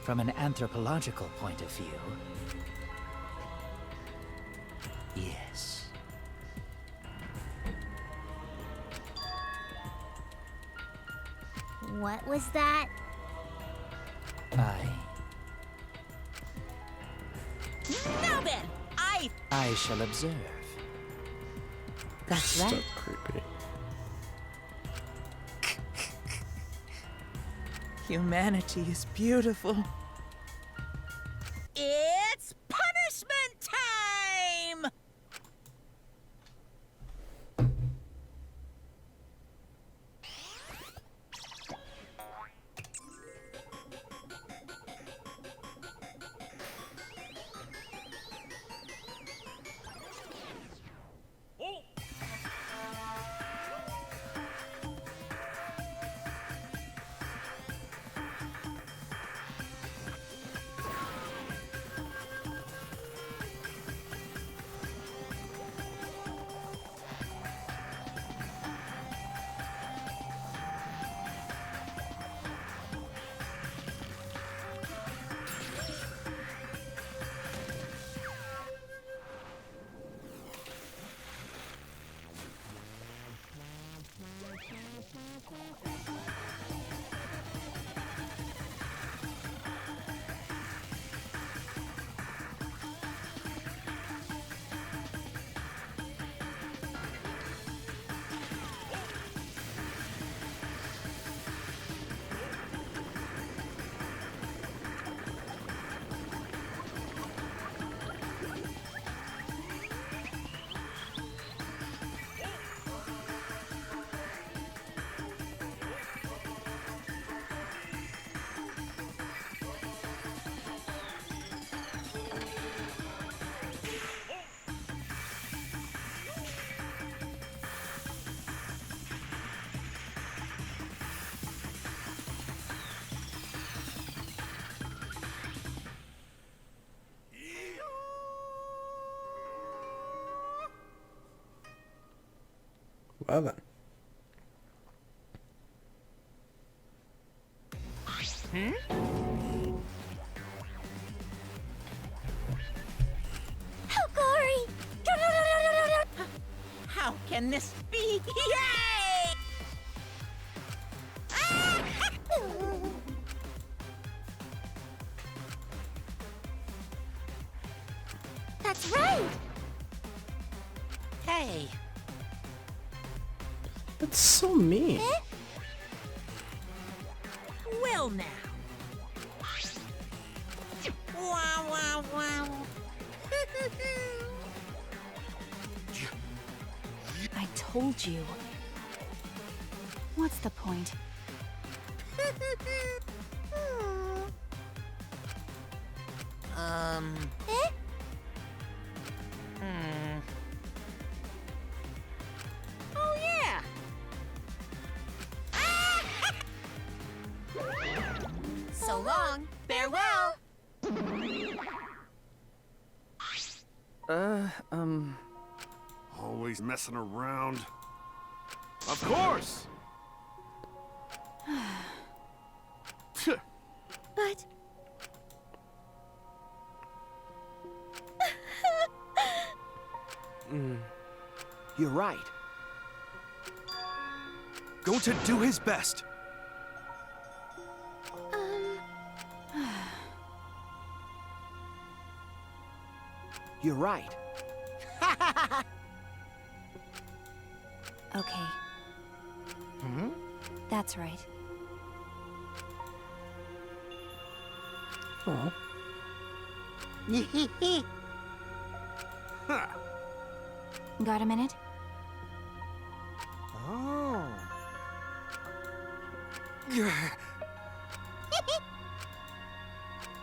from an anthropological point of view, yes. What was that? Now then, I shall observe. That's So right. creepy. Humanity is beautiful. It's punishment time! Well then. Hokori! How can this be? Yay! That's right! Hey, That's so mean. Will now. Wow, wow, wow. I told you. What's the point? Oh, yeah. So long. Farewell. Always messing around. Of course! But... You're right. Going to do his best. You're right. Okay. That's right. Aw. Got a minute? Oh.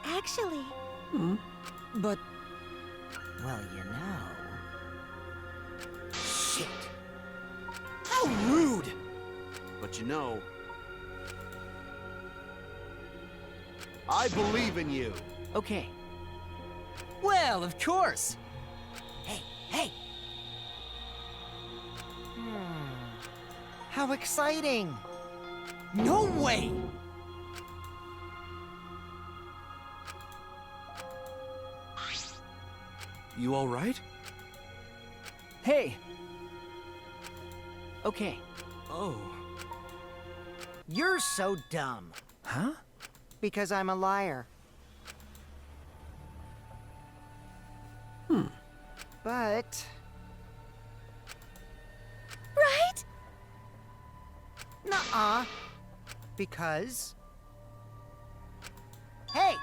Actually, But Well, you know. Shit. How rude! But you know, I believe in you. Okay. well, of course. Hey, hey! How exciting! No way. You all right? Hey. Okay. Oh. You're so dumb. Huh? Because I'm a liar. But... right? Nuh-uh. Because... Hey!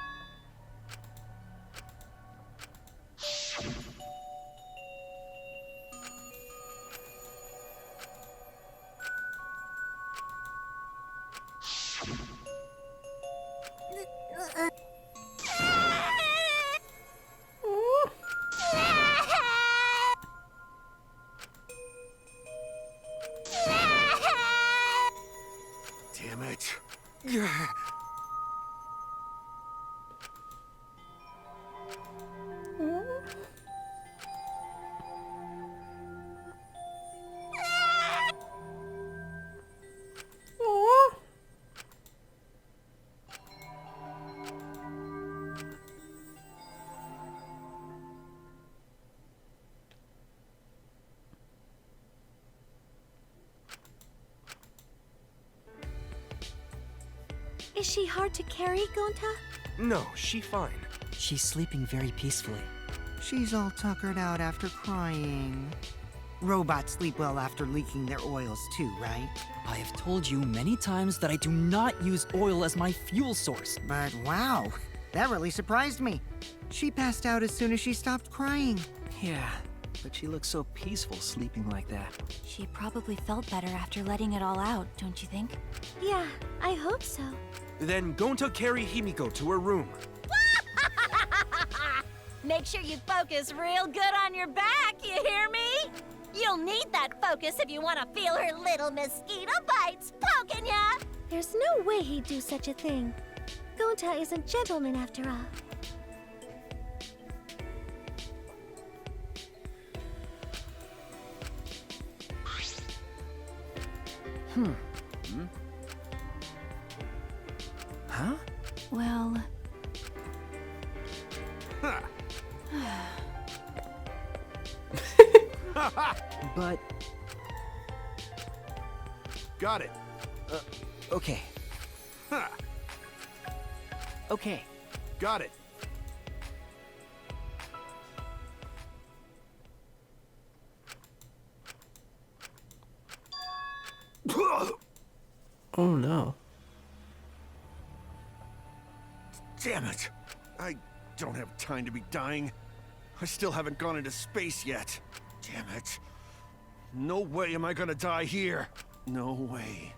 Damn it. Is she hard to carry, Gonta? No, she fine. She's sleeping very peacefully. She's all tuckered out after crying. Robots sleep well after leaking their oils too, right? I have told you many times that I do not use oil as my fuel source. But wow, that really surprised me. She passed out as soon as she stopped crying. Yeah, but she looks so peaceful sleeping like that. She probably felt better after letting it all out, don't you think? Yeah, I hope so. Then going to carry Himiko to her room. Make sure you focus real good on your back, you hear me? You'll need that focus if you want to feel her little mosquito bites poking ya! There's no way he'd do such a thing. Gonta is a gentleman after all. Huh? Well, But, Got it. okay. Ha! Okay. Got it. Oh no. Damn it. I don't have time to be dying. I still haven't gone into space yet. Damn it. No way am I gonna die here. No way.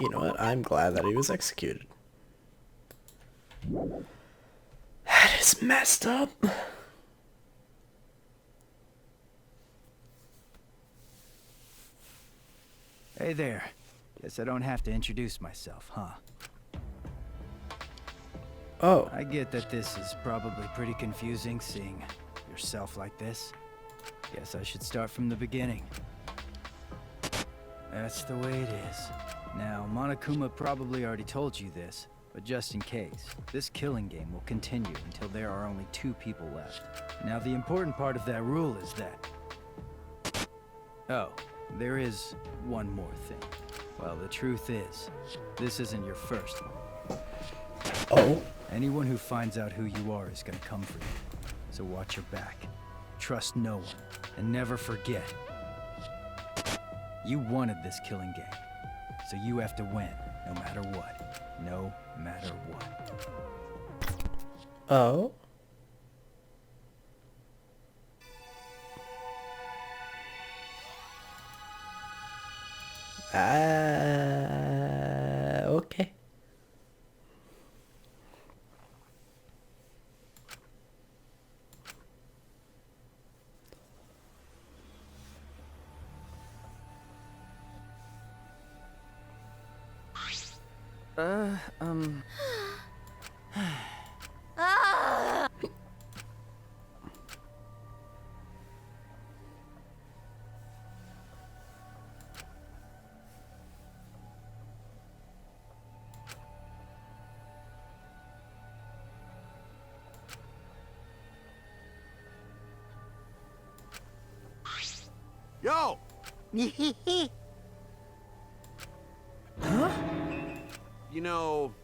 You know what? I'm glad that he was executed. That is messed up. Hey there. Guess I don't have to introduce myself, huh? Oh. I get that this is probably pretty confusing, seeing yourself like this. Guess I should start from the beginning. That's the way it is. Now, Monokuma probably already told you this, but just in case, this killing game will continue until there are only 2 people left. Now, the important part of that rule is that... Oh, there is one more thing. Well, the truth is, this isn't your first one. Oh? Anyone who finds out who you are is gonna come for you. So watch your back. Trust no one, and never forget. You wanted this killing game, so you have to win, no matter what. No matter what. Oh? Okay. Ah! Yo! Huh? You know...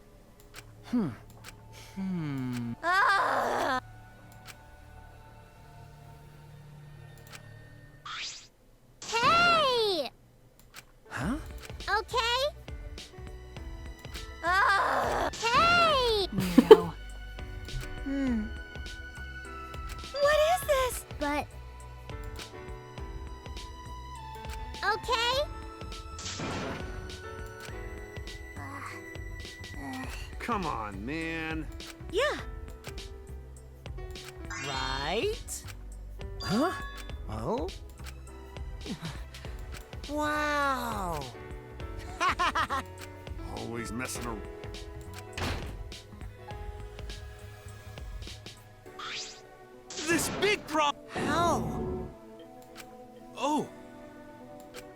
Ah! Hey! Huh? Okay? Ah! Hey! Weirdo. What is this? But... Okay? Come on, man. Yeah. Right? Huh? Oh? Wow! Always messing around. This big problem. How? Oh.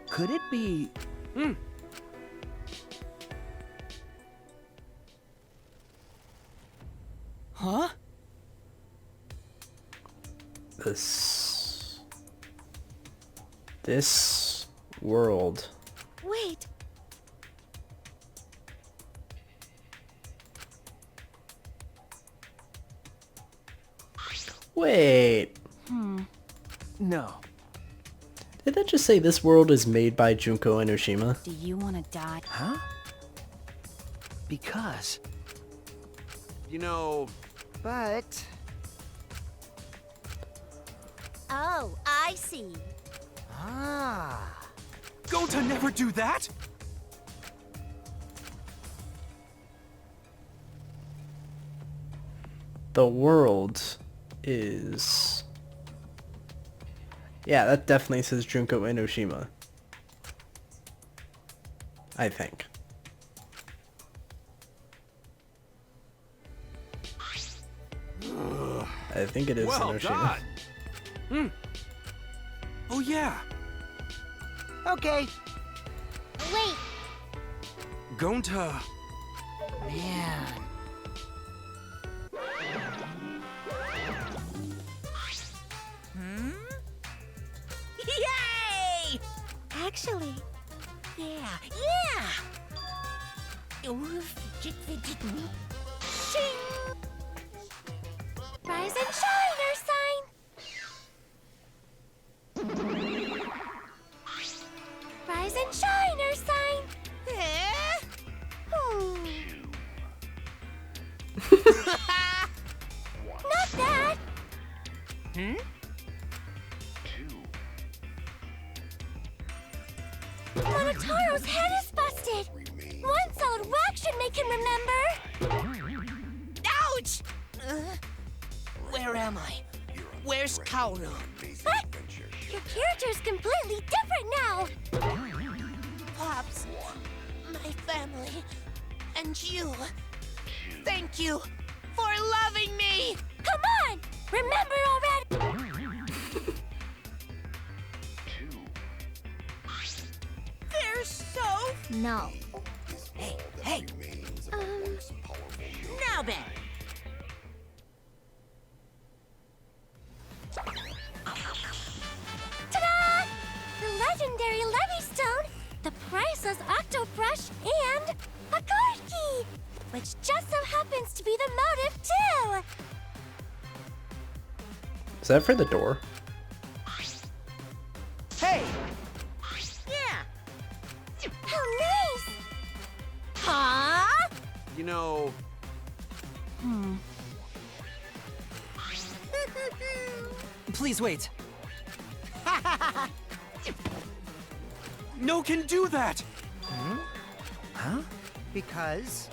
Could it be... Huh? This world. Wait. Wait. No. Did that just say this world is made by Junko Enoshima? Do you want to die? Huh? Because... You know... But... Oh, I see. Ah... Gota never do that. The world is... Yeah, that definitely says Junko Enoshima. I think. I think it is Well Enoshima. done. Oh yeah. Okay. Wait, Gonta. Man. Yay! actually, Yeah. Ooh, fidget, fidget. Shing! rise and shine, Earth sign! Rise and shine, Earth sign! Eh? Not that! Monotaro's head is busted! One solid whack should make him remember! Ouch! Where am I? Where's Kaoru? But your character's completely different now! Pops, my family, and you. Thank you for loving me! Come on! Remember already! They're so... No. Hey, hey! Now then! Ta-da! The legendary Levystone, the priceless Octobrush, and a card key! Which just so happens to be the motive, too! Is that for the door? Hey! Yeah! How nice! Huh? You know, Please wait. No can do that! Huh? Because?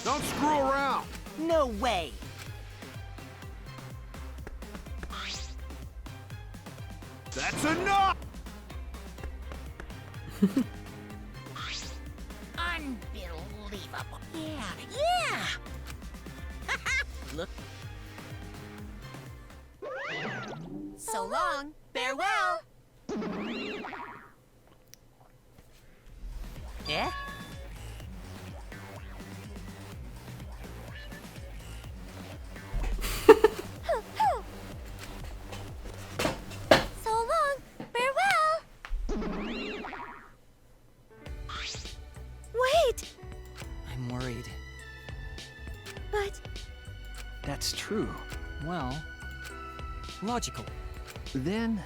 don't screw around. No way! That's enough! Unbelievable. Yeah! Look. So long. Farewell. Yeah? So long, farewell! Wait! I'm worried. But That's true. Well, logical. Then,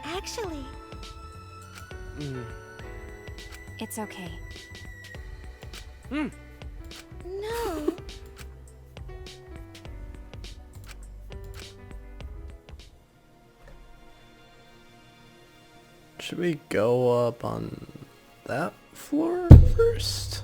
actually, It's okay. no. Should we go up on that floor first?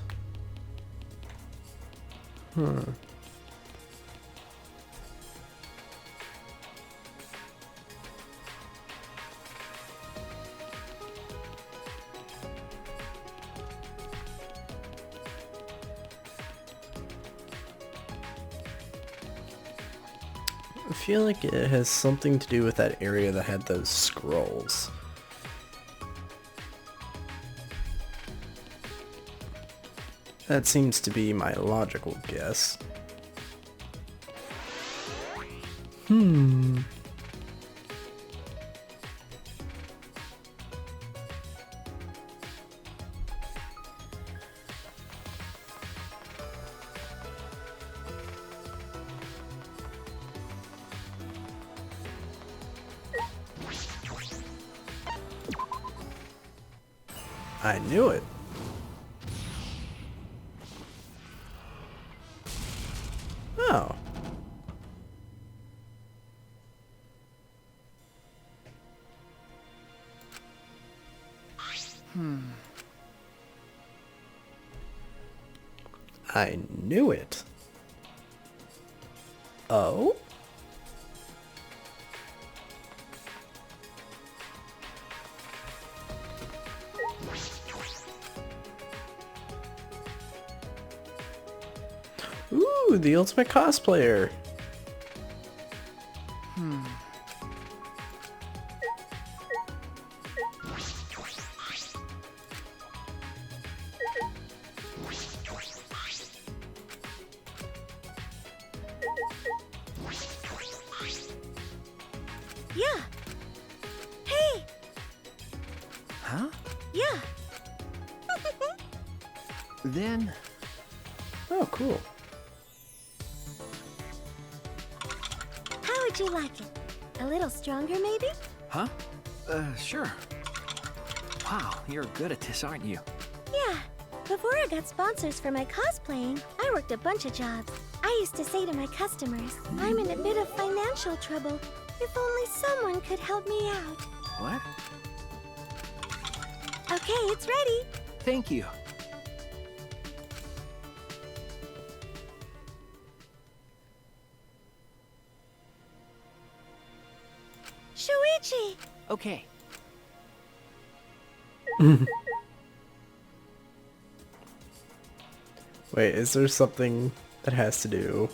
I feel like it has something to do with that area that had those scrolls. That seems to be my logical guess. I knew it. Oh. I knew it. Oh? Ooh, the ultimate cosplayer. Yeah. Hey! huh? Yeah. Then, Oh, cool. How would you like it? A little stronger, maybe? huh? Sure. Wow, you're good at this, aren't you? Yeah. Before I got sponsors for my cosplaying, I worked a bunch of jobs. I used to say to my customers, I'm in a bit of financial trouble. If only someone could help me out. What? Okay, it's ready. Thank you. Shuichi! Okay. Wait, is there something that has to do?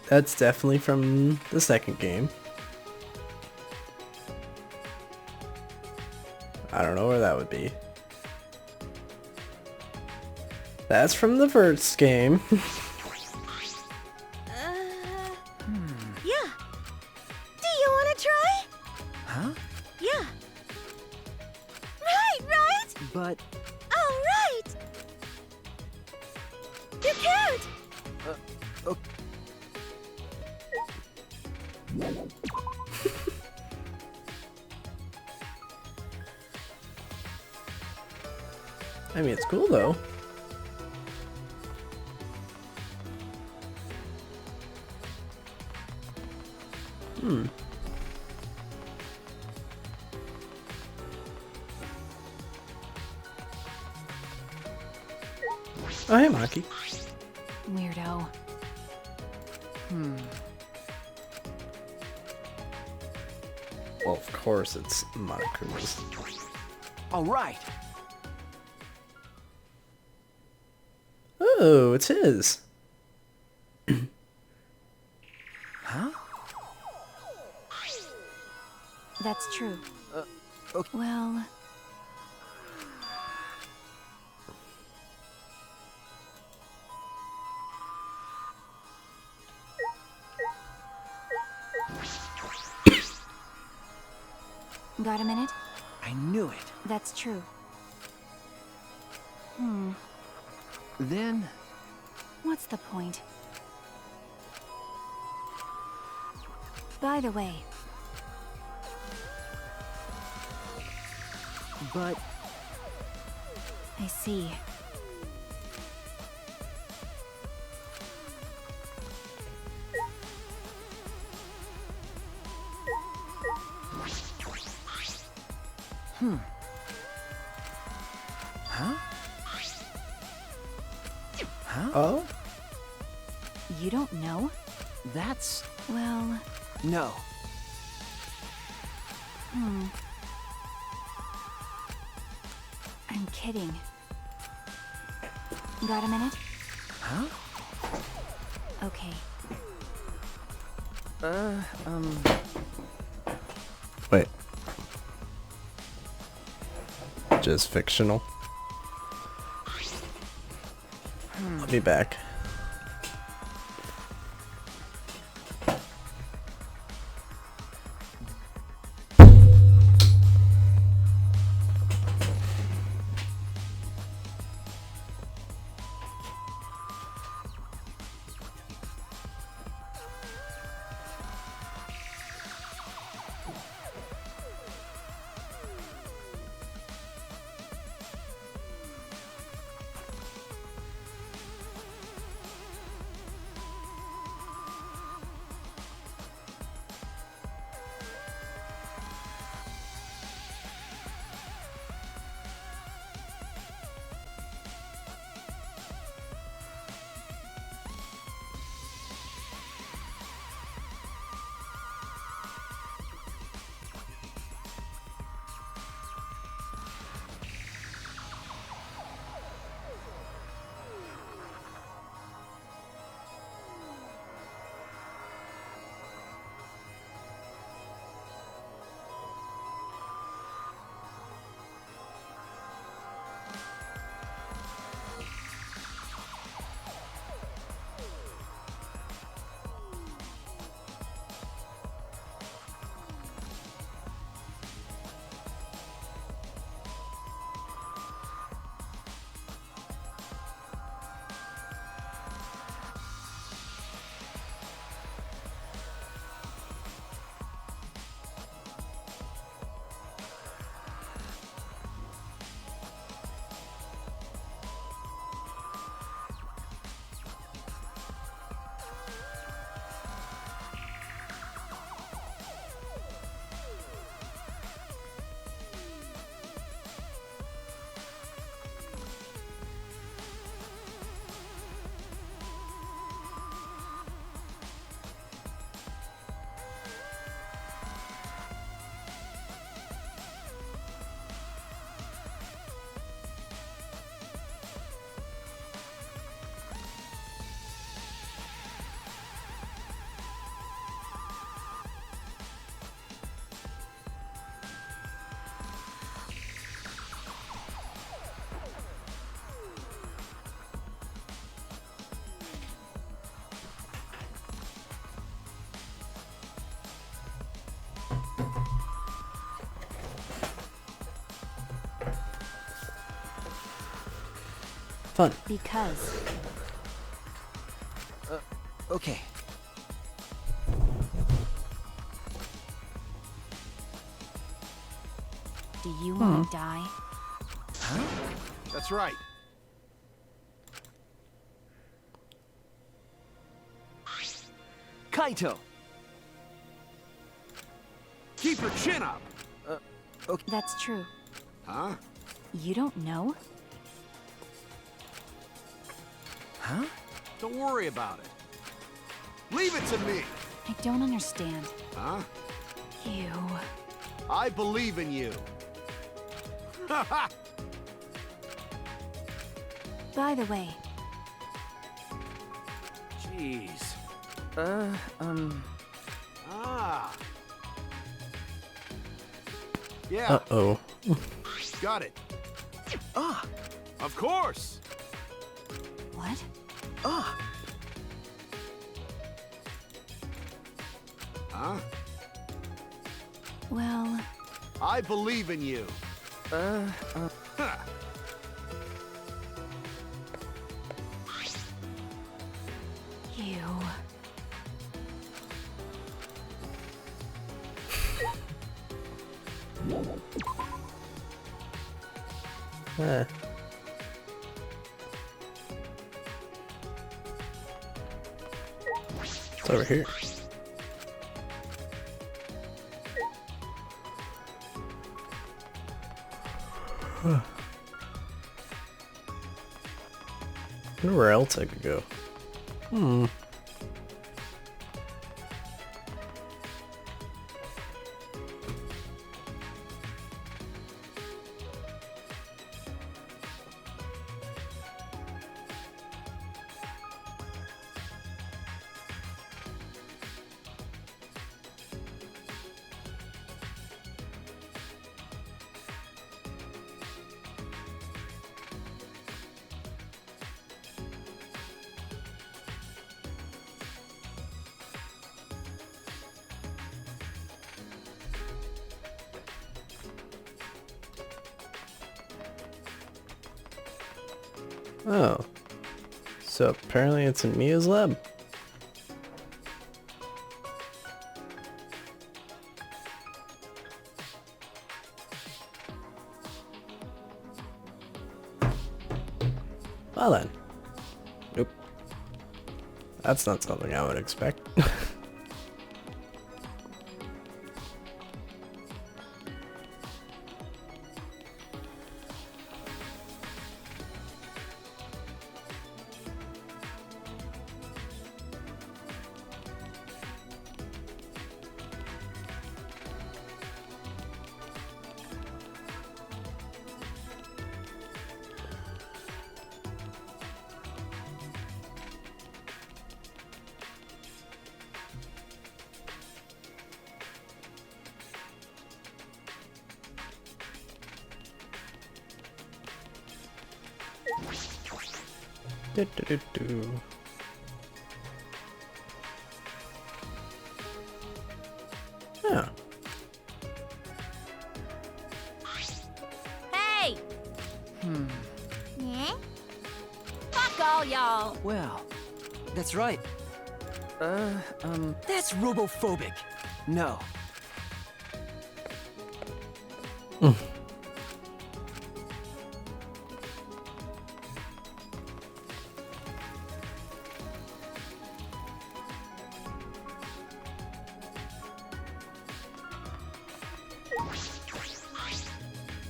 That's definitely from the second game. I don't know where that would be. That's from the first game. Yeah. Do you want to try? Huh? Yeah. Right? But... All right. You can't. Okay. I mean, it's cool though. Oh, hey, Maki. Weirdo. Well, of course it's Monokuma's. All right. Oh, it's his. Huh? That's true. Okay. Well... Got a minute? I knew it. That's true. Then... What's the point? By the way, But... I see. Huh? Huh? Oh? You don't know? That's... Well... No. I'm kidding. Got a minute? Huh? Okay. Wait. Just fictional? I'll be back. fun. Because Okay. do you want to die? That's right. Kaito! Keep your chin up. Okay. That's true. Huh? You don't know? Huh? Don't worry about it. Leave it to me. I don't understand. Huh? You. I believe in you. Ha By the way, Jeez. Uh, Ah. Yeah, Uh-oh. got it. Ah! Of course. what? Ah! Huh? Well, I believe in you. Huh. you. Huh. It's over here. I wonder where else I could go. Oh. So apparently it's in Mia's lab. Well then. Nope. That's not something I would expect. Do, do, do, do. Yeah. Hey! Yeah? Fuck all y'all! Well, that's right. That's robophobic. no.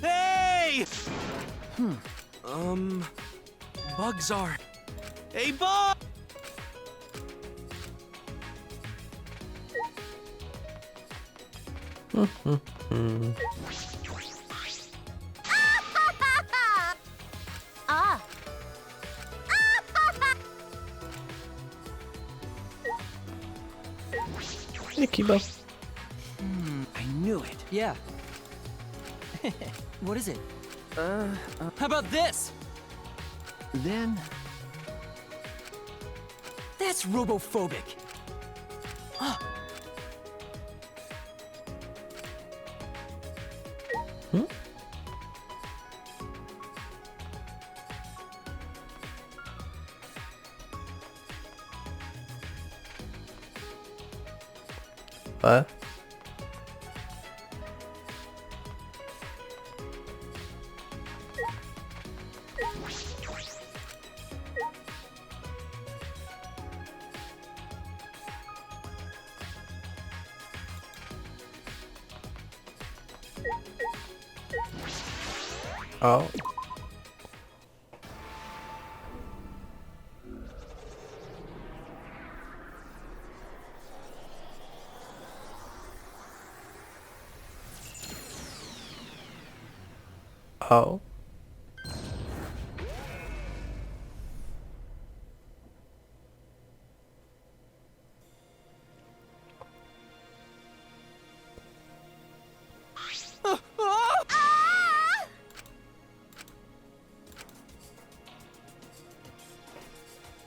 Hey! Bugs are. Hey, bug! Ah! Hey, Kibo. I knew it. Yeah. What is it? How about this? Then... That's robophobic. What? Oh. Oh.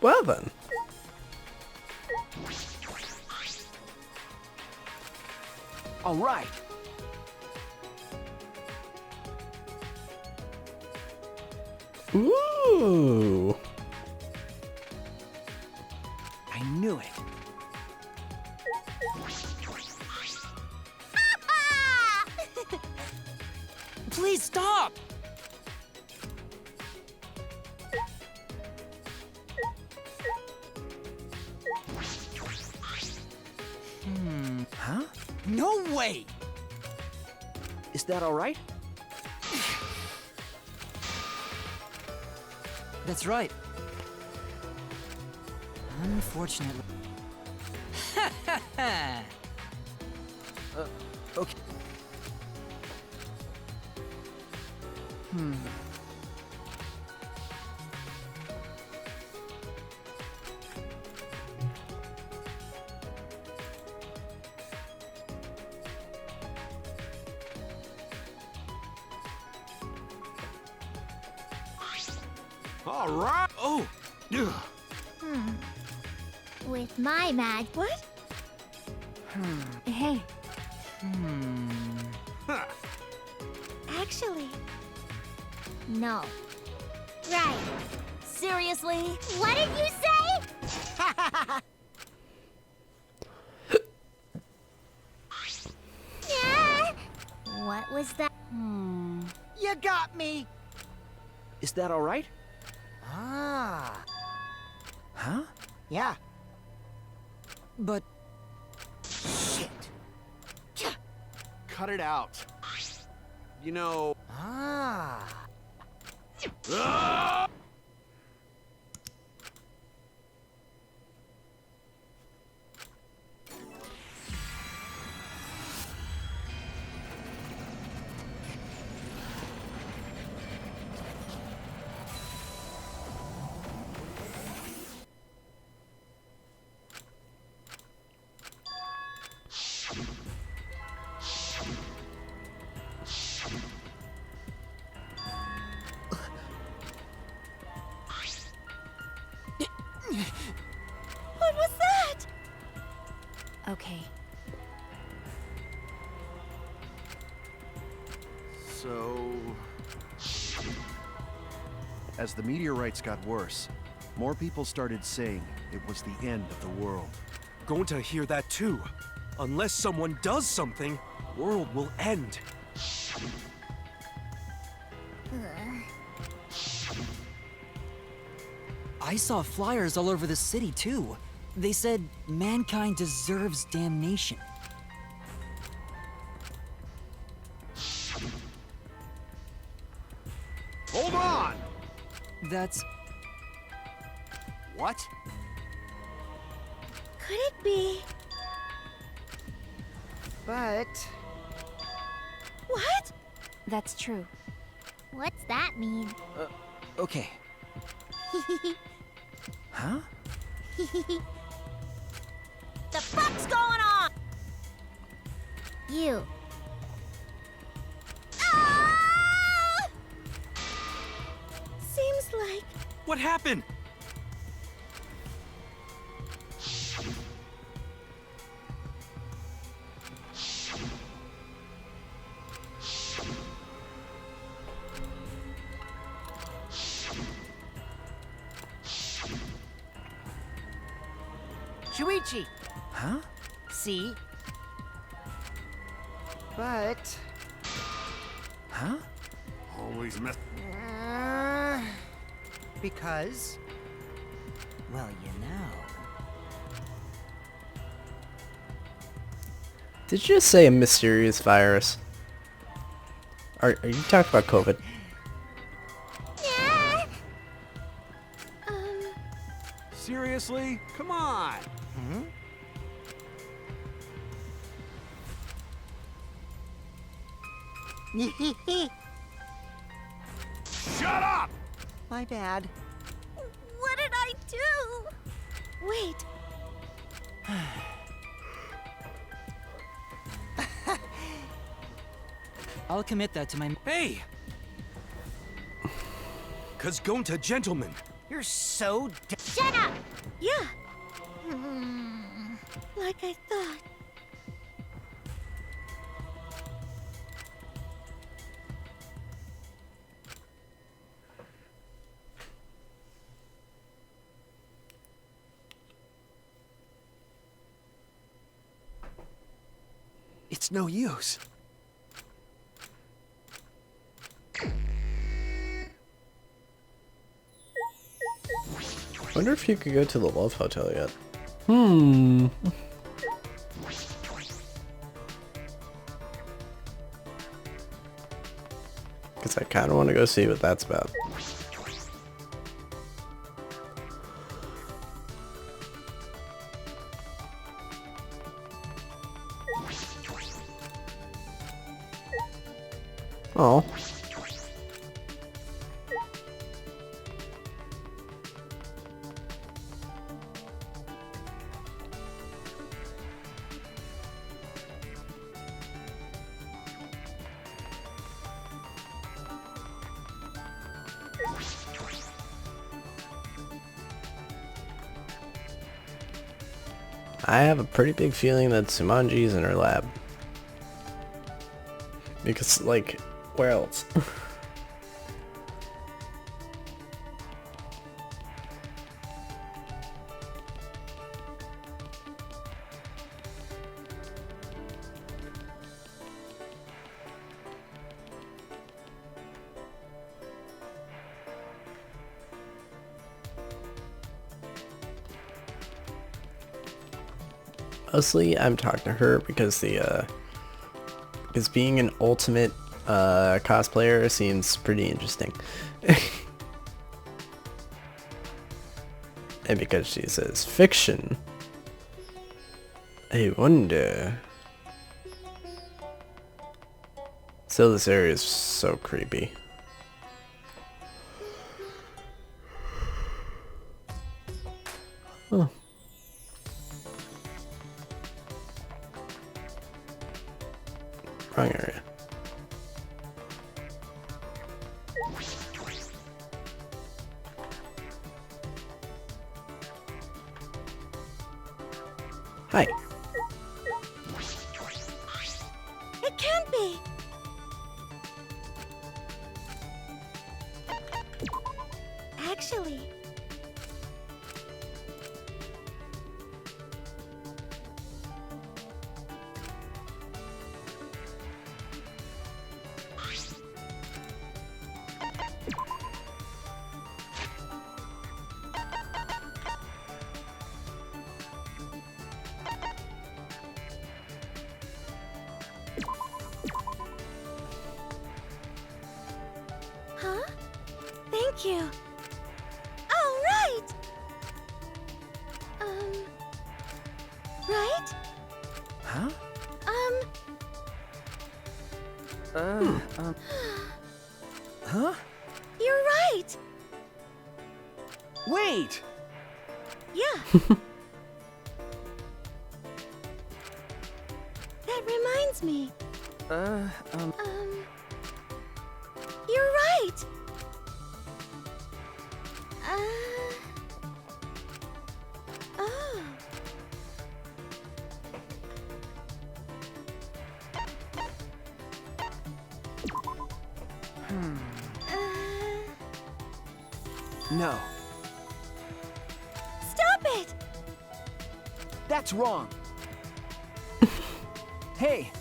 Well then. All right. Ooh. I knew it. Please stop! Huh? No way! Is that all right? That's right. Unfortunately. Okay. All right. Oh. Ugh. With my mag. What? Hey, Actually. No. Right. Seriously? What did you say? Yeah. What was that? You got me. Is that all right? Ah. Huh? Yeah. But Shit. Cut it out. You know. Ah. Ah! What was that? okay. So. As the meteorites got worse, more people started saying it was the end of the world. Going to hear that too. Unless someone does something, world will end. I saw flyers all over the city too. They said mankind deserves damnation. Hold on! That's... What? Could it be? But What? That's true. What's that mean? Okay. Huh? The fuck's going on? You. Seems like What happened? Shuichi. Huh? See? But... Huh? Always mess. Because... Well, you know... Did you just say a mysterious virus? Are you talking about COVID? Yeah. Seriously? Come on. Shut up! My bad. What did I do? Wait. I'll commit that to my... Hey! Cause Gonta gentlemen. You're so Shut up! Yeah. Like I thought. It's no use. Wonder if you could go to the Love Hotel yet. Because I kind of want to go see what that's about. Oh. I have a pretty big feeling that Sumanji's in her lab. Because, like, where else? Mostly, I'm talking to her because because being an ultimate cosplayer seems pretty interesting, and because she says fiction, I wonder. Still, this area is so creepy. Oh. Wrong area. Hi. It can't be. Actually. Huh? Thank you. Oh, right! Right? Huh? Huh? You're right! Wait! Yeah. That reminds me. You're right! Oh. No. Stop it! That's wrong. Hey!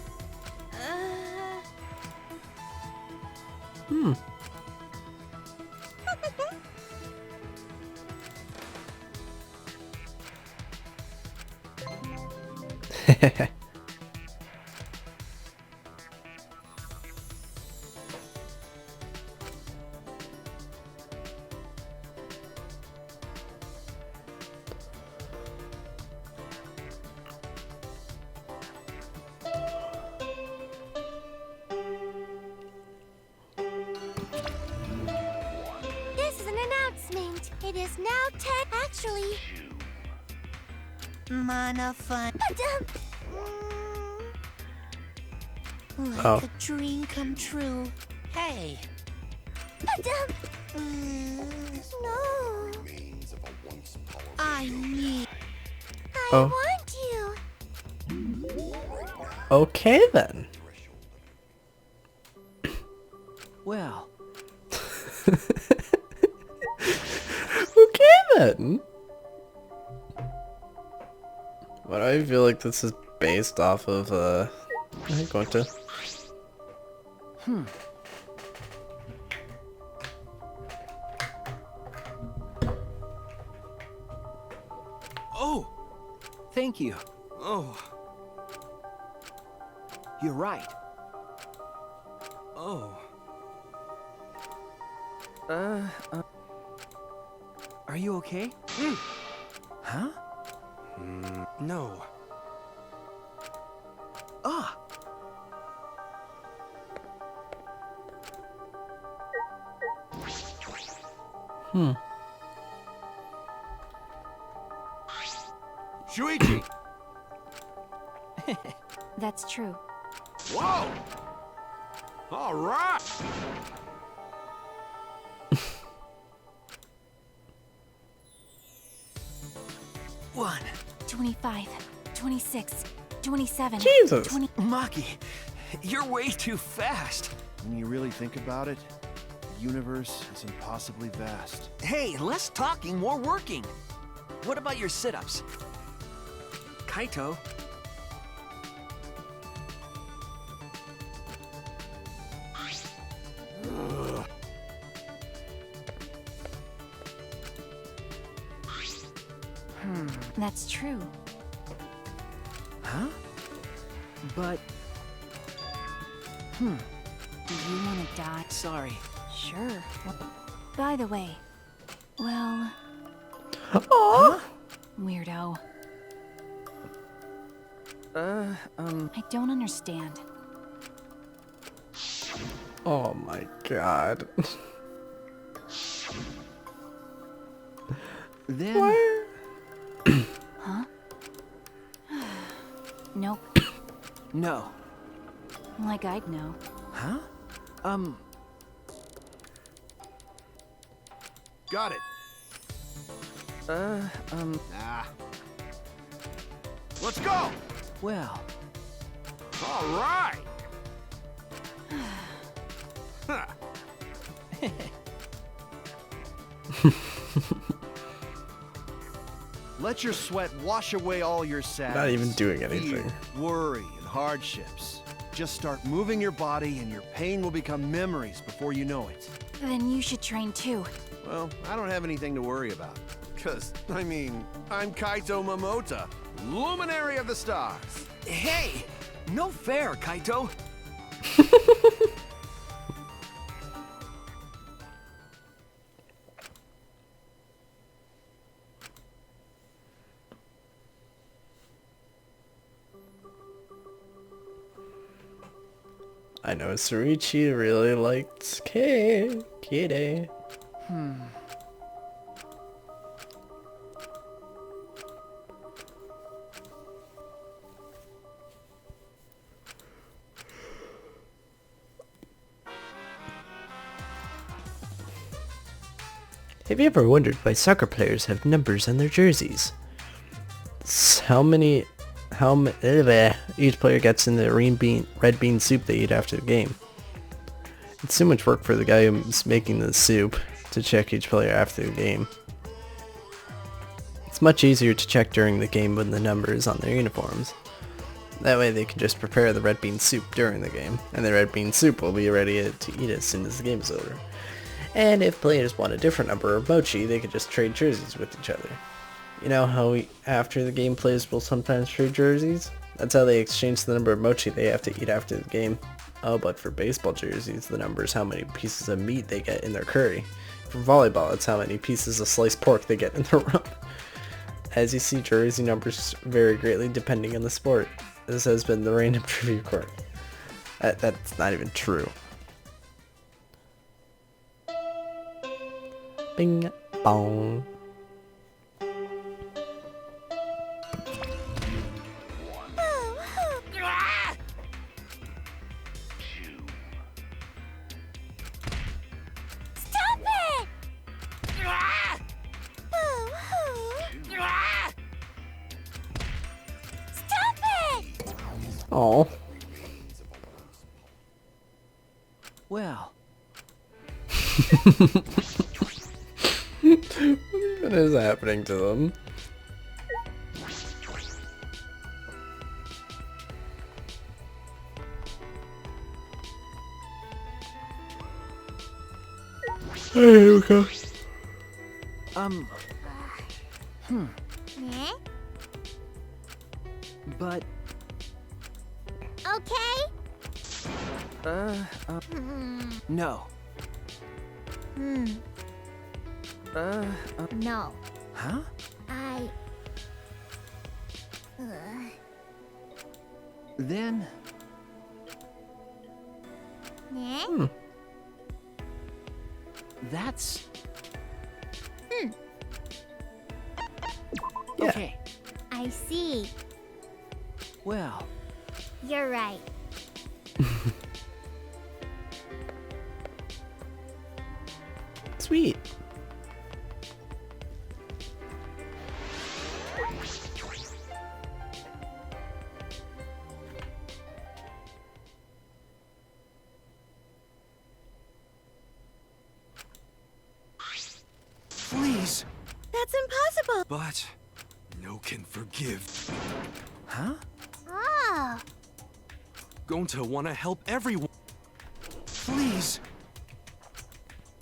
This is an announcement. It is now 10. Actually, Mana fun. Like Oh. a dream come true. Hey. No. I need. I Oh. want you. Okay then. Well, Okay then. But I feel like this is based off of I'm going to. Oh! thank you. Oh! You're right. Oh. Are you okay? Huh? No. Ah! Shuichi! That's true. Whoa! All right! 25, 26, 27, Jesus. 20. Maki, you're way too fast. When you really think about it, the universe is impossibly vast. Hey, less talking, more working. What about your sit-ups? Kaito? That's true. Huh? But... Do you want to die? Sorry. Sure. By the way, well, Aww. weirdo. I don't understand. Oh my god. Then... Where? Huh? Nope. No. Like I'd know. Huh? Got it. Nah. Let's go! Well... All right! Huh. Let your sweat wash away all your sadness. Not even doing fear, anything. worry, and hardships. Just start moving your body and your pain will become memories before you know it. Then you should train too. Well, I don't have anything to worry about. Cause, I mean, I'm Kaito Momota, Luminary of the Stars. Hey! No fair, Kaito! I know Surichi really liked Kide. Have you ever wondered why soccer players have numbers on their jerseys? Each player gets in the red bean soup they eat after the game. It's too much work for the guy who's making the soup to check each player after the game. It's much easier to check during the game when the number is on their uniforms. That way they can just prepare the red bean soup during the game, and the red bean soup will be ready to eat as soon as the game is over. And if players want a different number of mochi, they can just trade jerseys with each other. You know how after the game, players will sometimes trade jerseys? That's how they exchange the number of mochi they have to eat after the game. Oh, but for baseball jerseys, the number is how many pieces of meat they get in their curry. For volleyball, it's how many pieces of sliced pork they get in their run. As you see, jersey numbers vary greatly depending on the sport. This has been the Random Trivia Court. That's not even true. Bing bong. Stop it! Stop it! Oh. Well, What is happening to them? Here we go. Eh? But, Okay? no. No. Huh? Then, Eh? that's... Yeah. Okay, I see. well, You're right. Sweet. Please. That's impossible. But no can forgive. huh? Oh. Gonta wanna help everyone. Please.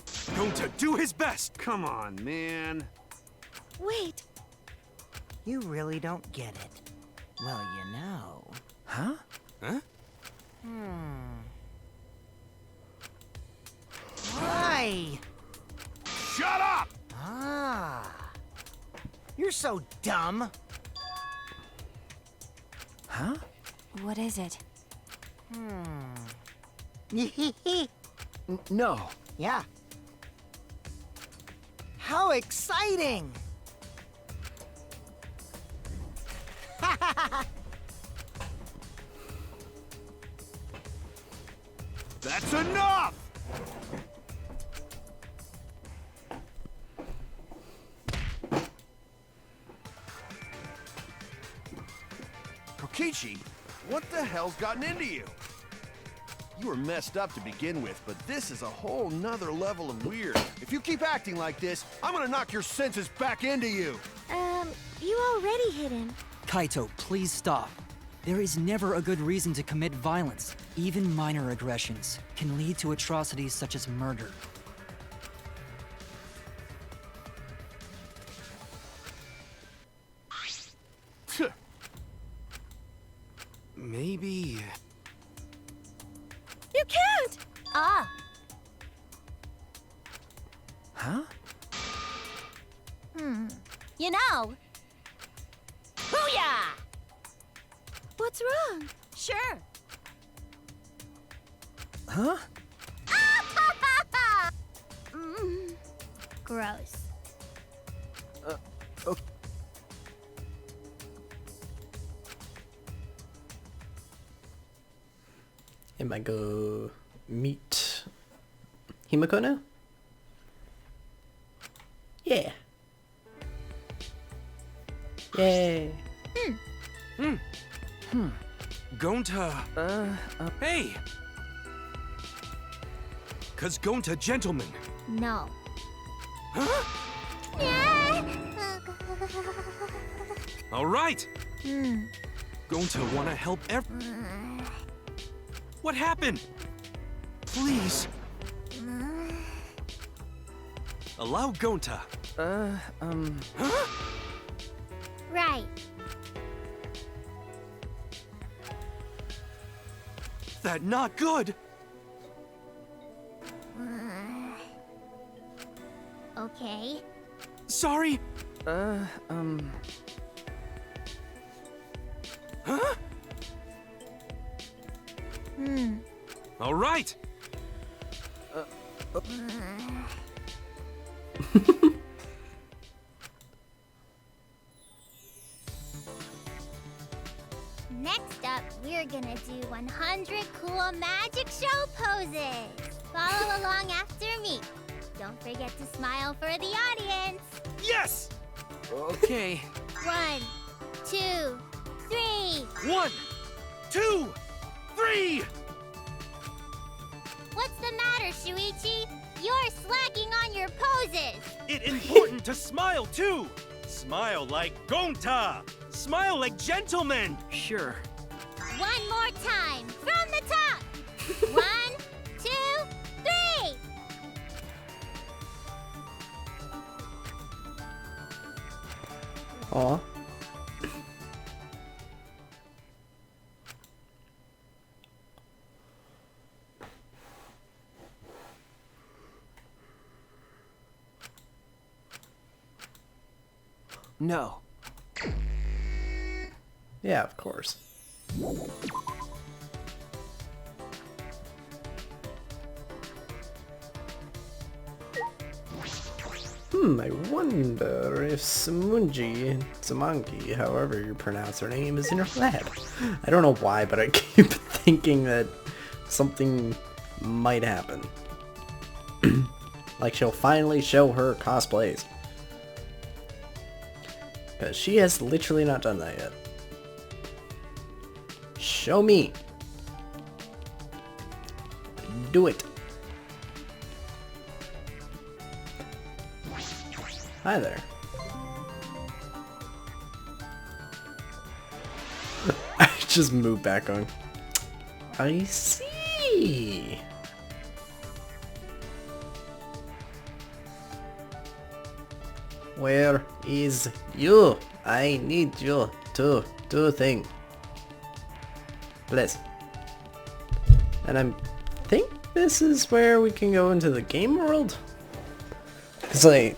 Gonta, do his best. Come on, man. Wait. You really don't get it. Well, you know. Huh? Huh? Why? Shut up! Ah. You're so dumb. Huh? What is it? No. Yeah. How exciting! That's enough! Kokichi, what the hell's gotten into you? You were messed up to begin with, but this is a whole nother level of weird. If you keep acting like this, I'm gonna knock your senses back into you! You already hit him. Kaito, please stop. There is never a good reason to commit violence. Even minor aggressions can lead to atrocities such as murder. Maybe. You can't! Ah. Huh? You know. Booyah! What's wrong? Sure. Huh? Gross. Okay. Am I go meet Himiko now? Yeah. Yay. Gonta. Hey! Cause Gonta, gentlemen. No. Huh? All right. Gonta wanna help What happened? Please. Allow Gonta. Huh? Right. That not good. Okay. Sorry. Huh? All right. Next up, we're gonna do 100 cool magic show poses. Follow along after me. Don't forget to smile for the audience. Yes! Okay. 1, 2, 3. 1, 2, 3! What's the matter, Shuichi? You're slacking on your poses. It's important to smile too. Smile like Gonta. Smile like gentlemen. Sure. One more time, from the top. 1, 2, 3. Aw. No. Yeah, of course. I wonder if Samangi, however you pronounce her name, is in her lab. I don't know why, but I keep thinking that something might happen. Like she'll finally show her cosplays. Because she has literally not done that yet. Show me. Do it. Hi there. I just moved back on. I see. Where is you? I need you to do a thing. Please. And I think this is where we can go into the game world? Because I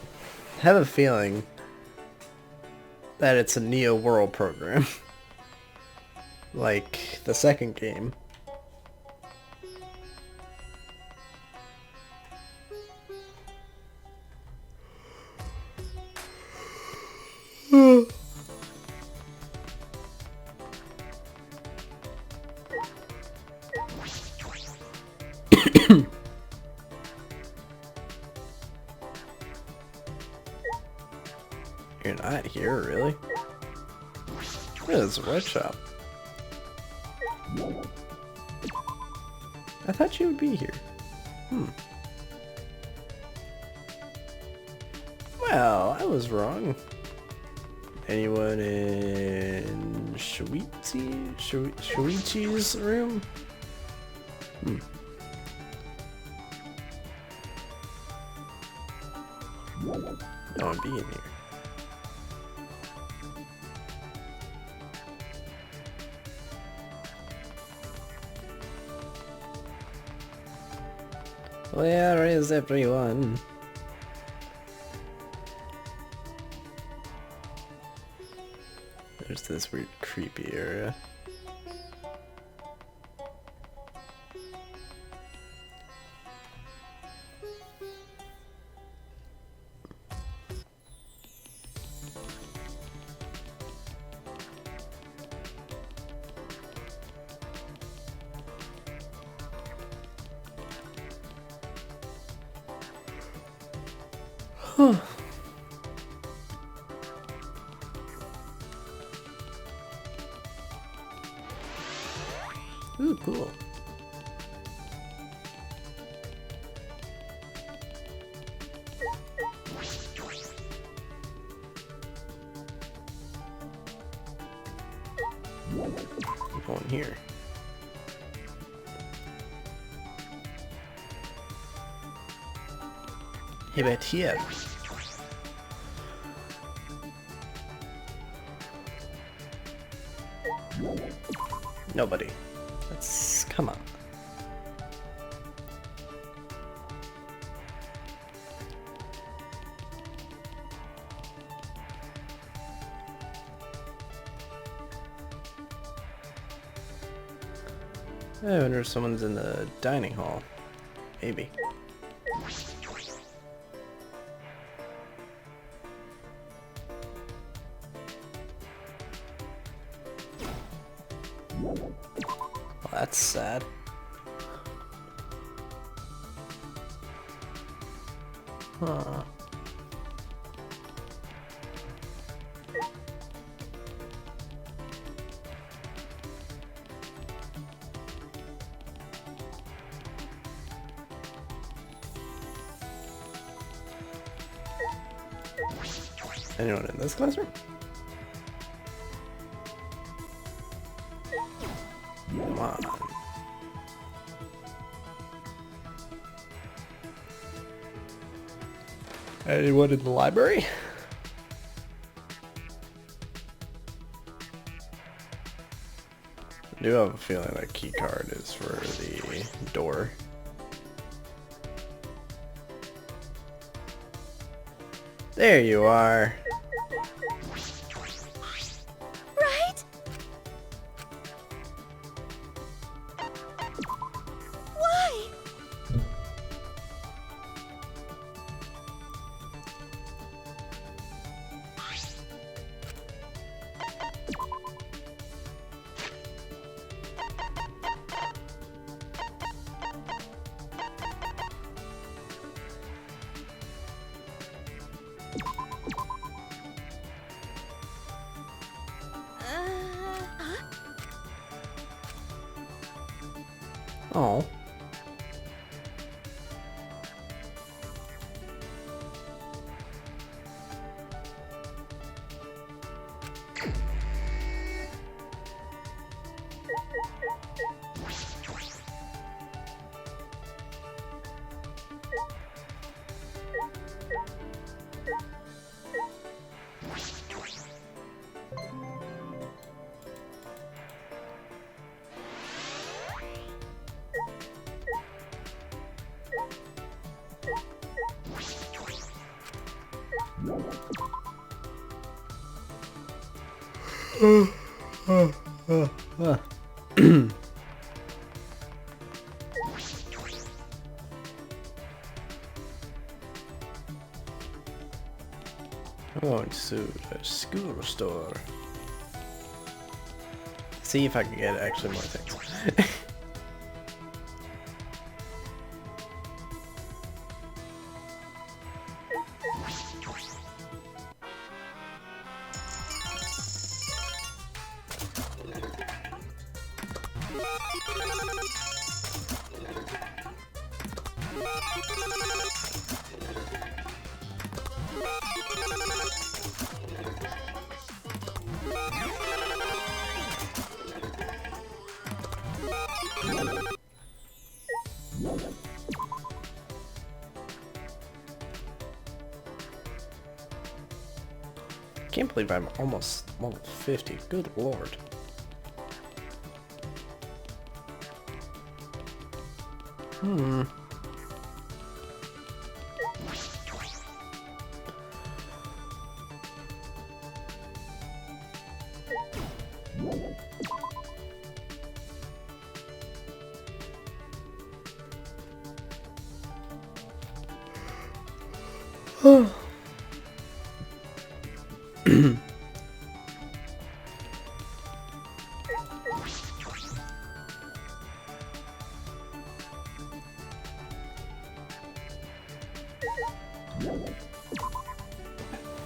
have a feeling that it's a Neo World program. Like the second game. You're not here, really? Yeah, it's a red shop. I thought you would be here. Well, I was wrong. Anyone in Shuichi's room? No one be in here. Where is everyone? There's this weird creepy area. Ooh, cool. going here. Hey, bet here. Nobody. Let's come on. I wonder if someone's in the dining hall. Maybe. Well, that's sad. Huh. Anyone in this classroom? Come on. Anyone in the library? I do have a feeling that key card is for the door. There you are. Right? Why? Oh. Going to the school store. See if I can get actually more things. Can't believe I'm almost level 50. Good lord.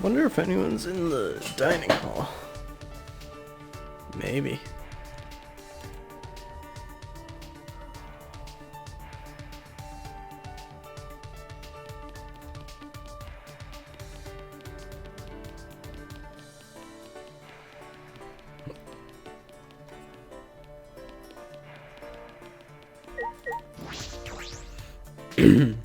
Wonder if anyone's in the dining hall. Maybe. Really?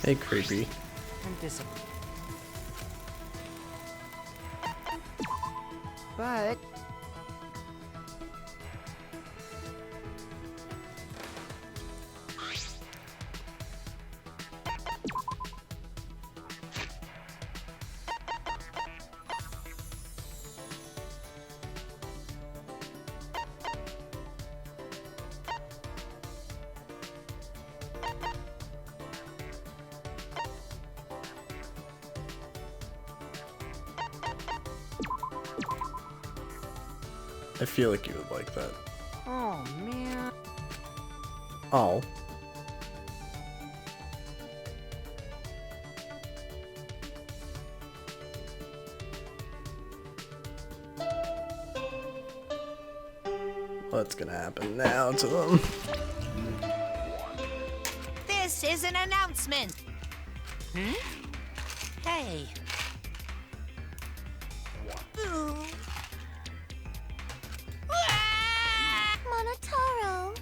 Hey, creepy. I'm disappointed. But I feel like you would like that. oh man. Oh. What's gonna happen now to them? This is an announcement. Hey. Ooh. Monotaro.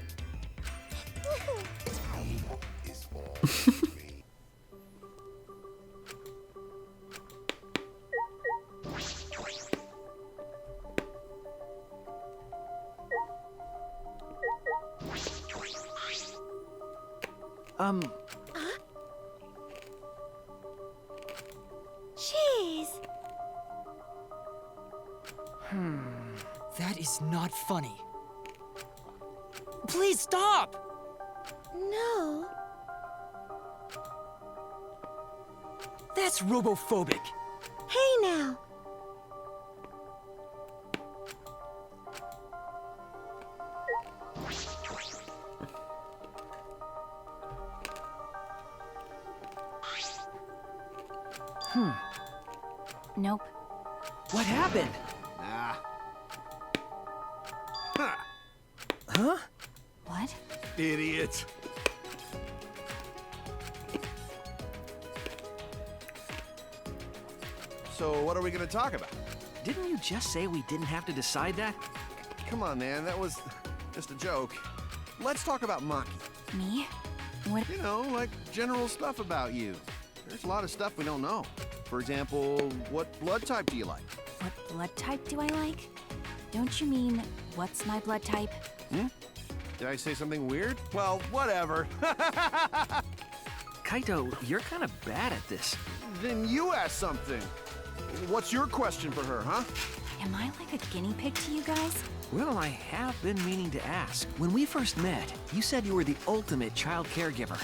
Jeez. That is not funny. Please stop! No. That's robophobic. Hey now. Nope. What happened? Ah. Huh? What? Idiot. So, what are we gonna talk about? Didn't you just say we didn't have to decide that? Come on, man, that was just a joke. Let's talk about Maki. Me? What? You know, like general stuff about you. There's a lot of stuff we don't know. For example, what blood type do you like? What blood type do I like? Don't you mean, what's my blood type? Did I say something weird? Well, whatever. Kaito, you're kind of bad at this. Then you ask something. What's your question for her, huh? Am I like a guinea pig to you guys? Well, I have been meaning to ask. When we first met, you said you were the ultimate child caregiver.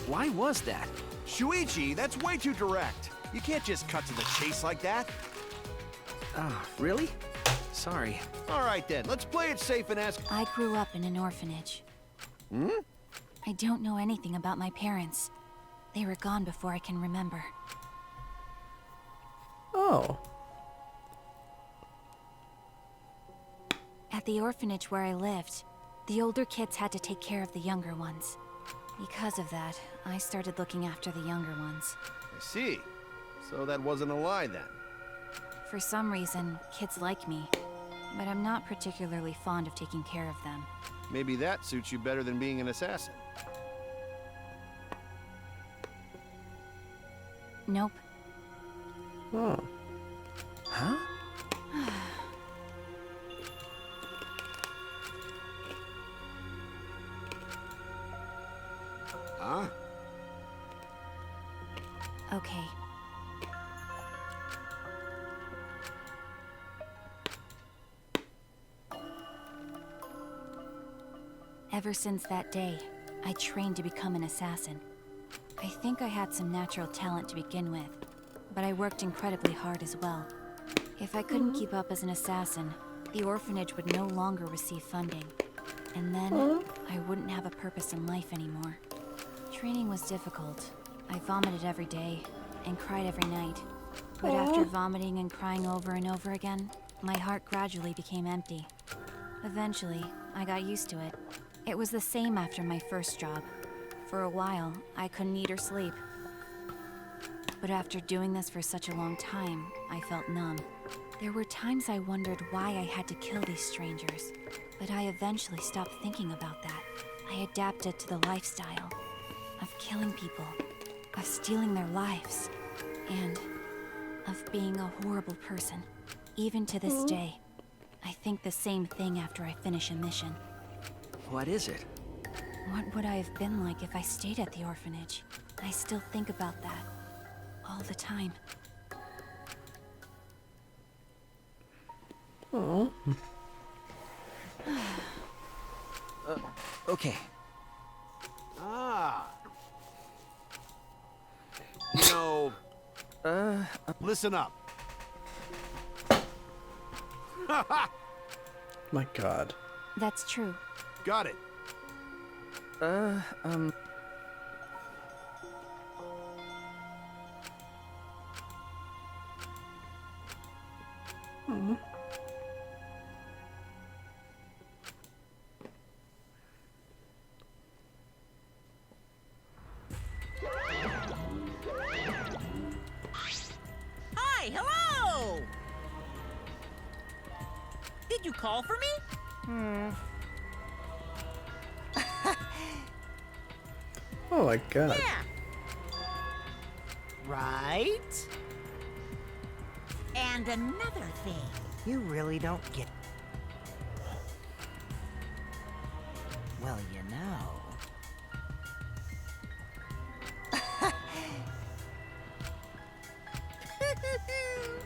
Why was that? Shuichi, that's way too direct. You can't just cut to the chase like that. Ah, really? Sorry. All right then, let's play it safe and ask. I grew up in an orphanage. I don't know anything about my parents. They were gone before I can remember. Oh. At the orphanage where I lived, the older kids had to take care of the younger ones. Because of that, I started looking after the younger ones. I see. So that wasn't a lie then. For some reason, kids like me, but I'm not particularly fond of taking care of them. Maybe that suits you better than being an assassin. Nope. Oh. Huh? Huh? Okay. Ever since that day, I trained to become an assassin. I think I had some natural talent to begin with, but I worked incredibly hard as well. If I couldn't keep up as an assassin, the orphanage would no longer receive funding. And then, I wouldn't have a purpose in life anymore. Training was difficult. I vomited every day and cried every night. But after vomiting and crying over and over again, my heart gradually became empty. Eventually, I got used to it. It was the same after my first job. For a while, I couldn't eat or sleep. But after doing this for such a long time, I felt numb. There were times I wondered why I had to kill these strangers, but I eventually stopped thinking about that. I adapted to the lifestyle of killing people, of stealing their lives, and of being a horrible person. Even to this day, I think the same thing after I finish a mission. What is it? What would I have been like if I stayed at the orphanage? I still think about that all the time. Oh. Okay. Ah. No. Listen up. My God. That's true. Got it. Hi, hello! Did you call for me? Oh my God. Yeah. Right? And another thing. You really don't get... Well, you know...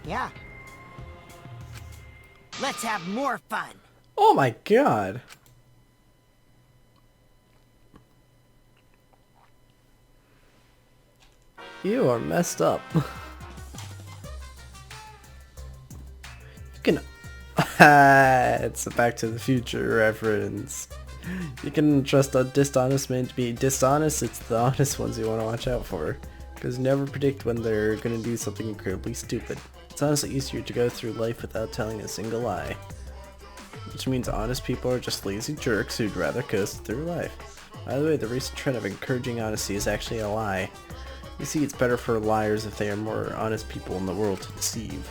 Yeah. Let's have more fun. Oh my God. You are messed up. You can... It's a Back to the Future reference. You can trust a dishonest man to be dishonest. It's the honest ones you want to watch out for. Because you never predict when they're going to do something incredibly stupid. It's honestly easier to go through life without telling a single lie. Which means honest people are just lazy jerks who'd rather coast through life. By the way, the recent trend of encouraging honesty is actually a lie. You see, it's better for liars if they are more honest people in the world to deceive.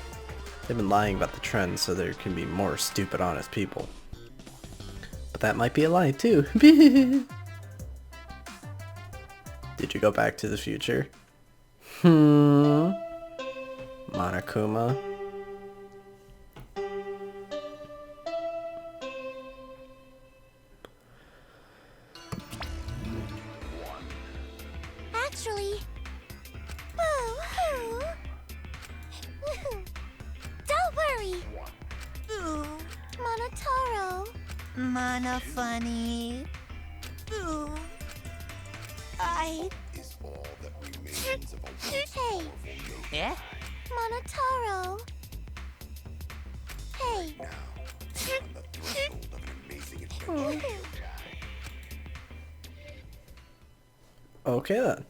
They've been lying about the trend so there can be more stupid honest people. But that might be a lie too. Did you go back to the future? Monokuma? Actually... Boo-hoo. Don't worry. Ooh, Monotaro. Mana funny. Ooh. I... Hey, Yeah? Monotaro. Hey. Okay then.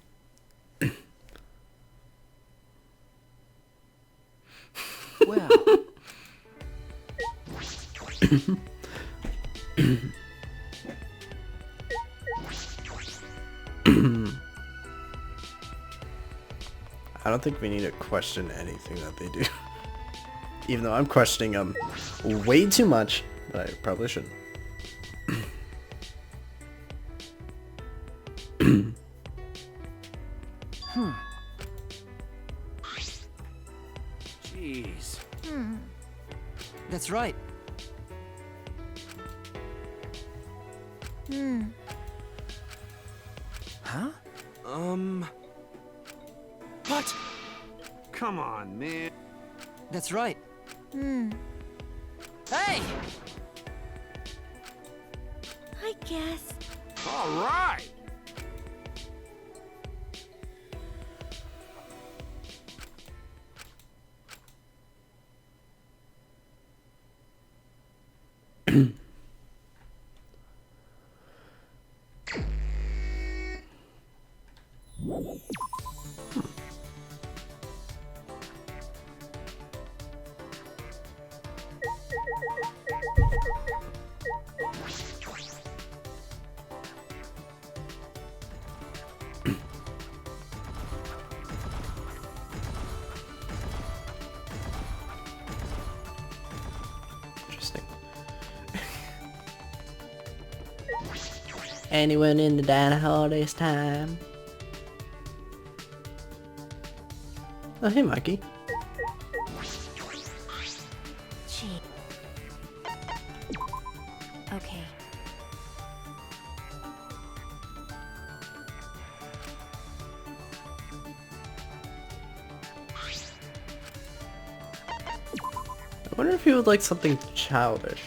Well, I don't think we need to question anything that they do. Even though I'm questioning them way too much, but I probably shouldn't. Jeez. That's right. huh? What? Come on, man. That's right. Hey! I guess. All right. interesting. Anyone in the dino holidays time? Oh, hey, Mikey. Gee. Okay. I wonder if you would like something childish.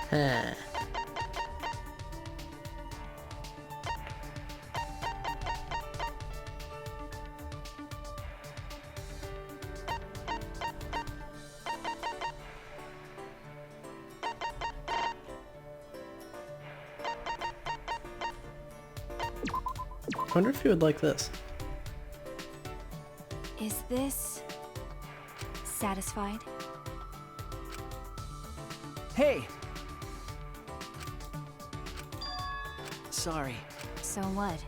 Huh. I wonder if you would like this. Is this satisfied? Hey! Sorry. So what?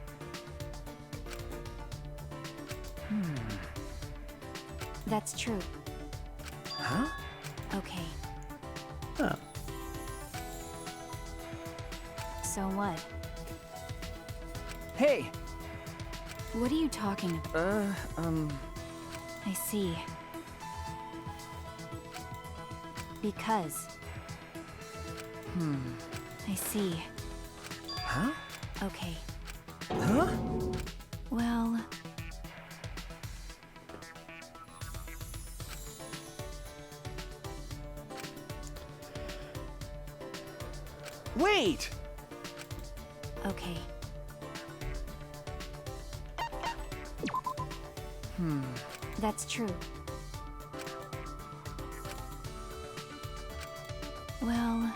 That's true. Huh? Okay. Oh. So what? Hey! What are you talking about? I see. Because. I see. Huh? Okay. Huh? Well... Wait! Okay. That's true. Well...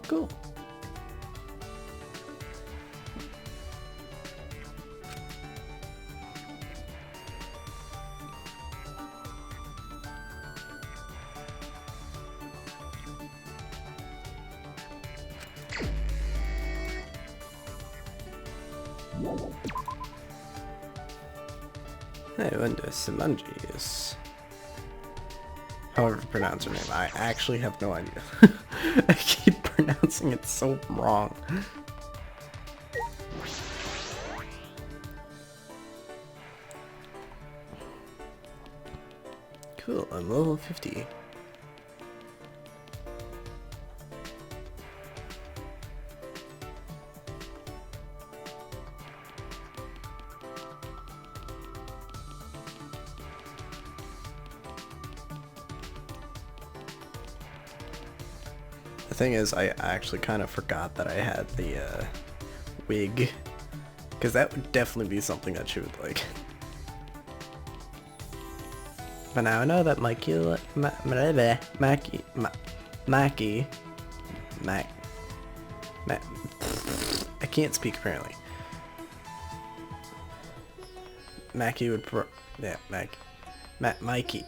Cool. Hey, Linda Simanji. However to pronounce her name, I actually have no idea. I keep pronouncing it so wrong. Cool, I'm level 50. The thing is, I actually kind of forgot that I had the wig, because that would definitely be something that she would like. But now I know that Mikey, I can't speak apparently. Mackie would Mikey,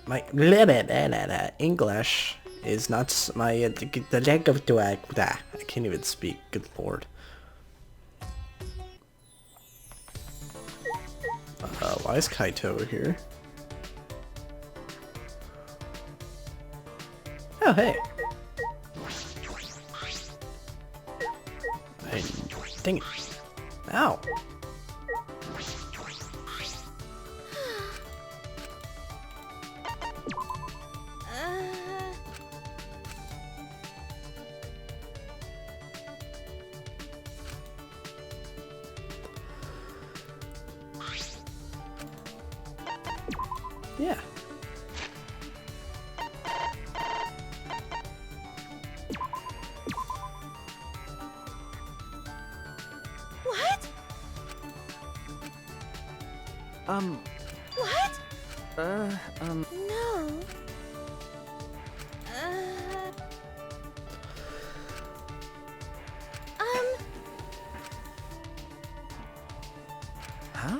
English is not my the leg of the I can't even speak. Good lord. Why is Kaito here? Oh hey. Dang it. Ow. Yeah. What? What? No. Huh?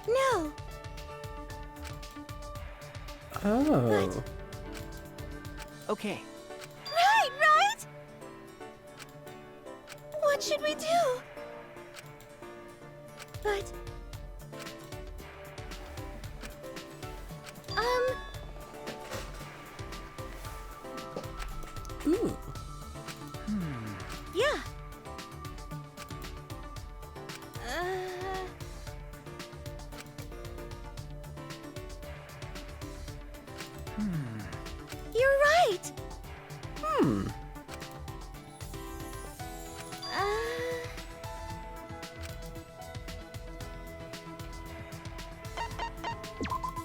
No. Oh. Okay. Run! What should we do? But... Ooh. Yeah. You're right.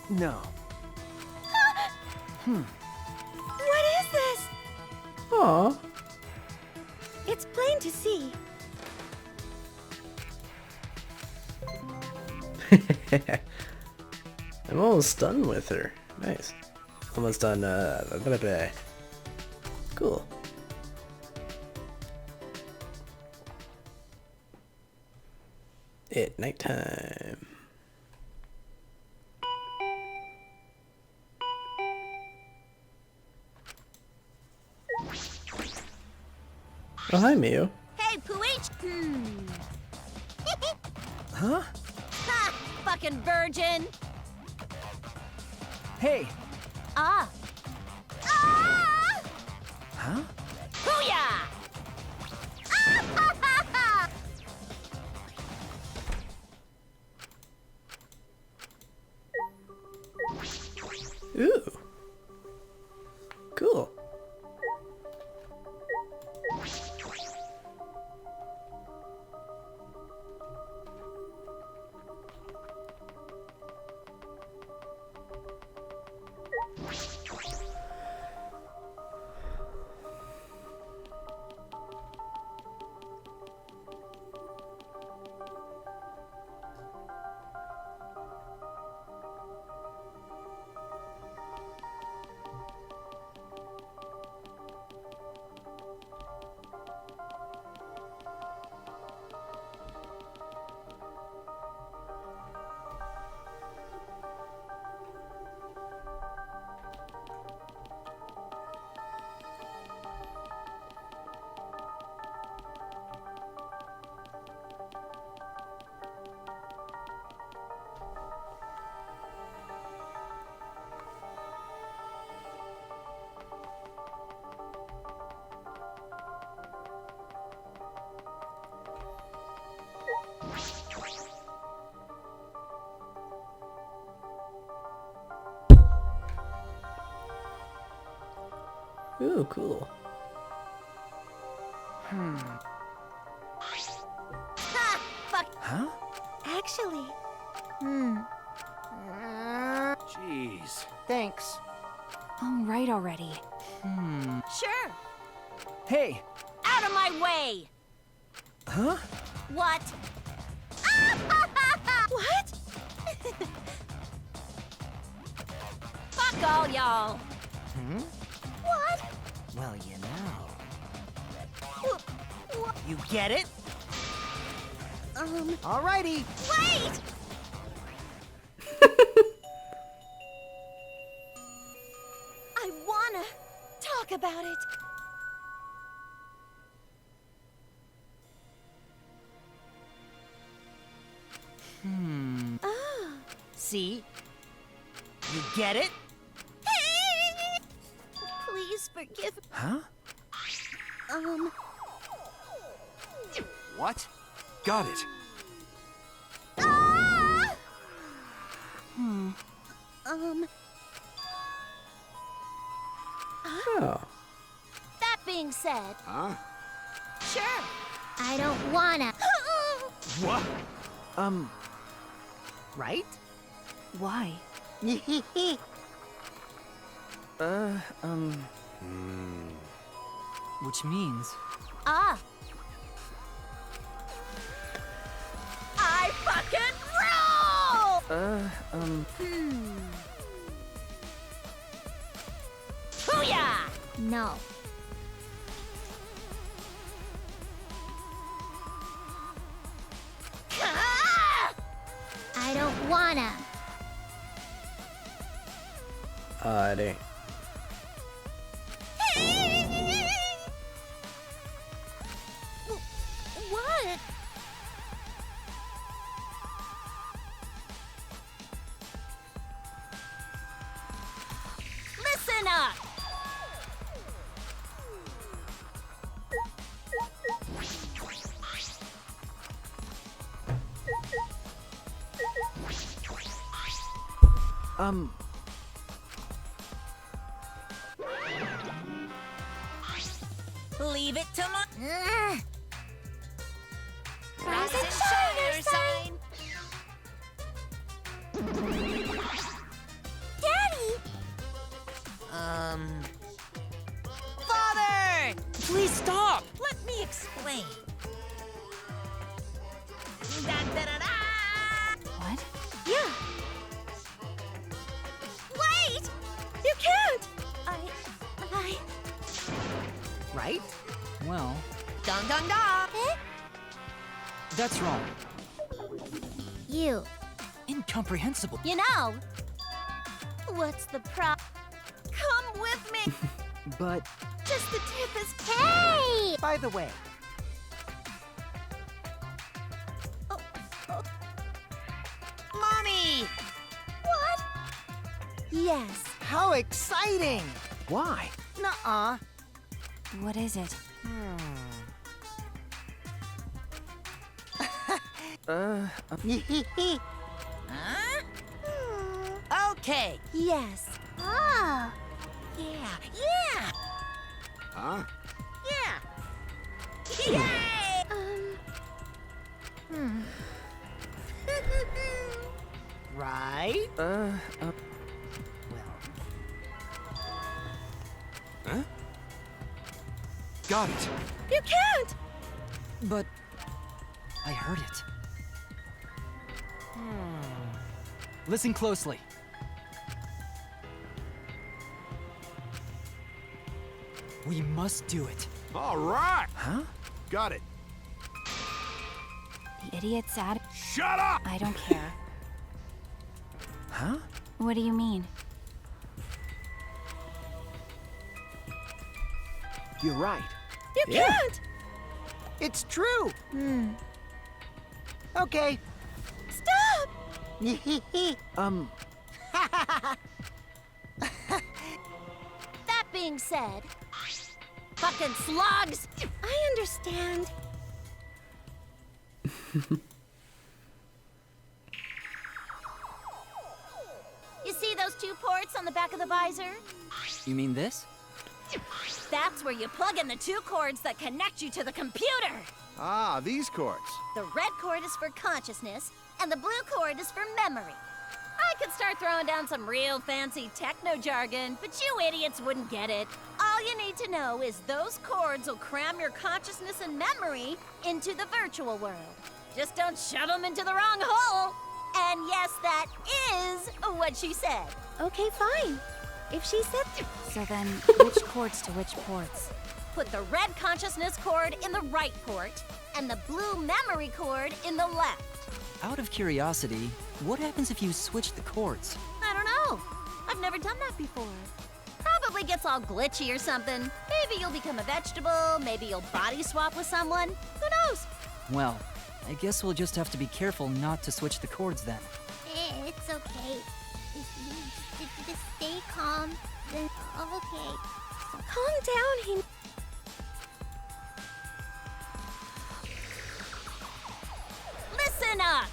No. What is this? Aw. It's plain to see. I'm almost done with her. Nice. Almost done, blah, blah. Cool. At nighttime. Oh, hi, Mio. Hey, Pooch! Huh? Ha! Fucking virgin! Hey! Ah! Ah! Huh? Booyah! Ah, ha, ha, ha! Ooh. Cool. Ooh, cool. Ha! Fuck! Huh? Actually, Jeez. Thanks. All right already. Sure! Hey! Out of my way! Huh? What? Ah, ha, ha, ha! what? Fuck all y'all! What? Well, you know. You get it? Alrighty. Wait! I wanna talk about it. See? You get it? Please forgive. Huh? What? Got it. Oh. That being said, Huh? sure. I don't wanna. What? Right? Why? Which means... Ah. I fucking roll! Booyah! No. Ah! I don't wanna. Alrighty. Leave it to my... Rise and shine, Ursine! Daddy! Father! Please stop! Let me explain. Da-da-da-da! What? Yeah. Wait! You can't! I... Right? Well, Dun dun dun! Eh? that's wrong. You. Incomprehensible. You know, what's the Come with me! But Just the tip is... Hey! By the way, Mommy! What? Yes. how exciting! Why? Nuh-uh. What is it? Huh? Okay. Yes. Oh, Yeah, yeah, Huh? yeah. Yay! Right? Huh? Got it. You can't! But I heard it. Listen closely. We must do it. All right. huh? Got it. The idiot's out. Shut up! I don't care. Huh? What do you mean? You're right. You can't! It's true! Okay. Stop! That being said, fucking slugs! I understand. You see those two ports on the back of the visor? You mean this? That's where you plug in the two cords that connect you to the computer. Ah, these cords. The red cord is for consciousness, and the blue cord is for memory. I could start throwing down some real fancy techno jargon, but you idiots wouldn't get it. All you need to know is those cords will cram your consciousness and memory into the virtual world. Just don't shove them into the wrong hole. And yes, that is what she said. Okay, fine. If she said... So then, which cords to which ports? Put the red consciousness cord in the right port, and the blue memory cord in the left. Out of curiosity, what happens if you switch the cords? I don't know. I've never done that before. Probably gets all glitchy or something. Maybe you'll become a vegetable, maybe you'll body swap with someone. Who knows? Well, I guess we'll just have to be careful not to switch the cords then. it's okay. If you just stay calm, then okay. Calm down, Listen up!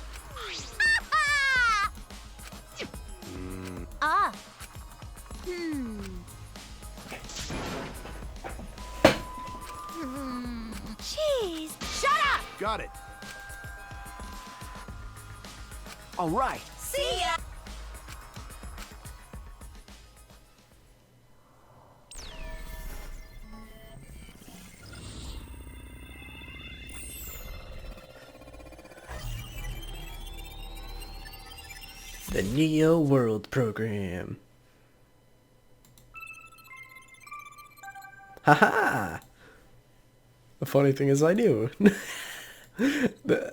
Ah. Jeez. Shut up! Got it. All right. See ya! The Neo World Program. Haha! The funny thing is I knew.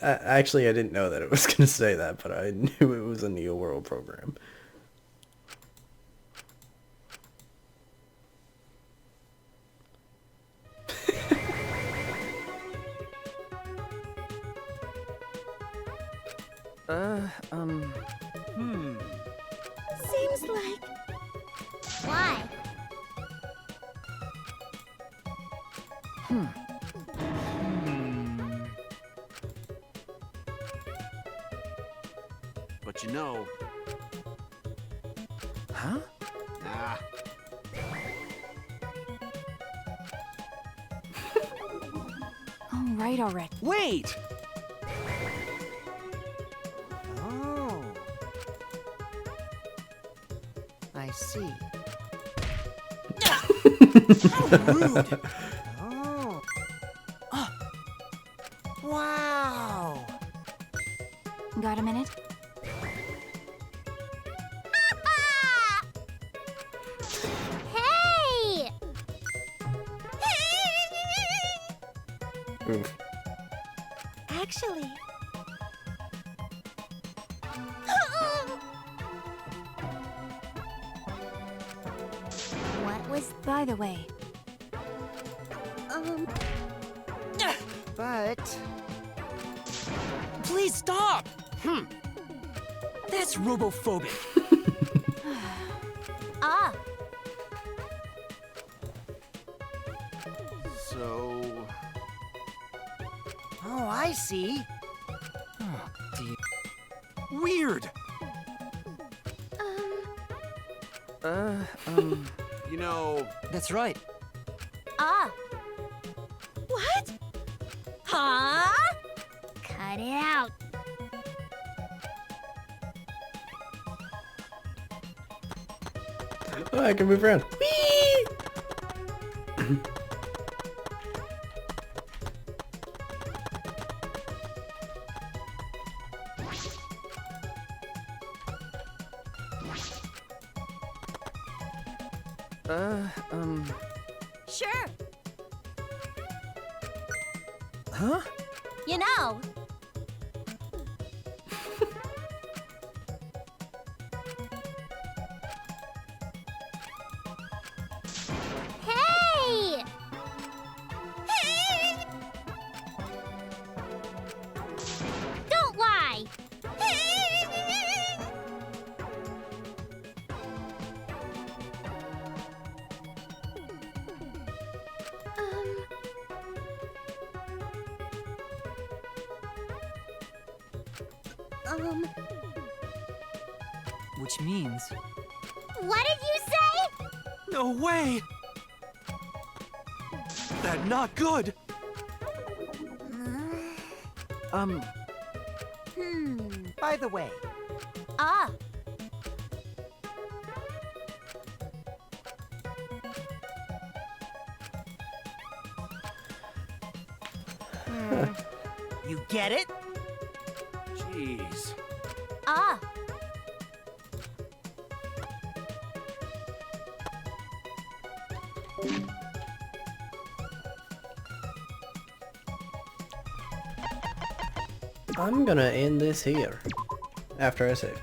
Actually, I didn't know that it was going to say that, but I knew it was a Neo World Program. Seems like... Why? But you know, Huh? Nah. All right already. Wait! Oh. I see. Rude! Oh. Wow. Got a minute? Hey! Oof. Actually, What was... By the way, But... Please stop! That's robophobic. Ah, So... Oh, I see. Oh, dear. Weird! You know... That's right. ah. What? Huh? Cut it out. Oh, I can move around. Whee! Sure. Huh? You know, Hey! Don't lie! Which means... What did you say? No way! That not good! By the way, Ah, you get it? Jeez. ah. I'm gonna end this here. After I save.